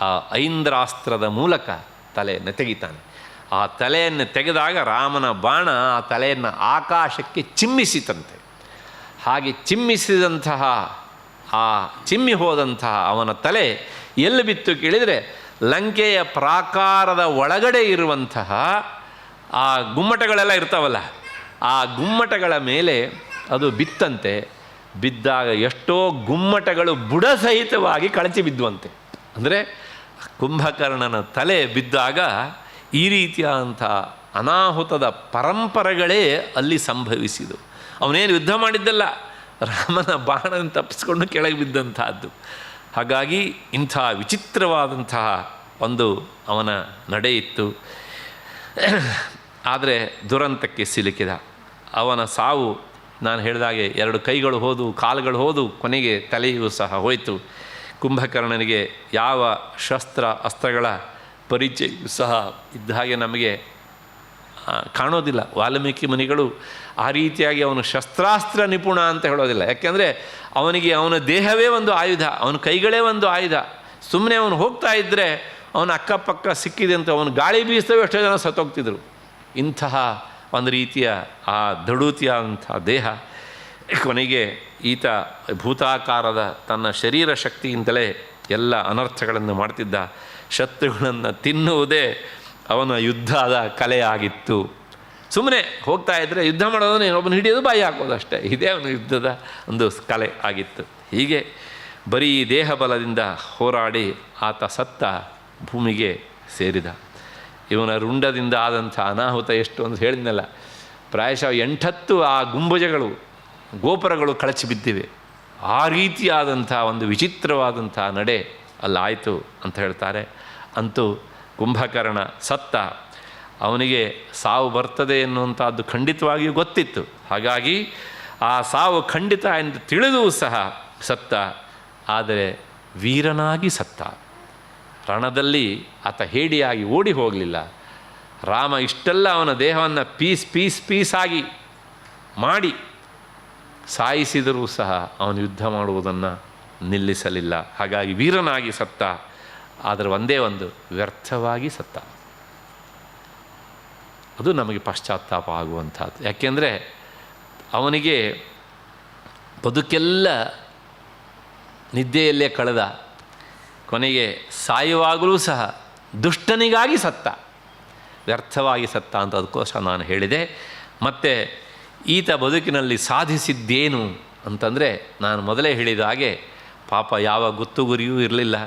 ಆ ಐಂದ್ರಾಸ್ತ್ರದ ಮೂಲಕ ತಲೆಯನ್ನು ತೆಗಿತಾನೆ. ಆ ತಲೆಯನ್ನು ತೆಗೆದಾಗ ರಾಮನ ಬಾಣ ಆ ತಲೆಯನ್ನು ಆಕಾಶಕ್ಕೆ ಚಿಮ್ಮಿಸಿತಂತೆ. ಹಾಗೆ ಚಿಮ್ಮಿಸಿದಂತಹ ಆ ಚಿಮ್ಮಿ ಹೋದಂತಹ ಅವನ ತಲೆ ಎಲ್ಲಿ ಬಿತ್ತು ಕೇಳಿದರೆ ಲಂಕೆಯ ಪ್ರಾಕಾರದ ಒಳಗಡೆ ಇರುವಂತಹ ಆ ಗುಮ್ಮಟಗಳೆಲ್ಲ ಇರ್ತಾವಲ್ಲ, ಆ ಗುಮ್ಮಟಗಳ ಮೇಲೆ ಅದು ಬಿತ್ತಂತೆ. ಬಿದ್ದಾಗ ಎಷ್ಟೋ ಗುಮ್ಮಟಗಳು ಬುಡ ಸಹಿತವಾಗಿ ಕಳಚಿ ಬಿದ್ದುವಂತೆ. ಅಂದರೆ ಕುಂಭಕರ್ಣನ ತಲೆ ಬಿದ್ದಾಗ ಈ ರೀತಿಯಾದಂಥ ಅನಾಹುತದ ಪರಂಪರೆಗಳೇ ಅಲ್ಲಿ ಸಂಭವಿಸಿದವು. ಅವನೇನು ಯುದ್ಧ ಮಾಡಿದ್ದಲ್ಲ, ರಾಮನ ಬಾಣನ ತಪ್ಪಿಸ್ಕೊಂಡು ಕೆಳಗೆ ಬಿದ್ದಂತಹದ್ದು. ಹಾಗಾಗಿ ಇಂಥ ವಿಚಿತ್ರವಾದಂತಹ ಒಂದು ಅವನ ನಡೆ ಇತ್ತು. ಆದರೆ ದುರಂತಕ್ಕೆ ಸಿಲುಕಿದ. ಅವನ ಸಾವು ನಾನು ಹೇಳಿದಾಗೆ 2 ಕೈಗಳು ಹೋದು, ಕಾಲುಗಳು ಹೋದು, ಕೊನೆಗೆ ತಲೆಯೂ ಸಹ ಹೋಯಿತು. ಕುಂಭಕರ್ಣನಿಗೆ ಯಾವ ಶಸ್ತ್ರ ಅಸ್ತ್ರಗಳ ಪರಿಚಯ ಸಹ ಇದ್ದ ಹಾಗೆ ನಮಗೆ ಕಾಣೋದಿಲ್ಲ. ವಾಲ್ಮೀಕಿ ಮುನಿಗಳು ಆ ರೀತಿಯಾಗಿ ಅವನು ಶಸ್ತ್ರಾಸ್ತ್ರ ನಿಪುಣ ಅಂತ ಹೇಳೋದಿಲ್ಲ. ಯಾಕೆಂದರೆ ಅವನಿಗೆ ಅವನ ದೇಹವೇ ಒಂದು ಆಯುಧ, ಅವನ ಕೈಗಳೇ ಒಂದು ಆಯುಧ. ಸುಮ್ಮನೆ ಅವನು ಹೋಗ್ತಾ ಇದ್ದರೆ ಅವನ ಅಕ್ಕಪಕ್ಕ ಸಿಕ್ಕಿದೆ ಅಂತ ಅವನು ಗಾಳಿ ಬೀಸ್ತವೆ ಎಷ್ಟೋ ಜನ ಸತ್ತೋಗ್ತಿದ್ರು. ಇಂತಹ ಒಂದು ರೀತಿಯ ಆ ದಡುತಿಯಾದಂಥ ದೇಹ. ಕೊನೆಗೆ ಈತ ಭೂತಾಕಾರದ ತನ್ನ ಶರೀರ ಶಕ್ತಿಯಿಂದಲೇ ಎಲ್ಲ ಅನರ್ಥಗಳನ್ನು ಮಾಡ್ತಿದ್ದ. ಶತ್ರುಗಳನ್ನು ತಿನ್ನುವುದೇ ಅವನ ಯುದ್ಧದ ಕಲೆಯಾಗಿತ್ತು. ಸುಮ್ಮನೆ ಹೋಗ್ತಾ ಇದ್ದರೆ ಯುದ್ಧ ಮಾಡೋದನ್ನು ಇನ್ನೊಬ್ಬನ ಹಿಡಿಯೋದು, ಬಾಯಿ ಹಾಕೋದು ಅಷ್ಟೇ. ಇದೇ ಅವನ ಯುದ್ಧದ ಒಂದು ಕಲೆ ಆಗಿತ್ತು. ಹೀಗೆ ಬರೀ ದೇಹ ಬಲದಿಂದ ಹೋರಾಡಿ ಆತ ಸತ್ತ ಭೂಮಿಗೆ ಸೇರಿದ. ಇವನ ರುಂಡದಿಂದ ಆದಂಥ ಅನಾಹುತ ಎಷ್ಟು ಅಂತ ಹೇಳಿದ್ನಲ್ಲ, ಪ್ರಾಯಶಃ 8 ಆ ಗುಂಬಜಗಳು ಗೋಪುರಗಳು ಕಳಚಿ ಬಿದ್ದಿವೆ. ಆ ರೀತಿಯಾದಂಥ ಒಂದು ವಿಚಿತ್ರವಾದಂಥ ನಡೆ ಅಲ್ಲಾಯಿತು ಅಂತ ಹೇಳ್ತಾರೆ. ಅಂತೂ ಕುಂಭಕರ್ಣ ಸತ್ತ. ಅವನಿಗೆ ಸಾವು ಬರ್ತದೆ ಎನ್ನುವಂಥದ್ದು ಖಂಡಿತವಾಗಿಯೂ ಗೊತ್ತಿತ್ತು. ಹಾಗಾಗಿ ಆ ಸಾವು ಖಂಡಿತ ಎಂದು ತಿಳಿದೂ ಸಹ ಸತ್ತ. ಆದರೆ ವೀರನಾಗಿ ಸತ್ತ. ರಣದಲ್ಲಿ ಆತ ಹೇಡಿಯಾಗಿ ಓಡಿ ಹೋಗಲಿಲ್ಲ. ರಾಮ ಇಷ್ಟೆಲ್ಲ ಅವನ ದೇಹವನ್ನು ಪೀಸಾಗಿ ಮಾಡಿ ಸಾಯಿಸಿದರೂ ಸಹ ಅವನು ಯುದ್ಧ ಮಾಡುವುದನ್ನು ನಿಲ್ಲಿಸಲಿಲ್ಲ. ಹಾಗಾಗಿ ವೀರನಾಗಿ ಸತ್ತ. ಆದರೆ ಒಂದೇ ಒಂದು, ವ್ಯರ್ಥವಾಗಿ ಸತ್ತ. ಅದು ನಮಗೆ ಪಶ್ಚಾತ್ತಾಪ ಆಗುವಂಥದ್ದು. ಯಾಕೆಂದರೆ ಅವನಿಗೆ ಬದುಕೆಲ್ಲ ನಿದ್ದೆಯಲ್ಲೇ ಕಳೆದ. ಕೊನೆಗೆ ಸಾಯುವಾಗಲೂ ಸಹ ದುಷ್ಟನಿಗಾಗಿ ಸತ್ತ, ವ್ಯರ್ಥವಾಗಿ ಸತ್ತ ಅಂತ ಅದಕ್ಕೋಸ್ಕರ ನಾನು ಹೇಳಿದೆ. ಮತ್ತು ಈತ ಬದುಕಿನಲ್ಲಿ ಸಾಧಿಸಿದ್ದೇನು ಅಂತಂದರೆ, ನಾನು ಮೊದಲೇ ಹೇಳಿದ ಹಾಗೆ ಪಾಪ ಯಾವ ಗೊತ್ತು ಗುರಿಯೂ ಇರಲಿಲ್ಲ.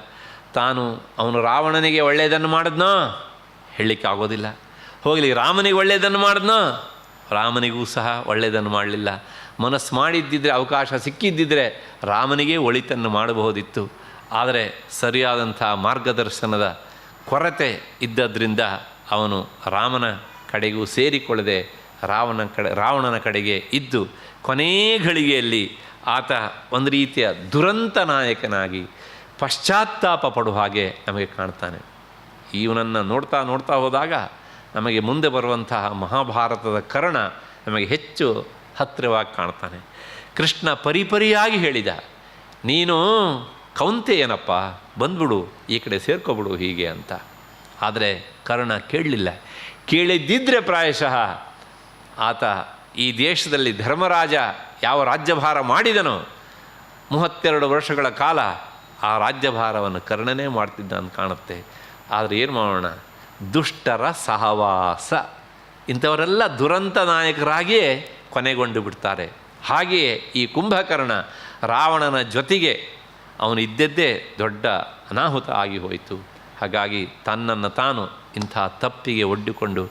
ಅವನು ರಾವಣನಿಗೆ ಒಳ್ಳೆಯದನ್ನು ಮಾಡಿದ್ನೋ ಹೇಳಲಿಕ್ಕೆ ಆಗೋದಿಲ್ಲ. ಹೋಗಲಿ, ರಾಮನಿಗೆ ಒಳ್ಳೆಯದನ್ನು ಮಾಡಿದ್ನೋ, ರಾಮನಿಗೂ ಸಹ ಒಳ್ಳೆಯದನ್ನು ಮಾಡಲಿಲ್ಲ. ಮನಸ್ಸು ಮಾಡಿದ್ದಿದ್ರೆ, ಅವಕಾಶ ಸಿಕ್ಕಿದ್ದಿದ್ರೆ ರಾಮನಿಗೆ ಒಳಿತನ್ನು ಮಾಡಬಹುದಿತ್ತು. ಆದರೆ ಸರಿಯಾದಂಥ ಮಾರ್ಗದರ್ಶನದ ಕೊರತೆ ಇದ್ದದ್ರಿಂದ ಅವನು ರಾಮನ ಕಡೆಗೂ ಸೇರಿಕೊಳ್ಳದೆ ರಾವಣನ ಕಡೆಗೆ ಇದ್ದು ಕೊನೇ ಘಳಿಗೆಯಲ್ಲಿ ಆತ ಒಂದು ರೀತಿಯ ದುರಂತ ನಾಯಕನಾಗಿ ಪಶ್ಚಾತ್ತಾಪ ಪಡುವ ಹಾಗೆ ನಮಗೆ ಕಾಣ್ತಾನೆ. ಇವನನ್ನು ನೋಡ್ತಾ ನೋಡ್ತಾ ಹೋದಾಗ ನಮಗೆ ಮುಂದೆ ಬರುವಂತಹ ಮಹಾಭಾರತದ ಕರ್ಣ ನಮಗೆ ಹೆಚ್ಚು ಹತ್ತಿರವಾಗಿ ಕಾಣ್ತಾನೆ. ಕೃಷ್ಣ ಪರಿಪರಿಯಾಗಿ ಹೇಳಿದ, ನೀನು ಕೌಂತೆಯನಪ್ಪ, ಬಂದ್ಬಿಡು, ಈ ಕಡೆ ಸೇರ್ಕೊಬಿಡು ಹೀಗೆ ಅಂತ. ಆದರೆ ಕರ್ಣ ಕೇಳಲಿಲ್ಲ. ಕೇಳಿದ್ದಿದ್ದರೆ ಪ್ರಾಯಶಃ ಆತ ಈ ದೇಶದಲ್ಲಿ ಧರ್ಮರಾಜ ಯಾವ ರಾಜ್ಯಭಾರ ಮಾಡಿದನೋ 32 ವರ್ಷಗಳ ಕಾಲ ಆ ರಾಜ್ಯಭಾರವನ್ನು ಕರ್ಣನೇ ಮಾಡ್ತಿದ್ದ ಅಂತ ಕಾಣುತ್ತೆ. ಆದರೆ ಏನು ಮಾಡೋಣ, ದುಷ್ಟರ ಸಹವಾಸ, ಇಂಥವರೆಲ್ಲ ದುರಂತ ನಾಯಕರಾಗಿಯೇ ಕೊನೆಗೊಂಡು ಬಿಡ್ತಾರೆ. ಹಾಗೆಯೇ ಈ ಕುಂಭಕರ್ಣ ರಾವಣನ ಜೊತೆಗೆ ಅವನು ಇದ್ದದ್ದೇ ದೊಡ್ಡ ಅನಾಹುತ ಆಗಿ ಹೋಯಿತು. ಹಾಗಾಗಿ ತನ್ನನ್ನು ತಾನು ಇಂಥ ತಪ್ಪಿಗೆ ಒಡ್ಡಿಕೊಂಡು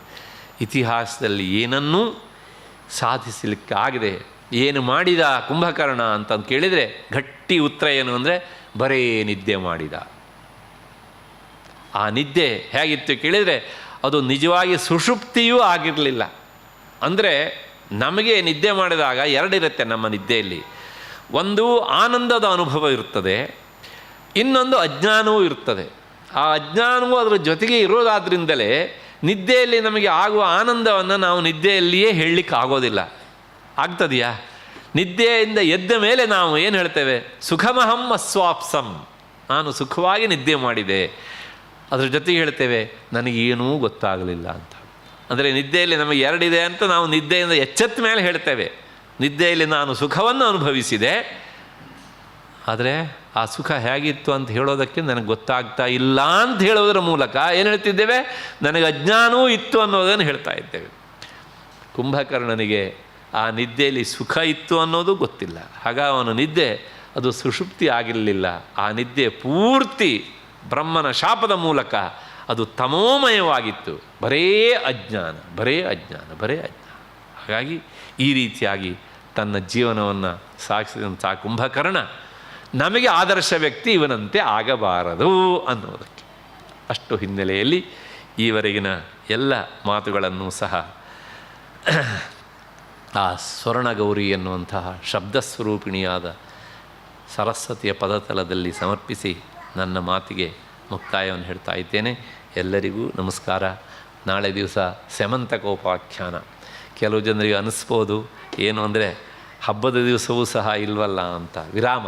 ಇತಿಹಾಸದಲ್ಲಿ ಏನನ್ನೂ ಸಾಧಿಸಲಿಕ್ಕಾಗದೆ ಏನು ಮಾಡಿದ ಕುಂಭಕರ್ಣ ಅಂತಂದು ಕೇಳಿದರೆ ಗಟ್ಟಿ ಉತ್ತರ ಏನು ಅಂದರೆ, ಬರೇ ನಿದ್ದೆ ಮಾಡಿದ. ಆ ನಿದ್ದೆ ಹೇಗಿತ್ತು ಕೇಳಿದರೆ ಅದು ನಿಜವಾಗಿ ಸುಷುಪ್ತಿಯೂ ಆಗಿರಲಿಲ್ಲ. ಅಂದರೆ ನಮಗೆ ನಿದ್ದೆ ಮಾಡಿದಾಗ ಎರಡಿರುತ್ತೆ ನಮ್ಮ ನಿದ್ದೆಯಲ್ಲಿ. ಒಂದು ಆನಂದದ ಅನುಭವ ಇರ್ತದೆ, ಇನ್ನೊಂದು ಅಜ್ಞಾನವೂ ಇರ್ತದೆ. ಆ ಅಜ್ಞಾನವೂ ಅದರ ಜೊತೆಗೆ ಇರೋದಾದ್ರಿಂದಲೇ ನಿದ್ದೆಯಲ್ಲಿ ನಮಗೆ ಆಗುವ ಆನಂದವನ್ನು ನಾವು ನಿದ್ದೆಯಲ್ಲಿಯೇ ಹೇಳಲಿಕ್ಕೆ ಆಗೋದಿಲ್ಲ. ಆಗ್ತದೆಯಾ? ನಿದ್ದೆಯಿಂದ ಎದ್ದ ಮೇಲೆ ನಾವು ಏನು ಹೇಳ್ತೇವೆ, ಸುಖಮಹಂ ಅಸ್ವಾಪ್ಸಂ, ನಾನು ಸುಖವಾಗಿ ನಿದ್ದೆ ಮಾಡಿದೆ. ಅದ್ರ ಜೊತೆಗೆ ಹೇಳ್ತೇವೆ ನನಗೇನೂ ಗೊತ್ತಾಗಲಿಲ್ಲ ಅಂತ. ಅಂದರೆ ನಿದ್ದೆಯಲ್ಲಿ ನಮಗೆ ಎರಡಿದೆ ಅಂತ ನಾವು ನಿದ್ದೆಯಿಂದ ಎಚ್ಚೆತ್ತ ಮೇಲೆ ಹೇಳ್ತೇವೆ, ನಿದ್ದೆಯಲ್ಲಿ ನಾನು ಸುಖವನ್ನು ಅನುಭವಿಸಿದೆ, ಆದರೆ ಆ ಸುಖ ಹೇಗಿತ್ತು ಅಂತ ಹೇಳೋದಕ್ಕೆ ನನಗೆ ಗೊತ್ತಾಗ್ತಾ ಇಲ್ಲ ಅಂತ ಹೇಳೋದರ ಮೂಲಕ ಏನು ಹೇಳ್ತಿದ್ದೇವೆ, ನನಗೆ ಅಜ್ಞಾನವೂ ಇತ್ತು ಅನ್ನೋದನ್ನು ಹೇಳ್ತಾ ಇದ್ದೇವೆ. ಕುಂಭಕರ್ಣನಿಗೆ ಆ ನಿದ್ದೆಯಲ್ಲಿ ಸುಖ ಇತ್ತು ಅನ್ನೋದು ಗೊತ್ತಿಲ್ಲ. ಹಾಗ ಅವನ ನಿದ್ದೆ ಅದು ಸುಷುಪ್ತಿ ಆಗಿರಲಿಲ್ಲ. ಆ ನಿದ್ದೆ ಪೂರ್ತಿ ಬ್ರಹ್ಮನ ಶಾಪದ ಮೂಲಕ ಅದು ತಮೋಮಯವಾಗಿತ್ತು. ಬರೇ ಅಜ್ಞಾನ, ಬರೇ ಅಜ್ಞಾನ, ಬರೇ ಅಜ್ಞಾನ. ಹಾಗಾಗಿ ಈ ರೀತಿಯಾಗಿ ತನ್ನ ಜೀವನವನ್ನು ಸಾಗಿಸಿದಂಥ ಕುಂಭಕರ್ಣ ನಮಗೆ ಆದರ್ಶ ವ್ಯಕ್ತಿ ಇವನಂತೆ ಆಗಬಾರದು ಅನ್ನೋದಕ್ಕೆ. ಅಷ್ಟು ಹಿನ್ನೆಲೆಯಲ್ಲಿ ಈವರೆಗಿನ ಎಲ್ಲ ಮಾತುಗಳನ್ನು ಸಹ ಆ ಸ್ವರ್ಣಗೌರಿ ಎನ್ನುವಂತಹ ಶಬ್ದಸ್ವರೂಪಿಣಿಯಾದ ಸರಸ್ವತಿಯ ಪದತಲದಲ್ಲಿ ಸಮರ್ಪಿಸಿ ನನ್ನ ಮಾತಿಗೆ ಮುಕ್ತಾಯವನ್ನು ಹೇಳ್ತಾ ಇದ್ದೇನೆ. ಎಲ್ಲರಿಗೂ ನಮಸ್ಕಾರ. ನಾಳೆ ದಿವಸ ಸ್ಯಮಂತಕೋಪಾಖ್ಯಾನ. ಕೆಲವು ಜನರಿಗೆ ಅನ್ನಿಸ್ಬೋದು ಏನು ಅಂದರೆ ಹಬ್ಬದ ದಿವಸವೂ ಸಹ ಇಲ್ವಲ್ಲ ಅಂತ. ವಿರಾಮ.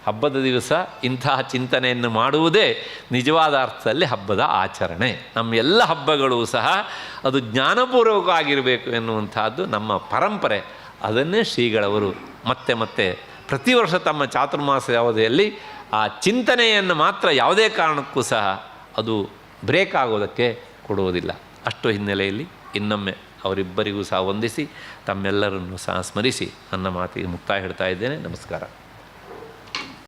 ಹಬ್ಬದ ದಿವಸ ಇಂತಹ ಚಿಂತನೆಯನ್ನು ಮಾಡುವುದೇ ನಿಜವಾದ ಅರ್ಥದಲ್ಲಿ ಹಬ್ಬದ ಆಚರಣೆ. ನಮ್ಮ ಎಲ್ಲ ಹಬ್ಬಗಳೂ ಸಹ ಅದು ಜ್ಞಾನಪೂರ್ವಕವಾಗಿರಬೇಕು ಎನ್ನುವಂತಹದ್ದು ನಮ್ಮ ಪರಂಪರೆ. ಅದನ್ನೇ ಶ್ರೀಗಳವರು ಮತ್ತೆ ಮತ್ತೆ ಪ್ರತಿ ವರ್ಷ ತಮ್ಮ ಚಾತುರ್ಮಾಸ ಅವಧಿಯಲ್ಲಿ ಆ ಚಿಂತನೆಯನ್ನು ಮಾತ್ರ ಯಾವುದೇ ಕಾರಣಕ್ಕೂ ಸಹ ಅದು ಬ್ರೇಕ್ ಆಗೋದಕ್ಕೆ ಕೊಡುವುದಿಲ್ಲ. ಅಷ್ಟು ಹಿನ್ನೆಲೆಯಲ್ಲಿ ಇನ್ನೊಮ್ಮೆ ಅವರಿಬ್ಬರಿಗೂ ಸಹ ವಂದಿಸಿ ತಮ್ಮೆಲ್ಲರನ್ನು ಸಹ ಸ್ಮರಿಸಿ ನನ್ನ ಮಾತಿಗೆ ಮುಕ್ತಾಯ ಹೇಳ್ತಾ ಇದ್ದೇನೆ. ನಮಸ್ಕಾರ.